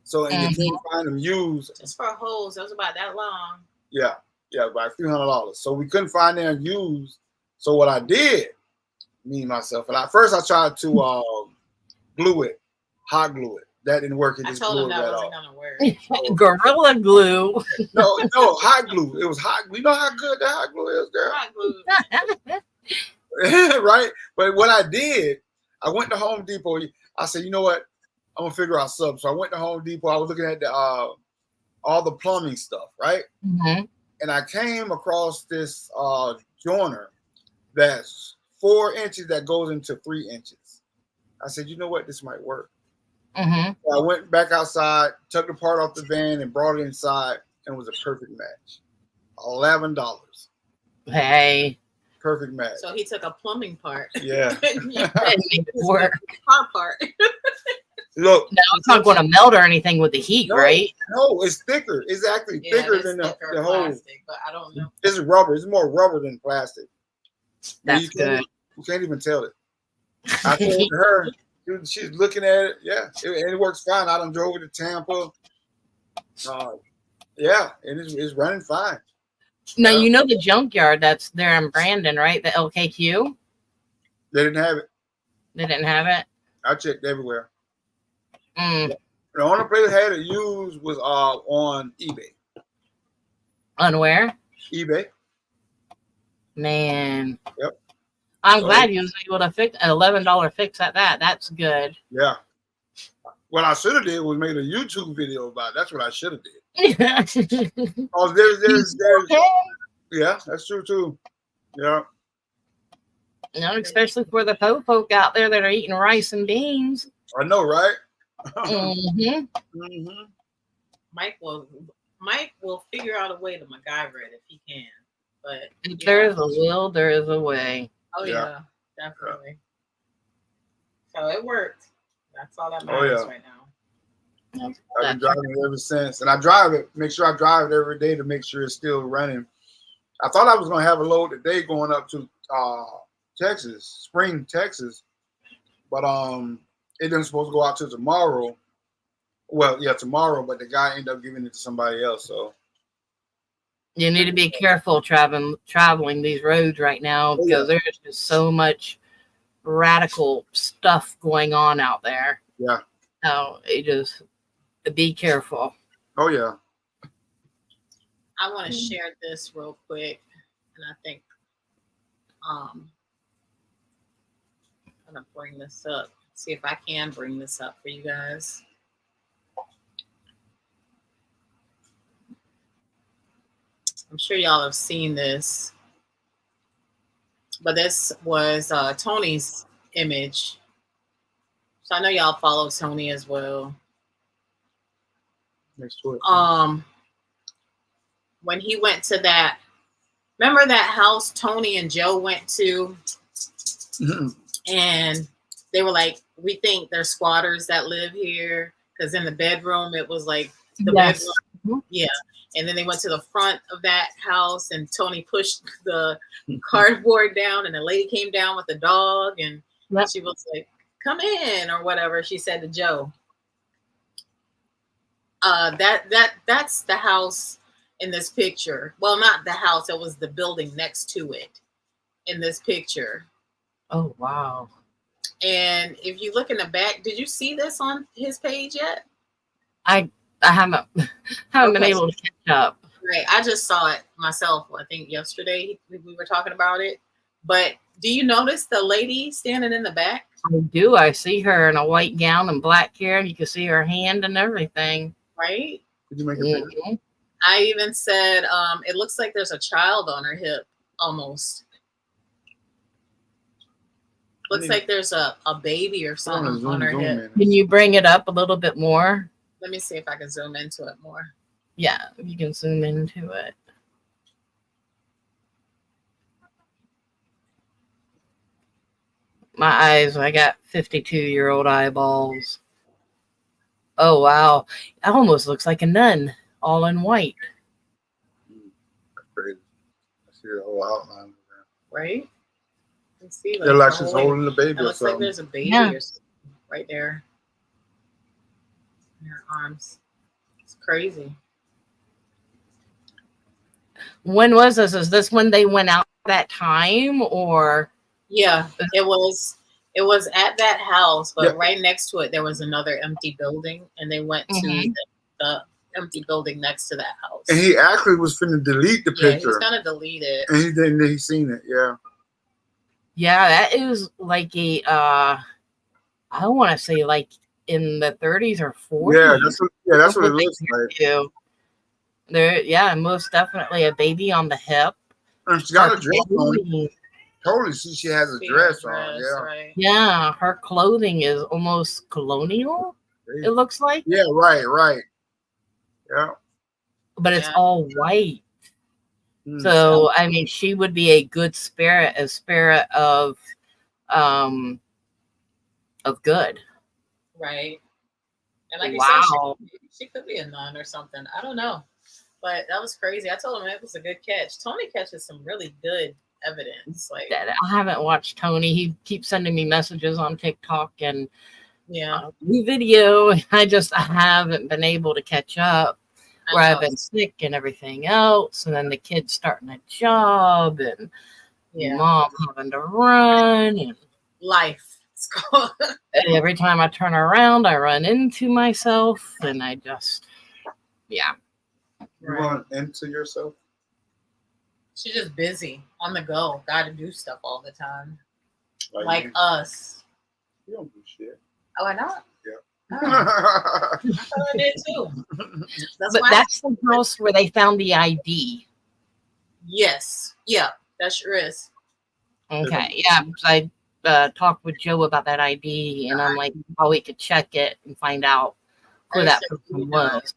So and you couldn't find them used. Just for holes, that was about that long. Yeah, about $300. So we couldn't find them used. So what I did, myself, and first I tried to glue it, hot glue it. That didn't work. It just I told him blew that it wasn't off. gonna work. Gorilla glue. No, hot glue. It was hot. You know how good that hot glue is, girl. Hot glue. Right? But what I did, I went to Home Depot. I said, you know what? I'm gonna figure out something. So I went to Home Depot. I was looking at the all the plumbing stuff, right? And I came across this joiner that's 4 inches that goes into 3 inches. I said, you know what? This might work. So I went back outside, took the part off the van, and brought it inside, and it was a perfect match. $11. Hey. Perfect match. So he took a plumbing part. Yeah. Work. Car part. Look, No, it's not going to melt or anything with the heat, no, right? no, it's thicker. It's actually Yeah, thicker it's than thicker the whole. plastic, but I don't know. It's rubber. It's more rubber than plastic. And That's good. You can't even tell it. I told her, she's looking at it. Yeah, and it works fine. I done drove it to Tampa. Yeah, and it's running fine. Now, you know the junkyard that's there in Brandon, right? The LKQ? They didn't have it. They didn't have it? I checked everywhere. Mm. The only place that had it used was on eBay. On where? eBay. Man. Yep. I'm glad you was able to fix an $11 fix at that. That's good. Yeah. What I should have did was made a YouTube video about it. That's what I should have did. Oh, there's yeah, that's true too. Yeah. You know, especially for the folk out there that are eating rice and beans. I know, right? Mm-hmm. Mike will figure out a way to MacGyver it if he can. But if there is a will, there is a way. Oh yeah, definitely. So it worked. That's all that matters right now. I've been driving it ever since, and I drive it. Make sure I drive it every day to make sure it's still running. I thought I was gonna have a load today going up to Texas, Spring, Texas, but it didn't supposed to go out till tomorrow. Well, yeah, tomorrow, but the guy ended up giving it to somebody else. So you need to be careful traveling these roads right now because there's just so much radical stuff going on out there. Yeah. So you just be careful. Oh yeah. I want to share this real quick, and I think I'm gonna bring this up. See if I can bring this up for you guys. I'm sure y'all have seen this, but this was Tony's image. So I know y'all follow Tony as well. Next to it. When he went to that, remember that house Tony and Joe went to, and they were like, "We think they're squatters that live here," because in the bedroom it was like the bedroom, yeah. And then they went to the front of that house, and Tony pushed the cardboard down, and the lady came down with the dog, and she was like, "Come in," or whatever she said to Joe. That's the house in this picture. Well, not the house, it was the building next to it in this picture. Oh wow. And if you look in the back, did you see this on his page yet? I haven't been able to catch up. Right. I just saw it myself, I think yesterday we were talking about it. But do you notice the lady standing in the back? I do. I see her in a white gown and black hair, and you can see her hand and everything. Right? Did you make a picture? I even said it looks like there's a child on her hip almost. Looks like there's a baby or something on her hip. Can you bring it up a little bit more? Let me see if I can zoom into it more. Yeah, you can zoom into it. My eyes, I got 52-year-old eyeballs. Oh, wow. It almost looks like a nun, all in white. That's crazy. I see the whole outline. Right? You can see They're like she's holding the baby. It looks like there's a baby or something right there in her arms. It's crazy. When was this? Is this when they went out that time, or? Yeah, it was at that house, but right next to it there was another empty building, and they went to the empty building next to that house. And he actually was finna delete the picture. Yeah, he was gonna delete it. And he didn't. He seen it. Yeah. Yeah, that is like a I want to say like in the 30s or 40s. Yeah, that's what it looks like. There, most definitely a baby on the hip. And she's got a dress on. Totally see she has a dress on. Yeah. Right. Yeah, her clothing is almost colonial. It looks like. Yeah, right. Yeah. But it's all white. So I mean, she would be a good spirit, a spirit of good. Right. And like you said, Wow. she could be a nun or something. I don't know. But that was crazy. I told him it was a good catch. Tony catches some really good evidence. Like, That I haven't watched Tony. He keeps sending me messages on TikTok and yeah, new video. I haven't been able to catch up. Where I've been sick and everything else, and then the kids starting a job, and mom having to run, and life. and every time I turn around, I run into myself, and I just, You run into yourself? She's just busy, on the go, got to do stuff all the time, like you, us. You don't do shit. Oh, I know. Yeah. Oh. I thought I did too. That's the house where they found the ID. Yes. Yeah, that sure is. Okay. Yeah. I talked with Joe about that ID, and I'm like, how we could check it and find out who that person was.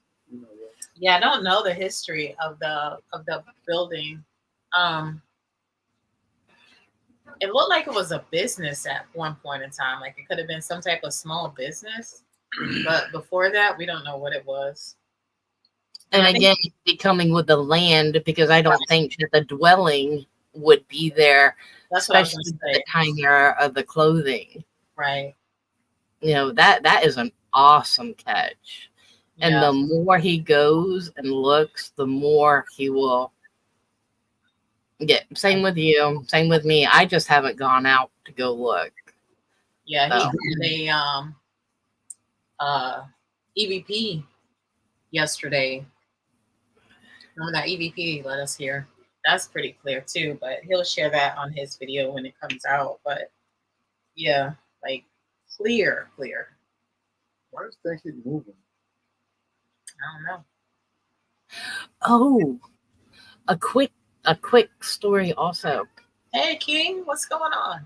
Yeah, I don't know the history of the building. It looked like it was a business at one point in time. Like it could have been some type of small business. But before that, we don't know what it was. And again, becoming with the land, because I don't think that the dwelling would be there, especially the time era of the clothing. Right. You know, that is an awesome catch. And the more he goes and looks, the more he will get. Same with you. Same with me. I just haven't gone out to go look. Yeah, he did a EVP yesterday. Remember that EVP let us hear? That's pretty clear too, but he'll share that on his video when it comes out. But yeah, like clear. Why does that keep moving? I don't know. Oh, a quick story also. Hey King, what's going on?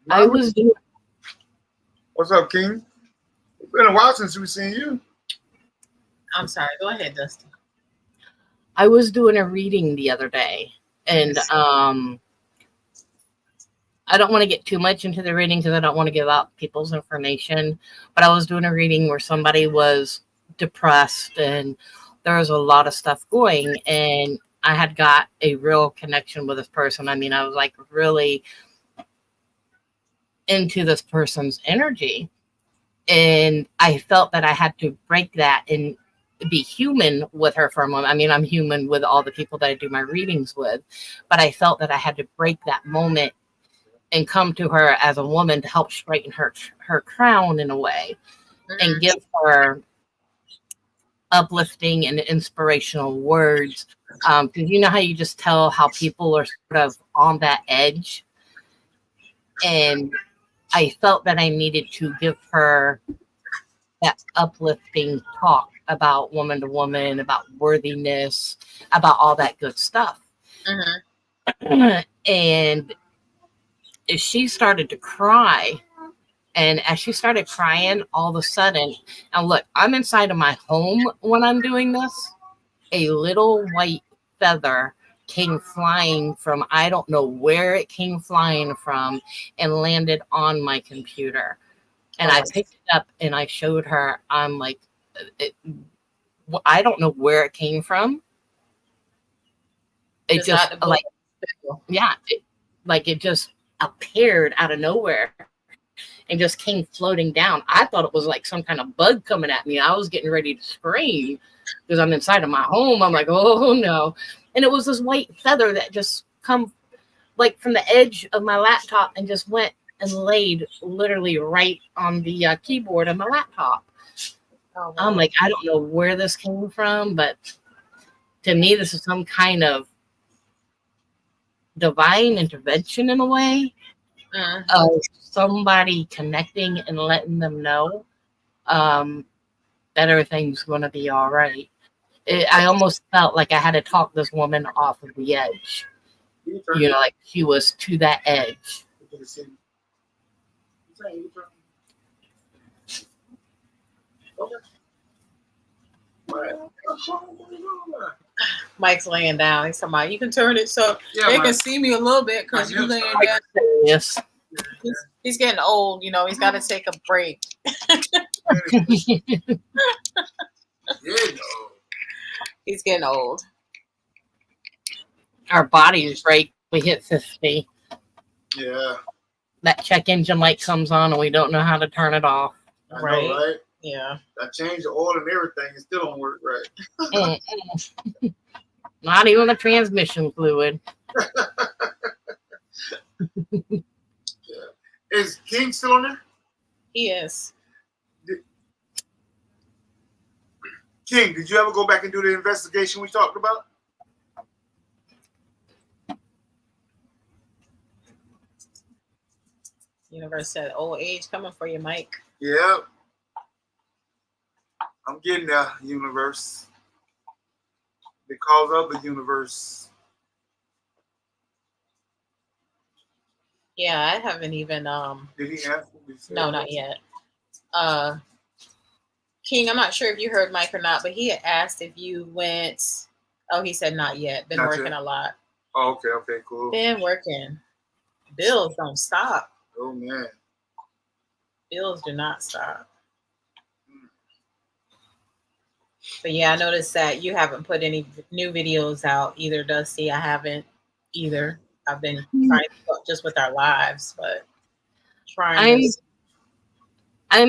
I was doing. What's up, King? It's been a while since we've seen you. I'm sorry. Go ahead, Dustin. I was doing a reading the other day, and I don't want to get too much into the reading because I don't want to give out people's information. But I was doing a reading where somebody was depressed, and there was a lot of stuff going, and I had got a real connection with this person. I mean, I was like really into this person's energy, and I felt that I had to break that and be human with her for a moment. I mean, I'm human with all the people that I do my readings with, but I felt that I had to break that moment and come to her as a woman to help straighten her crown in a way, and give her uplifting and inspirational words. Because you know how you just tell how people are sort of on that edge, and I felt that I needed to give her that uplifting talk about woman to woman, about worthiness, about all that good stuff. And she started to cry. And as she started crying, all of a sudden, and look, I'm inside of my home when I'm doing this, a little white feather came flying from, I don't know where it came flying from, and landed on my computer. And I picked it up and I showed her. I'm like, I don't know where it came from. It just like, yeah, it just appeared out of nowhere and just came floating down. I thought it was like some kind of bug coming at me. I was getting ready to scream because I'm inside of my home. I'm like, oh no. And it was this white feather that just come like from the edge of my laptop and just went and laid literally right on the keyboard of my laptop. Oh, wow. I'm like, I don't know where this came from, but to me, this is some kind of divine intervention in a way of somebody connecting and letting them know that everything's going to be all right. I almost felt like I had to talk this woman off of the edge. You know, like she was to that edge. Mike's laying down. He's talking about, you can turn it so they can see me a little bit because you laying down. Yes. He's getting old, you know, he's got to take a break. Yeah, He's getting old. Our bodies break. We hit 50. yeah. That check engine light comes on and we don't know how to turn it off. I Right. know, right? Yeah. I changed the oil and everything. It still don't work right. Not even the transmission fluid. Is King still on there? He is. King, did you ever go back and do the investigation we talked about? Universe said, old age coming for you, Mike. Yeah. I'm getting there, universe. Because of the universe. Yeah, I haven't even Did he answer? no, not yet. King, I'm not sure if you heard Mike or not, but he had asked if you went. Oh, he said not yet. Been Not working yet. a lot. Oh, okay, cool. Been working. Bills don't stop. Oh man. Bills do not stop. But yeah, I noticed that you haven't put any new videos out either, Dusty. I haven't either. I've been trying to just with our lives, but I'm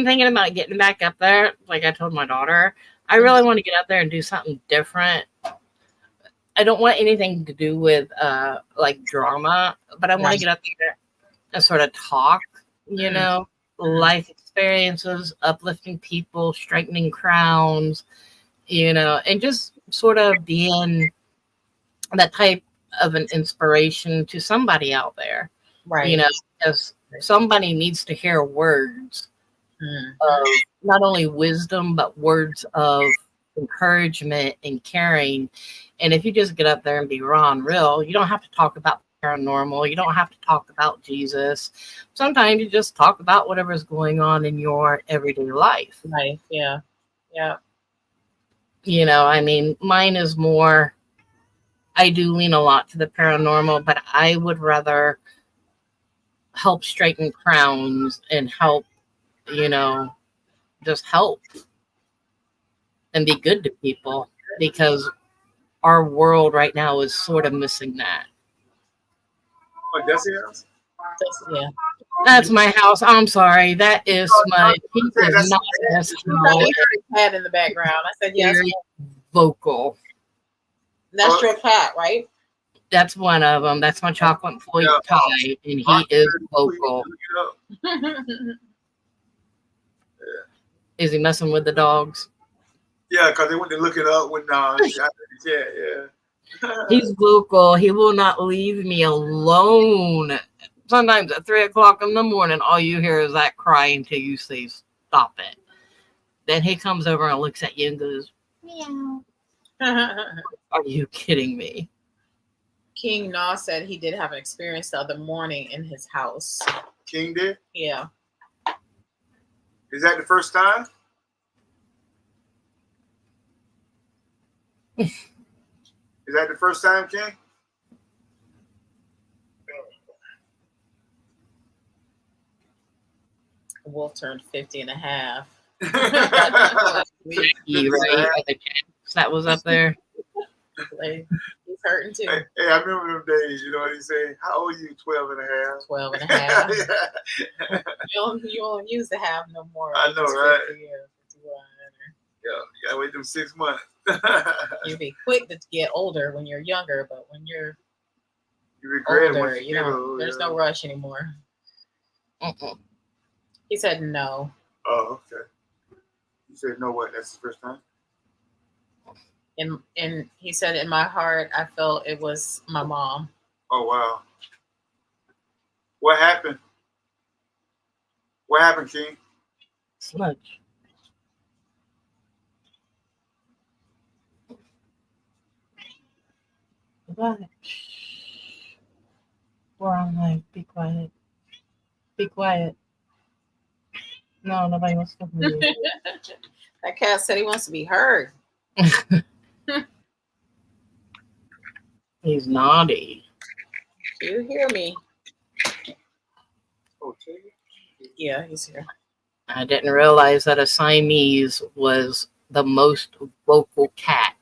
thinking about getting back up there. Like I told my daughter, I really want to get up there and do something different. I don't want anything to do with like drama, but I want to get up there and sort of talk, you know, life experiences, uplifting people, straightening crowns, you know, and just sort of being that type of an inspiration to somebody out there, right? You know, because somebody needs to hear words of not only wisdom, but words of encouragement and caring. And if you just get up there and be raw and real, you don't have to talk about paranormal. You don't have to talk about Jesus. Sometimes you just talk about whatever's going on in your everyday life. Life, yeah. You know, I mean, mine is more, I do lean a lot to the paranormal, but I would rather help straighten crowns and help, you know, just help and be good to people, because our world right now is sort of missing that. Oh, that's your house? Yeah. That's my house. I'm sorry. That is my. He is not this cat in the background. I said yes. Very vocal. That's your cat, right? That's one of them. That's my chocolate Floyd tie, and he is vocal. Is he messing with the dogs? Yeah, because they went to look it up when He's vocal. He will not leave me alone. Sometimes at 3 o'clock in the morning, all you hear is that cry until you say stop it. Then he comes over and looks at you and goes, meow. Are you kidding me? King Na said he did have an experience the other morning in his house. King did? Yeah. Is that the first time? Is that the first time, King? Wolf turned 50 and a half. Right? That was up there. Like, he's hurting too. Hey, I remember them days, you know what he say? How old are you? 12 and a half? 12 and a half. You don't use the half no more. I know, right? 50 or 51 Yeah, you gotta wait them 6 months. You'd be quick to get older when you're younger, but when you're regret older, it you know, there's no rush anymore. He said no. Oh, okay. You said no what? That's the first time? And he said, in my heart, I felt it was my mom. Oh, wow. What happened? What happened, King? Smudge. What? We're on live. Be quiet. Be quiet. No, nobody wants to hear you. That cat said he wants to be heard. He's naughty. Do you hear me? Oh, Yeah, he's here. I didn't realize that a Siamese was the most vocal cat.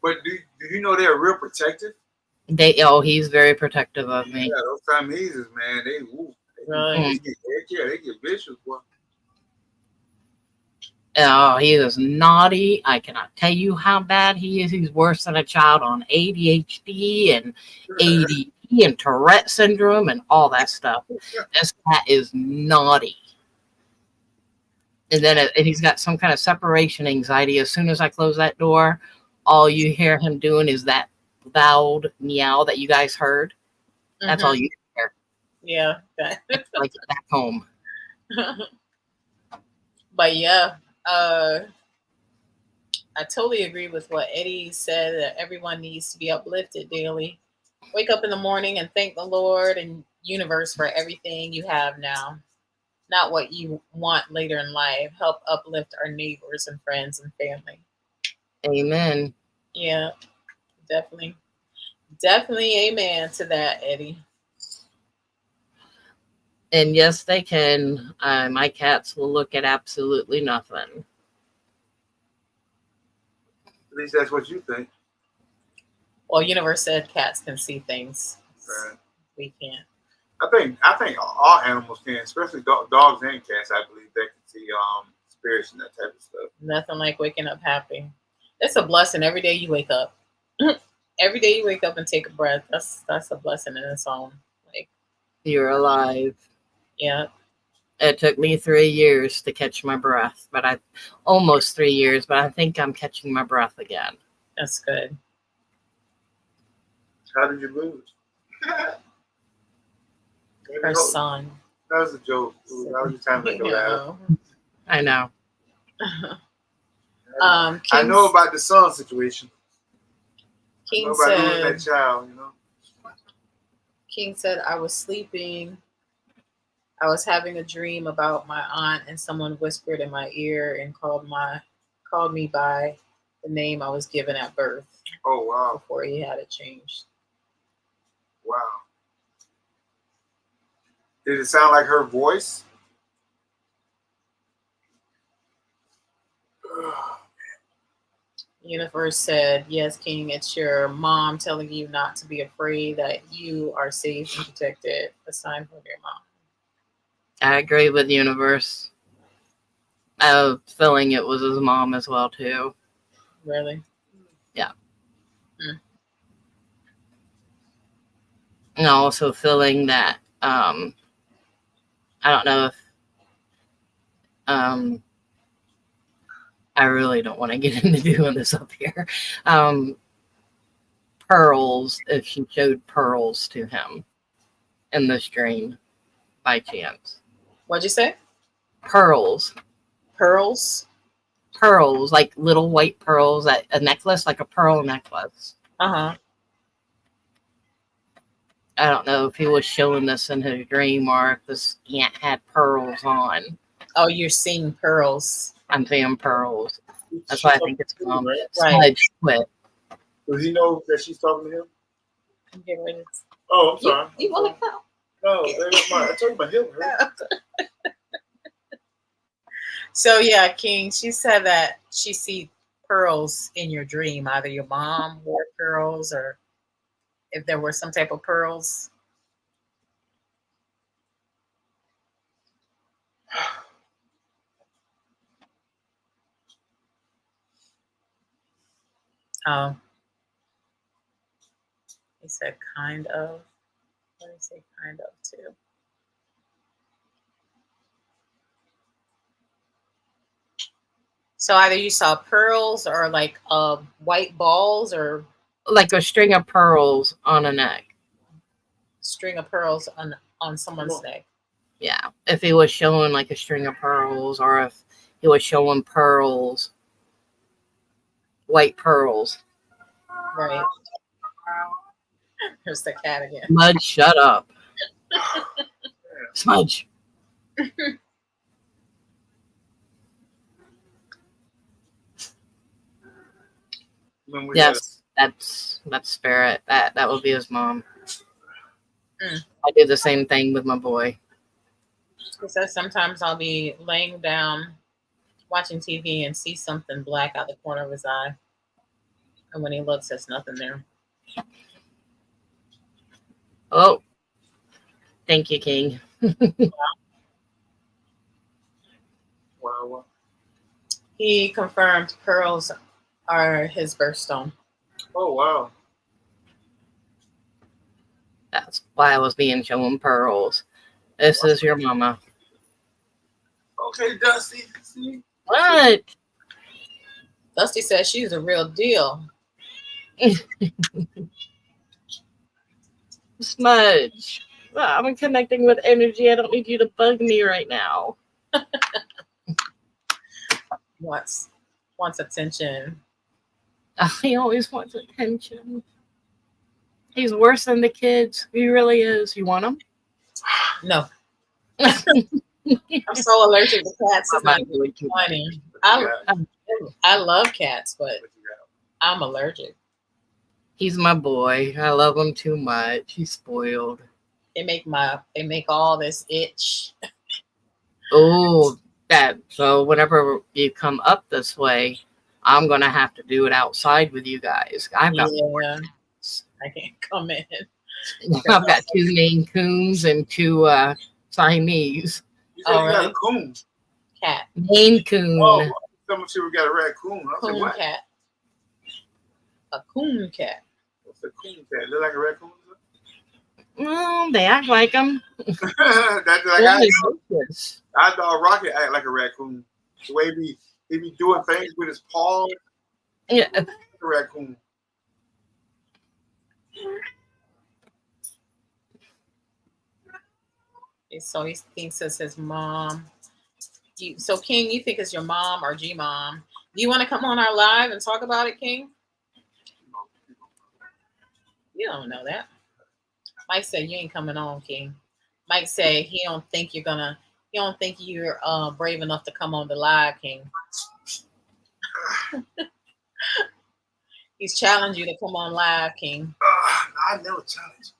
But do you know they're real protective? He's very protective of me. Yeah, those Siameses, man, they Really? they get vicious, boy. Oh, he is naughty. I cannot tell you how bad he is. He's worse than a child on ADHD and ADD and Tourette syndrome and all that stuff. This cat is naughty. And then and he's got some kind of separation anxiety. As soon as I close that door, all you hear him doing is that loud meow that you guys heard. That's all you hear. Yeah. Like back home. But yeah, I totally agree with what Eddie said, that everyone needs to be uplifted daily. Wake up in the morning and thank the Lord and universe for everything you have now, not what you want later in life. Help uplift our neighbors and friends and family. Amen. Yeah, definitely. Definitely amen to that, Eddie. And yes, they can. My cats will look at absolutely nothing. At least that's what you think. Well, universe said cats can see things. Right. We can't. I think all animals can, especially dogs and cats. I believe they can see spirits and that type of stuff. Nothing like waking up happy. It's a blessing every day you wake up. Every day you wake up and take a breath. That's a blessing in its own. Like, You're alive. yeah. It took me 3 years to catch my breath, but almost 3 years, but I think I'm catching my breath again. That's good. How did you lose? Her son. That was a joke. I was just trying to make a laugh. I know. I know about the son situation. King I know about losing said, that child, you know. King said, I was sleeping. I was having a dream about my aunt, and someone whispered in my ear and called me by the name I was given at birth. Oh wow! Before he had it changed. Wow. Did it sound like her voice? Universe said, yes, King, it's your mom telling you not to be afraid, that you are safe and protected. A sign from your mom. I agree with the universe. I have a feeling it was his mom as well, too. Really? Yeah. And also feeling that, I don't know if, I really don't want to get into doing this up here. Pearls, if she showed pearls to him in this dream by chance. What'd you say? Pearls. Pearls? Pearls, like little white pearls, a necklace, like a pearl necklace. Uh-huh. I don't know if he was showing this in his dream or if this aunt had pearls on. Oh, you're seeing pearls. I'm seeing pearls. That's why I think it's mom. Right. Quit. Does he know that she's talking to him? I'm getting ready. Oh, I'm sorry. You want to come? No, I told you my hip hurt. So yeah, King, she said that she see pearls in your dream. Either your mom wore pearls, or if there were some type of pearls. Oh. He said kind of. What did he say kind of too? So either you saw pearls or like white balls or like a string of pearls on a neck. String of pearls on someone's neck. Yeah. If he was showing like a string of pearls, or if he was showing pearls, white pearls. Right. There's the cat again. Smudge, shut up. Smudge. Yes, that's spirit. That would be his mom. I did the same thing with my boy. He says sometimes I'll be laying down watching TV and see something black out the corner of his eye. And when he looks, there's nothing there. Oh, thank you, King. Wow. He confirmed pearls are his birthstone. Oh, wow. That's why I was being shown pearls. This is your mama. Okay, Dusty. See? What? Dusty says she's a real deal. Smudge. I'm connecting with energy. I don't need you to bug me right now. Wants attention. He always wants attention. He's worse than the kids. He really is. You want him? No. I'm so allergic to cats. It's not even funny. I love cats, but I'm allergic. He's my boy. I love him too much. He's spoiled. They make all this itch. Oh, that. So whenever you come up this way, I'm gonna have to do it outside with you guys. I've got I can't come in. I've got 2 Maine Coons and 2 Siamese. You said you got a coon. Cat. Maine Coon. Oh, someone said we got a raccoon. I said, Coon what? cat. A coon cat. What's a coon cat? Look like a raccoon? Well, they act like them. That's like I thought Rocket act like a raccoon. The way he be doing things with his paws. Yeah. Like a raccoon. So he thinks it's his mom. So King, you think it's your mom or G mom? Do you want to come on our live and talk about it, King? You don't know that. Mike said you ain't coming on, King. Mike said he don't think you're brave enough to come on the live, King. He's challenged you to come on live, King. I never challenge.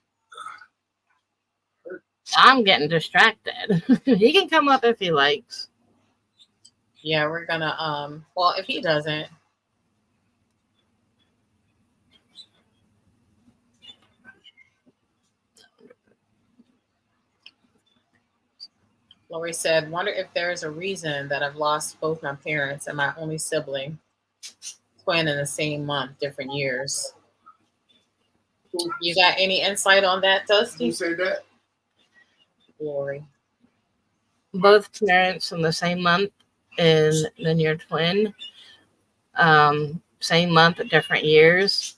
I'm getting distracted. He can come up if he likes. Yeah, we're gonna well, if he doesn't. Lori said, wonder if there's a reason that I've lost both my parents and my only sibling, twin in the same month, different years. You got any insight on that, Dusty? Who said that? Lori. Both parents in the same month, and then your twin. Same month at different years.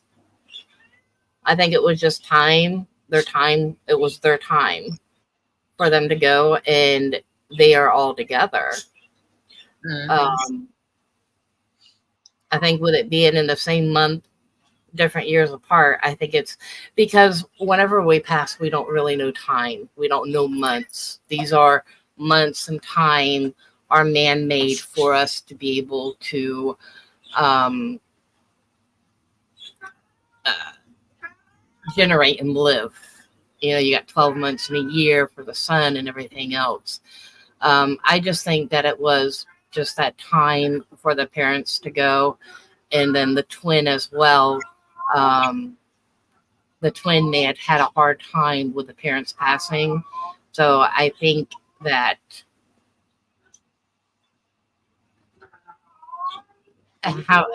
I think it was just time. It was their time for them to go, and they are all together. Mm-hmm. I think with it being in the same month, different years apart, I think it's because whenever we pass, we don't really know time. We don't know months. These are months and time are man-made for us to be able to generate and live. You know, you got 12 months in a year for the sun and everything else. I just think that it was just that time for the parents to go, and then the twin as well. The twin may have had a hard time with the parents passing. So I think that how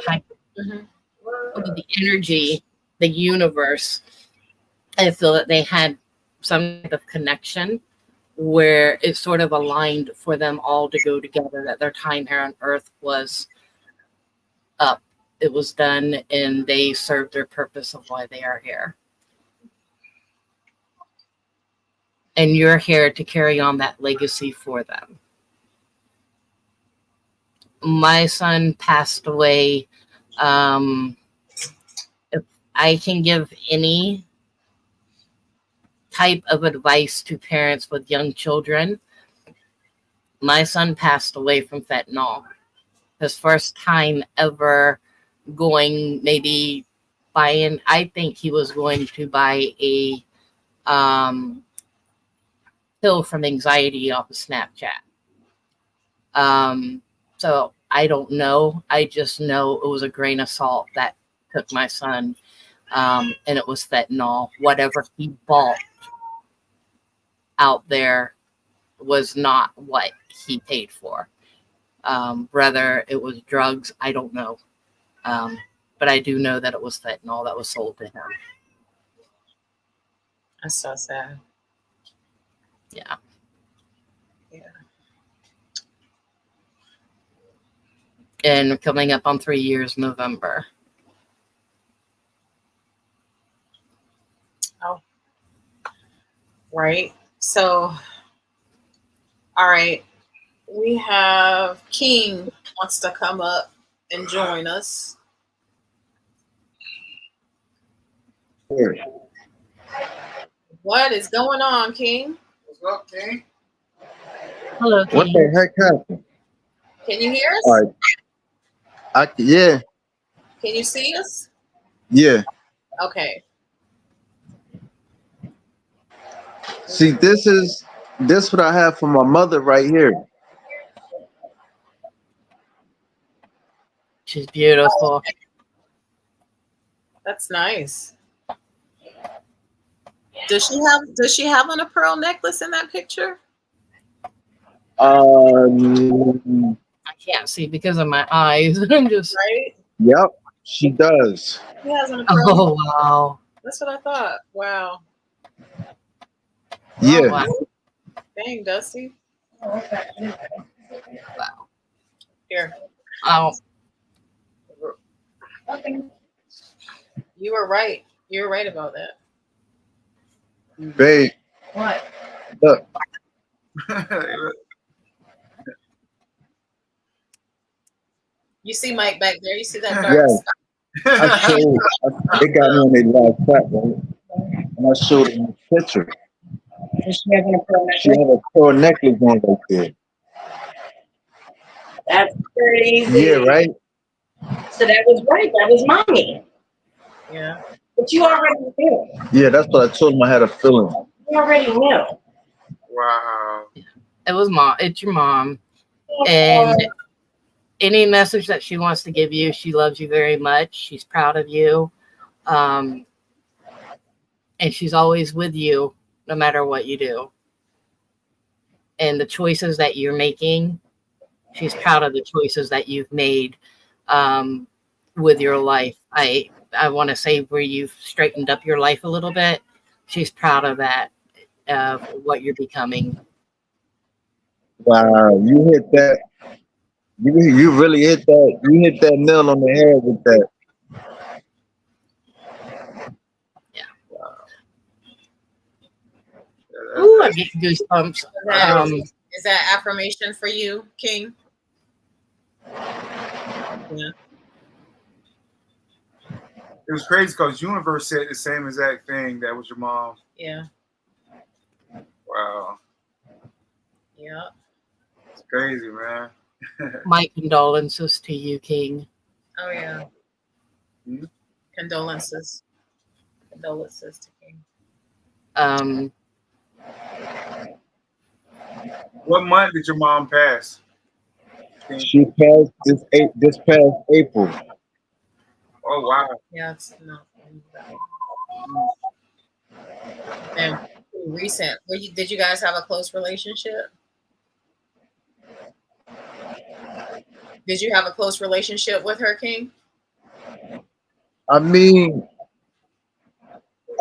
the energy, the universe, I feel that they had some type of connection where it sort of aligned for them all to go together, that their time here on earth was up. It was done, and they served their purpose of why they are here. And you're here to carry on that legacy for them. My son passed away. If I can give any type of advice to parents with young children, my son passed away from fentanyl. His first time ever going, maybe buying, I think he was going to buy a pill from anxiety off of Snapchat. So I don't know. I just know it was a grain of salt that took my son, and it was fentanyl. Whatever he bought out there was not what he paid for. Whether it was drugs, I don't know. But I do know that it was fentanyl that was sold to him. That's so sad. Yeah. Yeah. And coming up on 3 years, November. Oh. Right. So, all right. We have King wants to come up and join us. What is going on, King? What's up, King? Hello, What King. the heck happened? Can you hear us? All right. Yeah, Can you see us? yeah. Okay. See, this what I have for my mother right here. She's beautiful. That's nice. Does she have on a pearl necklace in that picture? I can't see because of my eyes. I'm just Right? Yep, she does. She has on a pearl. oh wow. That's what I thought. Wow. Yeah. Wow. Dang, Dusty. Wow. Here. Oh, You were right. You were right about that. Babe. What? Look. You see Mike back there? You see that dark Yeah. spot? They got me on their last track, right? And I showed them the picture. She has a pearl She had a pearl necklace on right there. That's crazy. Yeah, right? So that was right. That was mommy. Yeah. But you already knew. Yeah, that's what I told them. I had a feeling. You already knew. Wow. it was mom. It's your mom. And any message that she wants to give you, she loves you very much. She's proud of you. And she's always with you no matter what you do. And the choices that you're making, she's proud of the choices that you've made with your life. I want to say where you've straightened up your life a little bit. She's proud of that, of what you're becoming. Wow, you hit that. You really hit that. You hit that nail on the head with that. Ooh, I get goosebumps. Is that affirmation for you, King? Yeah. It was crazy because Universe said the same exact thing. That was your mom. Yeah. Wow. Yeah. It's crazy, man. My condolences to you, King. Oh yeah. Hmm? Condolences. Condolences to King. What month did your mom pass? She passed this past April. Oh wow. Yeah, it's not. And recent. Did you guys have a close relationship? Did you have a close relationship with her, King? I mean,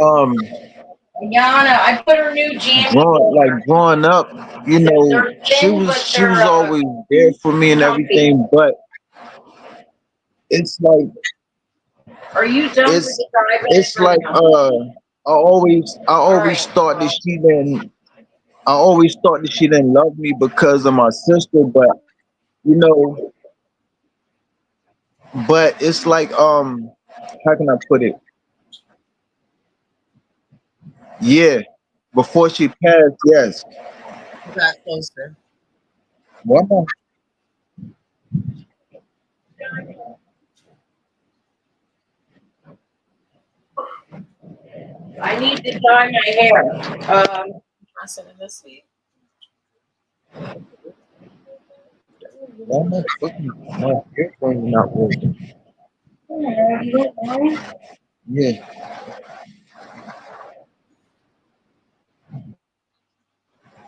Yana, I put her new jam. growing up, you know, she was always there for me and everything, but it's like Are you done with the drive? it's like I always thought that she didn't love me because of my sister, but you know, but it's like how can I put it? Yeah, before she passed, yes. You got closer. Wow. I need to dye my hair. I said it this week. Why am I fucking my earphones not working? Yeah.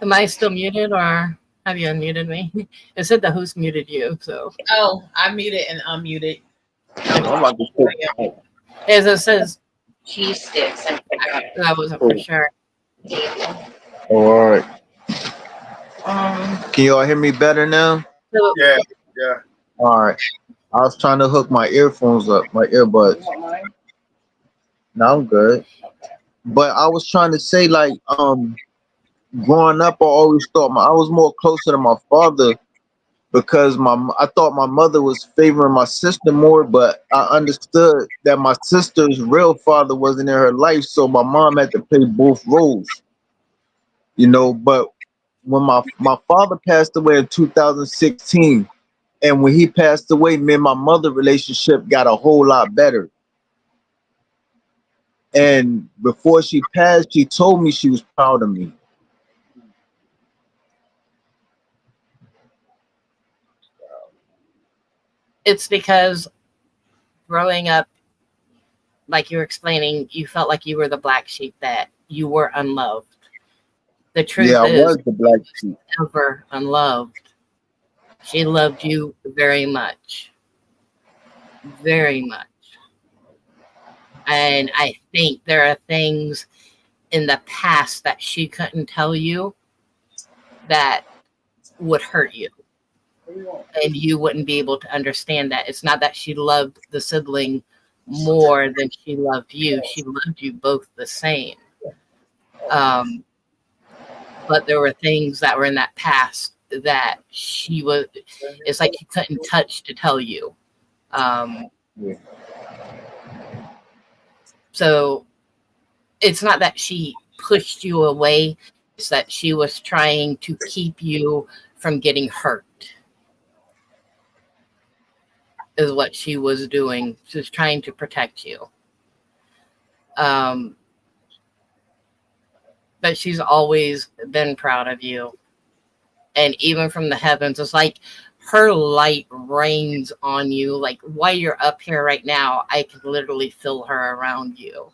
Am I still muted or have you unmuted me? It said the host muted you, so Oh, I muted and unmuted. I'm about to put as it says, Cheese sticks. I wasn't for sure. all right. Can y'all hear me better now? So Yeah, yeah. All right. I was trying to hook my earphones up, my earbuds. Now I'm good. But I was trying to say, like, growing up, I always thought I was more closer to my father because I thought my mother was favoring my sister more, but I understood that my sister's real father wasn't in her life, so my mom had to play both roles, you know. But when my father passed away in 2016, and when he passed away, me and my mother relationship got a whole lot better. And before she passed, she told me she was proud of me. it's because growing up, like you were explaining, you felt like you were the black sheep, that you were unloved. The truth Yeah, I is, was the black sheep. never unloved. She loved you very much, very much. And I think there are things in the past that she couldn't tell you that would hurt you. And you wouldn't be able to understand that. It's not that she loved the sibling more than she loved you. She loved you both the same. Um, but there were things that were in that past that it's like she couldn't touch to tell you. Um, Yeah. so it's not that she pushed you away, it's that she was trying to keep you from getting hurt, is what she was doing. She was trying to protect you. But she's always been proud of you. And even from the heavens, it's like her light rains on you. Like while you're up here right now, I can literally feel her around you.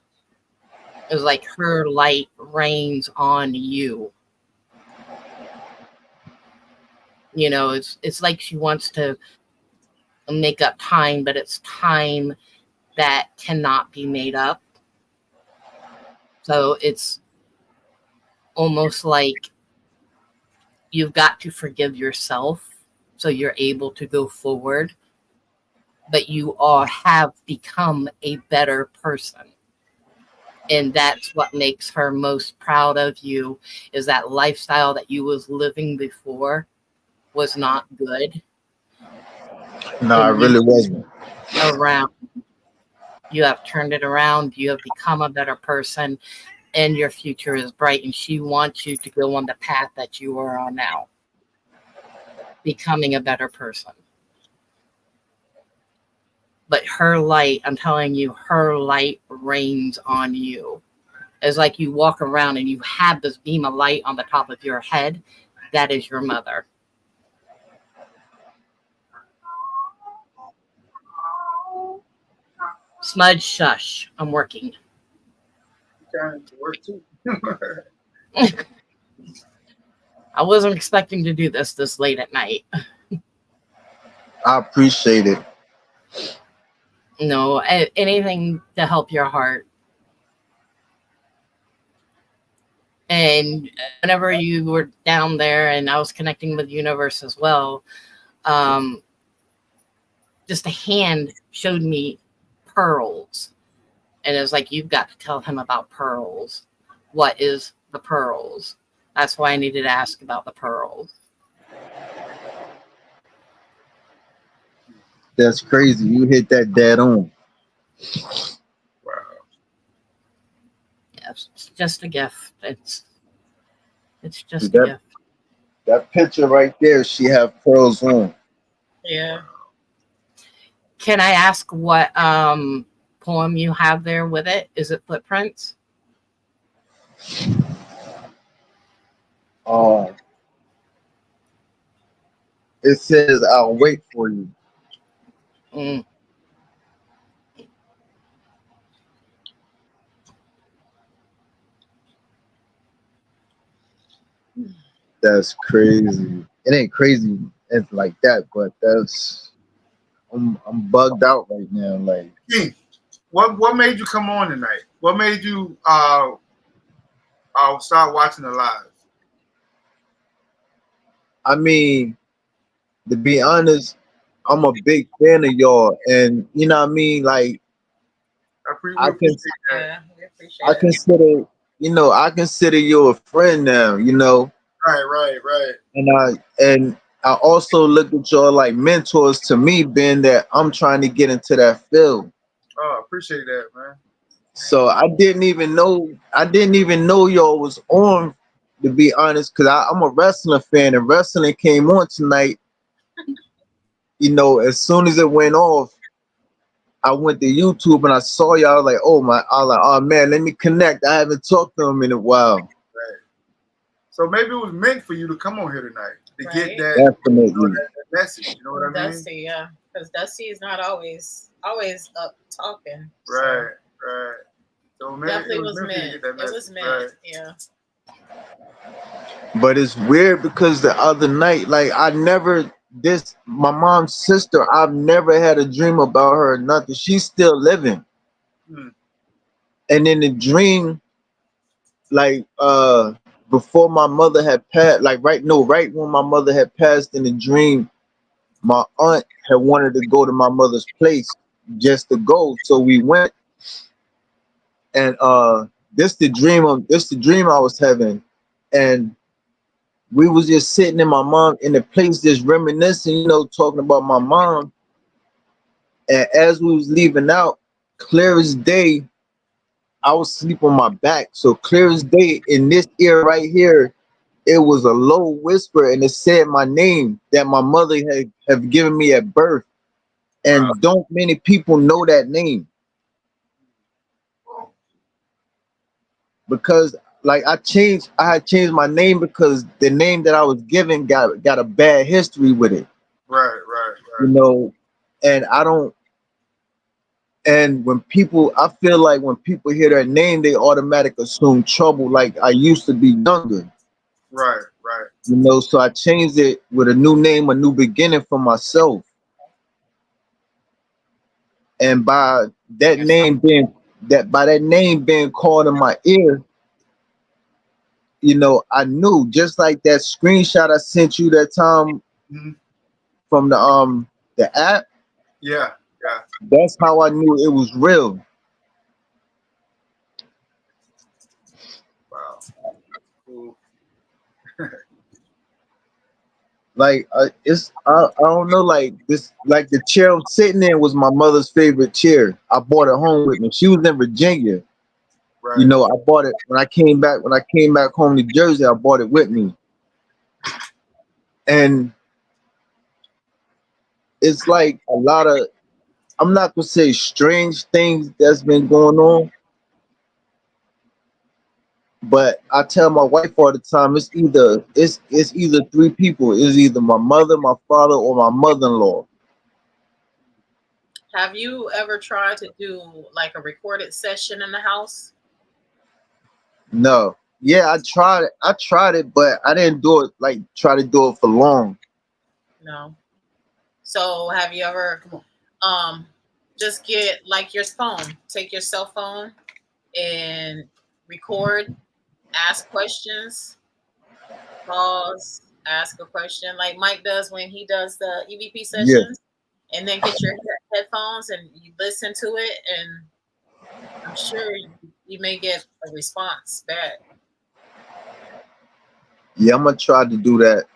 It's like her light rains on you. You know, it's like she wants to make up time, but it's time that cannot be made up. So it's almost like you've got to forgive yourself so you're able to go forward. But you all have become a better person. And that's what makes her most proud of you, is that lifestyle that you was living before was not good. No, it And really wasn't. around, you have turned it around. You have become a better person, and your future is bright. And she wants you to go on the path that you are on now, becoming a better person. But her light, I'm telling you, her light rains on you. It's like you walk around and you have this beam of light on the top of your head. That is your mother. Smudge, shush. I'm working. Trying to work too. I wasn't expecting to do this late at night. I appreciate it. No, anything to help your heart. And whenever you were down there and I was connecting with Universe as well, just a hand showed me pearls. And it was like, you've got to tell him about pearls. What is the pearls? That's why I needed to ask about the pearls. That's crazy. You hit that dead on. Wow. Yes, it's just a gift. It's just a That gift. that picture right there, she have pearls on. Yeah. Can I ask what poem you have there with it? Is it Footprints? Oh, It says, "I'll wait for you." Mm. That's crazy. It ain't crazy it's like that, but that's I'm bugged out right now. Like, King, what made you come on tonight? What made you start watching the live? I mean, to be honest, I'm a big fan of y'all, and you know what I mean. Like, We I can appreciate that. Yeah, we appreciate I it. consider I consider you a friend now. Right. And I also look at y'all like mentors to me, being that I'm trying to get into that field. Oh, appreciate that, man. So I didn't even know y'all was on, to be honest, because I'm a wrestling fan and wrestling came on tonight. As soon as it went off, I went to YouTube and I saw y'all. I was like, I was like, oh man, let me connect. I haven't talked to him in a while. Right. So maybe it was meant for you to come on here tonight to get Right. that, Definitely. that message. You know what I mean? Dusty, yeah, because Dusty is not always up talking. So Right. So maybe definitely it was was meant for you to meant. get that It message. was meant. Right. Yeah. But it's weird because the other night, like my mom's sister, I've never had a dream about her or nothing. She's still living. Hmm. And in the dream, like before my mother had passed, like right when my mother had passed in the dream, my aunt had wanted to go to my mother's place just to go. So we went, and this the dream I was having. And we was just sitting in the place just reminiscing, talking about my mom. And as we was leaving out, clear as day, I was asleep on my back. So clear as day, in this ear right here, it was a low whisper, and it said my name that my mother had have given me at birth. Wow. And don't many people know that name, because like I had changed my name because the name that I was given got a bad history with it, Right. you know. And I don't and I feel like when people hear that name, they automatically assume trouble, like I used to be younger. Right. So I changed it with a new name, a new beginning for myself. And that Yourself. name being by that name being called in my ear, I knew, just like that screenshot I sent you that time Mhm. from the app. Yeah. That's how I knew it was real. Wow. Cool. Like I don't know, like this, like the chair I'm sitting in was my mother's favorite chair. I bought it home with me. She was in Virginia. Right. I bought it when I came back. When I came back home to Jersey, I bought it with me. And it's like a lot of, I'm not gonna say strange things that's been going on, but I tell my wife all the time, it's either three people. It's either my mother, my father, or my mother-in-law. Have you ever tried to do like a recorded session in the house? No. Yeah, I tried it. But I didn't do it, like try to do it for long. No. So have you ever just get like your phone, take your cell phone and record, ask questions, pause, ask a question like Mike does when he does the EVP Yeah. sessions, and then get your headphones and you listen to it, and I'm sure you may get a response back. Yeah, I'm gonna try to do that.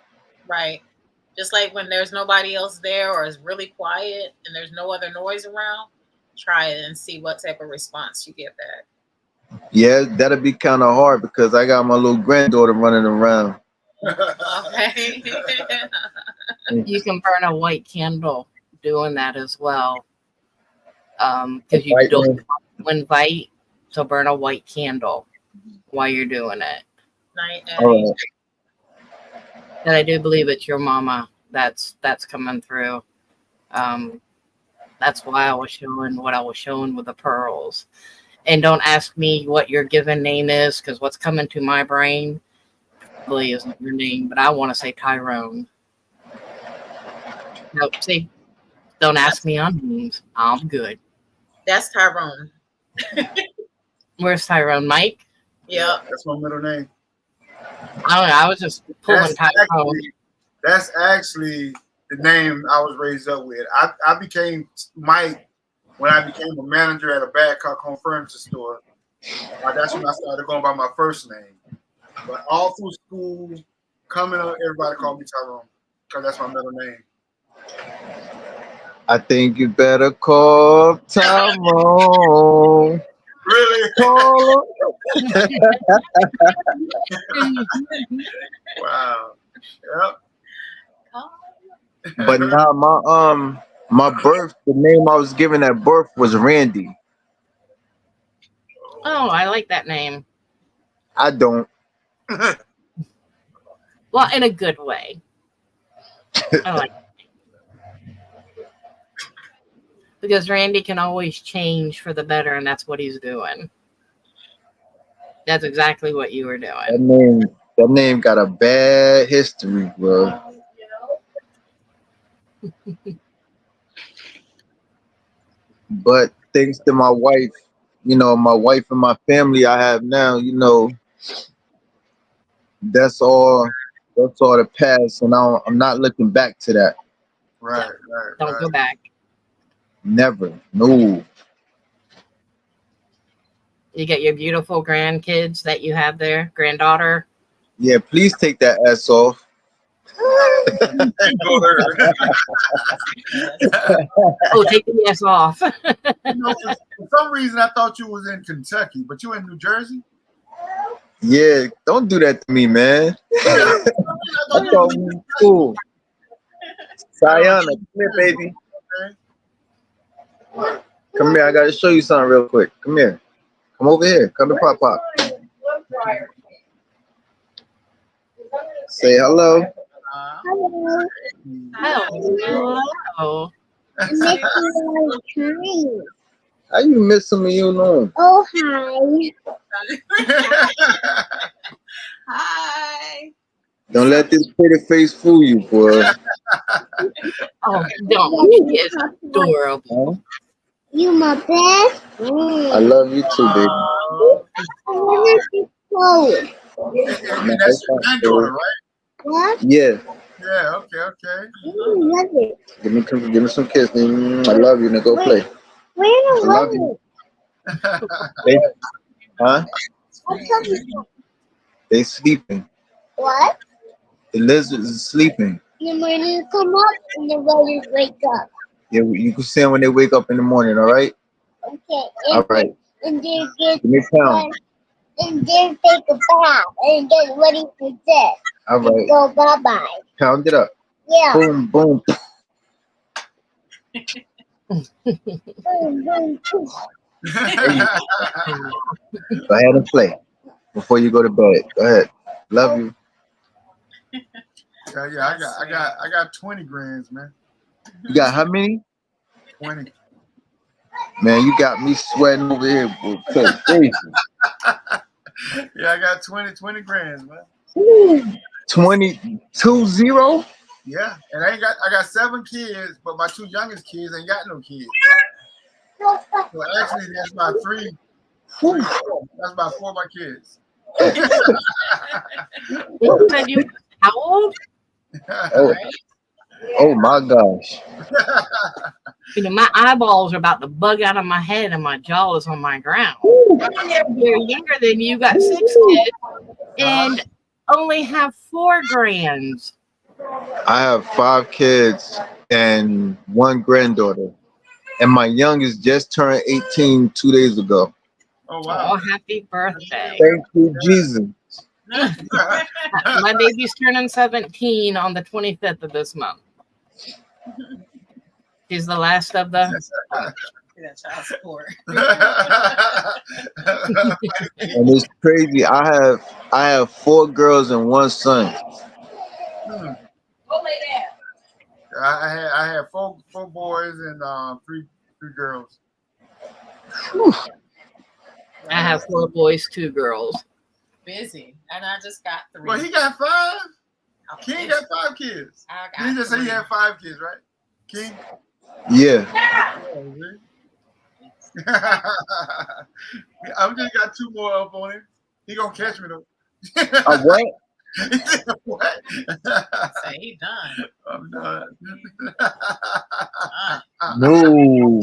Right. Just like when there's nobody else there or it's really quiet and there's no other noise around, try it and see what type of response you get back. Yeah, that'll be kind of hard because I got my little granddaughter running around. Okay. You can burn a white candle doing that as well. Because you Right don't now. invite, so burn a white candle while you're doing it. Night, All Eddie. right. And I do believe it's your mama that's coming through. That's why I was showing what I was showing with the pearls. And don't ask me what your given name is, because what's coming to my brain really isn't your name, but I want to say Tyrone. Nope, see, don't ask me on names. I'm good. That's Tyrone. Where's Tyrone? Mike? Yeah. That's my middle name. I don't know. I was just pulling Tyrone. That's actually the name I was raised up with. I became Mike when I became a manager at a Badcock home furniture store. That's when I started going by my first name. But all through school, coming up, everybody called me Tyrone because that's my middle name. I think you better call Tyrone. Really? Call him. Wow. Yep. But now my birth, the name I was given at birth was Randy. Oh, I like that name. I don't. Well, in a good way. I like it. Because Randy can always change for the better, and that's what he's doing. That's exactly what you were doing. That name got a bad history, bro. But thanks to my wife, my wife and my family I have now, that's all the past, and I'm not looking back to that. Right. Don't go back. Never. No. You get your beautiful grandkids that you have there, granddaughter. Yeah, please take that ass off. Oh, take the ass off. For some reason, I thought you was in Kentucky, but you in New Jersey? Yeah, don't do that to me, man. I thought we were cool. Sayana, come here, baby. Come here, I gotta show you something real quick. Come here. Come over here. Come to Pop Pop. Say hello. Hello. How you missing me? You know. Oh, hi. Hi. Don't let this pretty face fool you, boy. Oh, don't. He is adorable. You my best friend. I love you too, baby. I wanna be close. That's your granddaughter, right? What? Yeah. Yeah, okay. Love it. Give me some kiss. I love you. Now go play. Where I the love you. Huh? They sleeping. What? The lizards is sleeping. The morning come up and the brothers wake up. Yeah, you can see them when they wake up in the morning. All right. Okay. All right. And they get Give me a pound. and then take a bath and get ready for bed. All right. And go bye. Pound it up. Yeah. Boom, boom. Boom, boom, boom. Go ahead and play before you go to bed. Go ahead. Love you. Yeah, I got 20 grands, man. You got how many? 20. Man, you got me sweating over here. Crazy. Yeah, I got 20 grands, man. 20. Yeah, and I got 7 kids, but my 2 youngest kids ain't got no kids. So actually, that's about 3. That's about 4 of my kids. You said you how old? Oh my gosh. My eyeballs are about to bug out of my head and my jaw is on my ground. You're younger than you, got 6 kids, and only have 4 grands. I have 5 kids and 1 granddaughter. And my youngest just turned 18 2 days ago. Oh, wow. Oh, happy birthday. Thank you, Jesus. My baby's turning 17 on the 25th of this month. She's the last of the... Child support. And it's crazy. I have 4 girls and 1 son. I had four boys and three girls. I have 4 boys, 2 girls. Busy, and I just got 3. Well, he got 5. I'm King busy. got 5 kids. I got He just said he 3. had 5 kids, right? King. Yeah. I'm just got 2 more up on him. He gonna catch me though. What? What? Say he done. I'm done. No.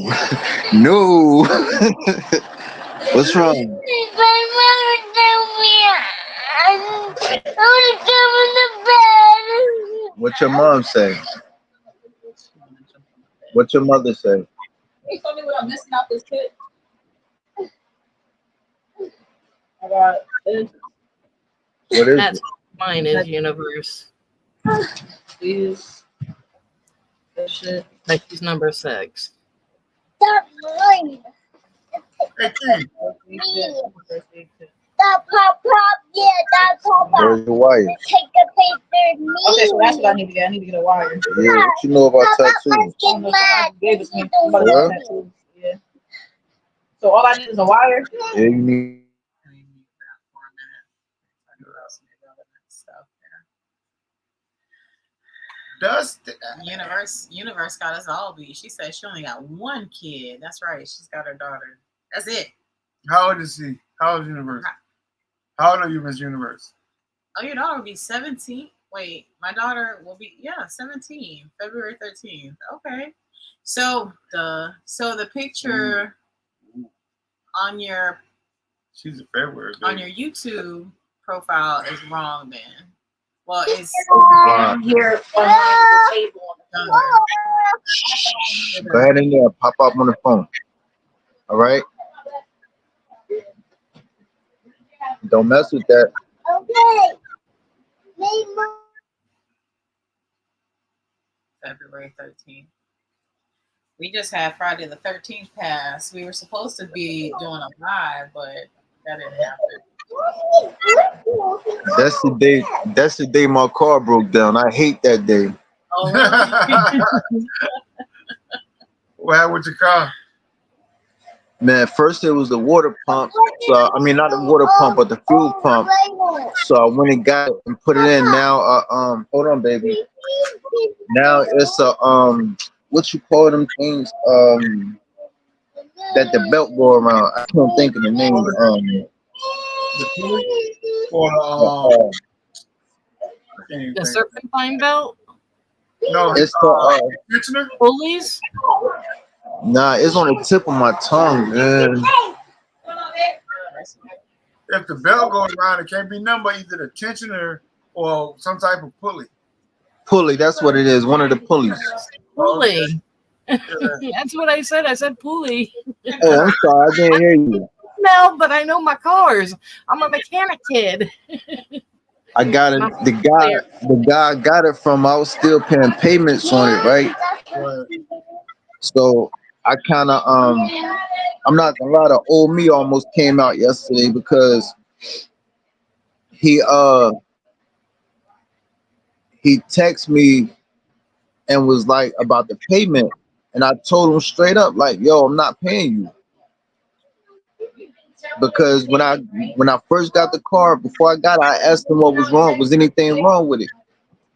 No. What's wrong? What your mom say? What your mother say? He told me what I'm missing out this kid. I got this. What is That's it? mine is universe. These. This shit. Like he's number 6. Stop mine. Hey, King. Stop pop pop. Yeah, stop pop pop. Where's the wire? Take the paper. Me. Okay, so that's what I need to get. I need to get a wire. Yeah, what you know about tattoos? Get mad. Gave it to me. What? Yeah. So all I need is a wire. Yeah, you need. Universe got us all beat. She said she only got 1 kid. That's right. She's got her daughter. That's it. How old is he? How old is Universe? How old are you, Miss Universe? Oh, your daughter will be 17. Wait, my daughter will be 17, February 13th. Okay. So the picture on your She's a February. on your YouTube profile is wrong then. Well, it's Here on the table on the Go ahead in there. Pop up on the phone. All right. Don't mess with that. Okay. February 13th. We just had Friday the 13th pass. We were supposed to be doing a live, but that didn't happen. That's the day. That's the day my car broke down. I hate that day. Oh, really? What happened with your car? Man, first it was the water pump. So I mean, not the water pump, but the fuel pump. So I went and got it and put it in. Now, hold on, baby. Now it's a what you call them things? That the belt go around. I can't think of the name. Or The serpentine belt? no, It's the tensioner. Pulleys? nah. It's on the tip of my tongue, man. If the belt goes around, it can't be nothing but either the tensioner or some type of pulley. Pulley. That's what it is. One of the pulleys. Pulley. That's what I said. I said pulley. Oh, I'm sorry. I didn't hear you. No, but I know my cars. I'm a mechanic kid. I got it. The guy I got it from. I was still paying payments on it, right? So I kind of I'm not gonna lie. The old me almost came out yesterday because he texted me and was like about the payment, and I told him straight up like, "Yo, I'm not paying you." Because when I first got the car, before I got it, I asked him what was wrong. Was anything wrong with it?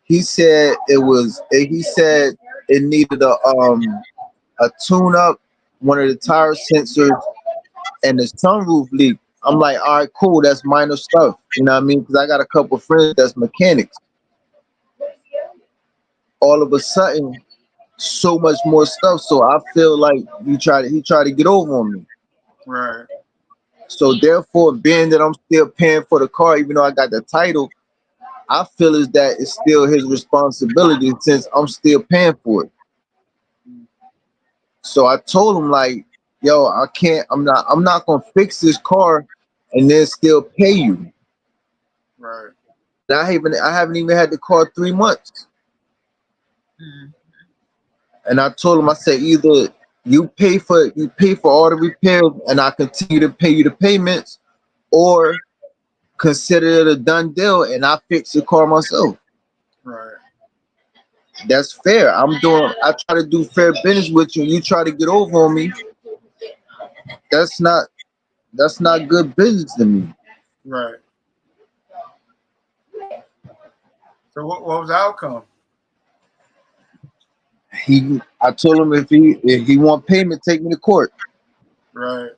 He said it was. He said it needed a tune up, one of the tire sensors, and the sunroof leak. I'm like, all right, cool. That's minor stuff. You know what I mean? Because I got a couple friends that's mechanics. All of a sudden, so much more stuff. So I feel like he tried to get over on me. Right. So therefore, being that I'm still paying for the car, even though I got the title, I feel as that it's still his responsibility since I'm still paying for it. So I told him like, yo, I can't, I'm not gonna fix this car and then still pay you. Right. I haven't even had the car 3 months. And I told him, I said, either you pay for all the repairs and I continue to pay you the payments, or consider it a done deal and I fix the car myself. Right. That's fair. I try to do fair business with you. You try to get over on me. That's not good business to me. Right. So what was the outcome? I told him if he want payment, take me to court. Right.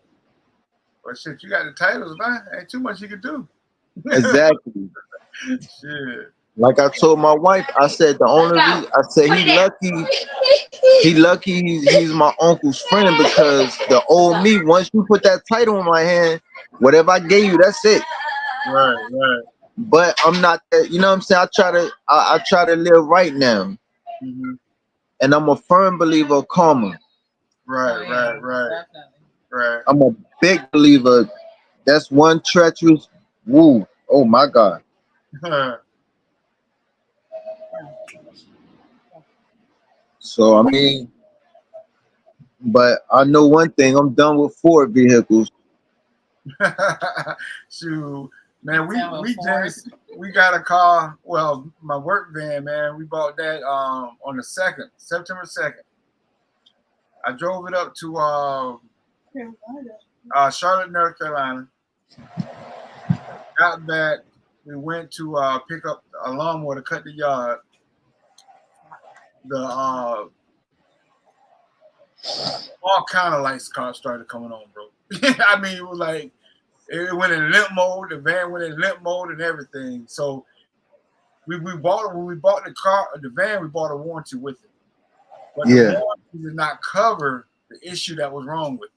Well, shit, you got the titles, man. Ain't too much you can do. Exactly. Shit. Like I told my wife, I said the only reason I said he lucky he's my uncle's friend, because the old me, once you put that title in my hand, whatever I gave you, that's it. Right, right. But I'm not that, you know what I'm saying? I try to live right now. Mm-hmm. And I'm a firm believer of karma. Right, right, right. Definitely. Right. I'm a big believer. That's one treacherous woo. Oh my God. So I mean, but I know one thing, I'm done with Ford vehicles. Shoot, man, Tell her we Ford. we got a car. Well, my work van, man. We bought that on the 2nd, September 2nd. I drove it up to Charlotte, North Carolina. Got back. We went to pick up a lawnmower to cut the yard. The all kind of lights started coming on, bro. I mean, it was like it went in limp mode. The van went in limp mode and everything. So we bought when we bought the van, we bought a warranty with it. But the warranty did not cover the issue that was wrong with it,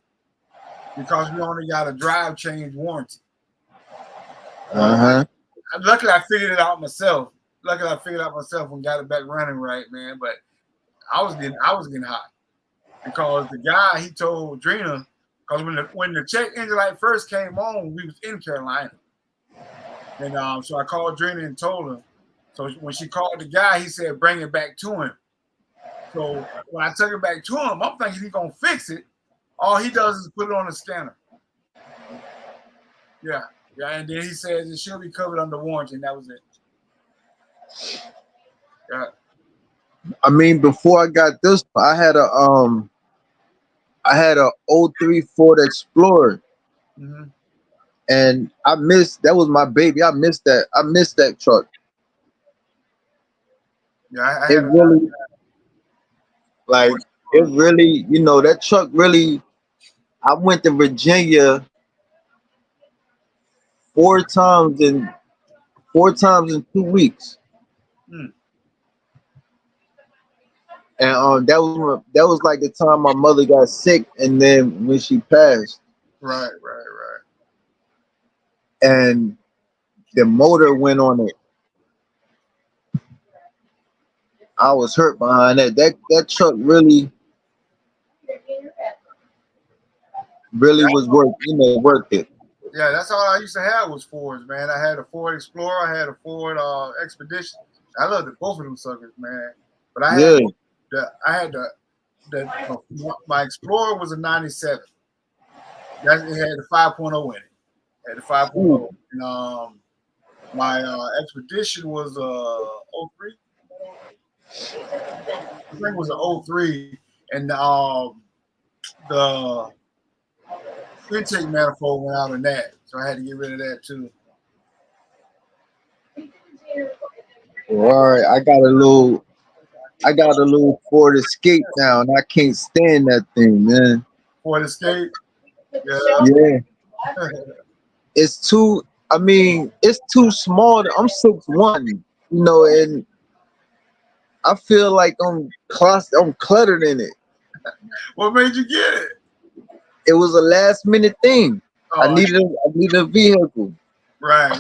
because we only got a drive change warranty. Luckily, I figured it out myself. And got it back running right, man. But I was getting hot, because the guy, he told Drina, because when the check engine light first came on, we was in Carolina, and so I called Drina and told her. So when she called the guy, he said bring it back to him. So when I took it back to him, I'm thinking he's gonna fix it. All he does is put it on a scanner. Yeah, and then he says it should be covered under warranty, and that was it. Yeah. I mean, before I got this, I had a 03 Ford Explorer. Mm-hmm. And that was my baby. I missed that truck. Yeah, It really, that truck really, I went to Virginia four times in 2 weeks. Mm. And that was like the time my mother got sick, and then when she passed. Right. And the motor went on it. I was hurt behind that. That truck really was worth it. Yeah, that's all I used to have was Fords, man. I had a Ford Explorer, I had a Ford Expedition. I loved both of them suckers, man. But I had my Explorer was a 97. It had the 5.0 in it. It had the 5.0. And my Expedition was 03. I think it was an 03. And the intake manifold went out in that. So I had to get rid of that too. All right, I got a little Ford Escape now, and I can't stand that thing, man. Ford Escape? Yeah. It's too small. I'm 6'1", and I feel like I'm cluttered in it. What made you get it? It was a last minute thing. I needed a vehicle. Right.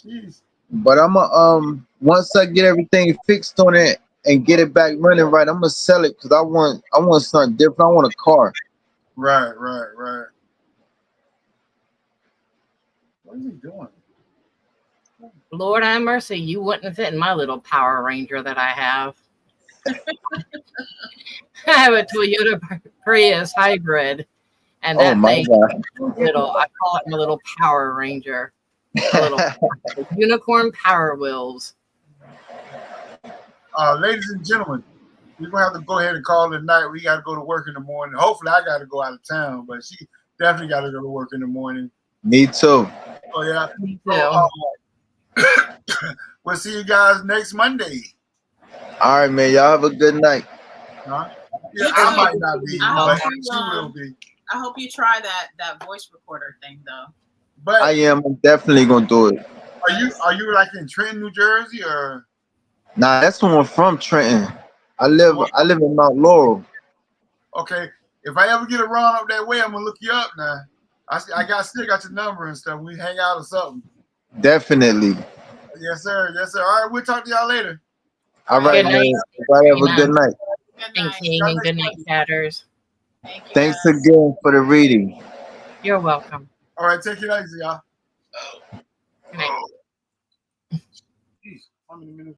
Jeez. But once I get everything fixed on it and get it back running right, I'm gonna sell it, because I want something different. I want a car. Right. What is he doing? Lord have mercy, you wouldn't fit in my little Power Ranger that I have. I have a Toyota Prius hybrid, and that thing is little. I call it my little Power Ranger. A little unicorn power wheels. Ladies and gentlemen, we're gonna have to go ahead and call it a night. We got to go to work in the morning. Hopefully, I got to go out of town, but she definitely got to go to work in the morning. Me too. Oh yeah. Me too. We'll see you guys next Monday. All right, man. Y'all have a good night. Huh? Yeah, I might not be, but she will be. I hope you try that voice recorder thing though. But I am definitely gonna do it. Are you like in Trenton, New Jersey, or? Nah, that's someone from Trenton. I live in Mount Laurel. Okay, if I ever get around up that way, I'm gonna look you up now. Still got your number and stuff. We hang out or something. Definitely. Yes, sir. Yes, sir. All right, we'll talk to y'all later. All right, Good man. night. Everybody have a good night. Thanks, King, and good night, chatters. Thank you. Thanks guys. again for the reading. You're welcome. All right, take it easy, y'all. Good night. Jeez, how many minutes?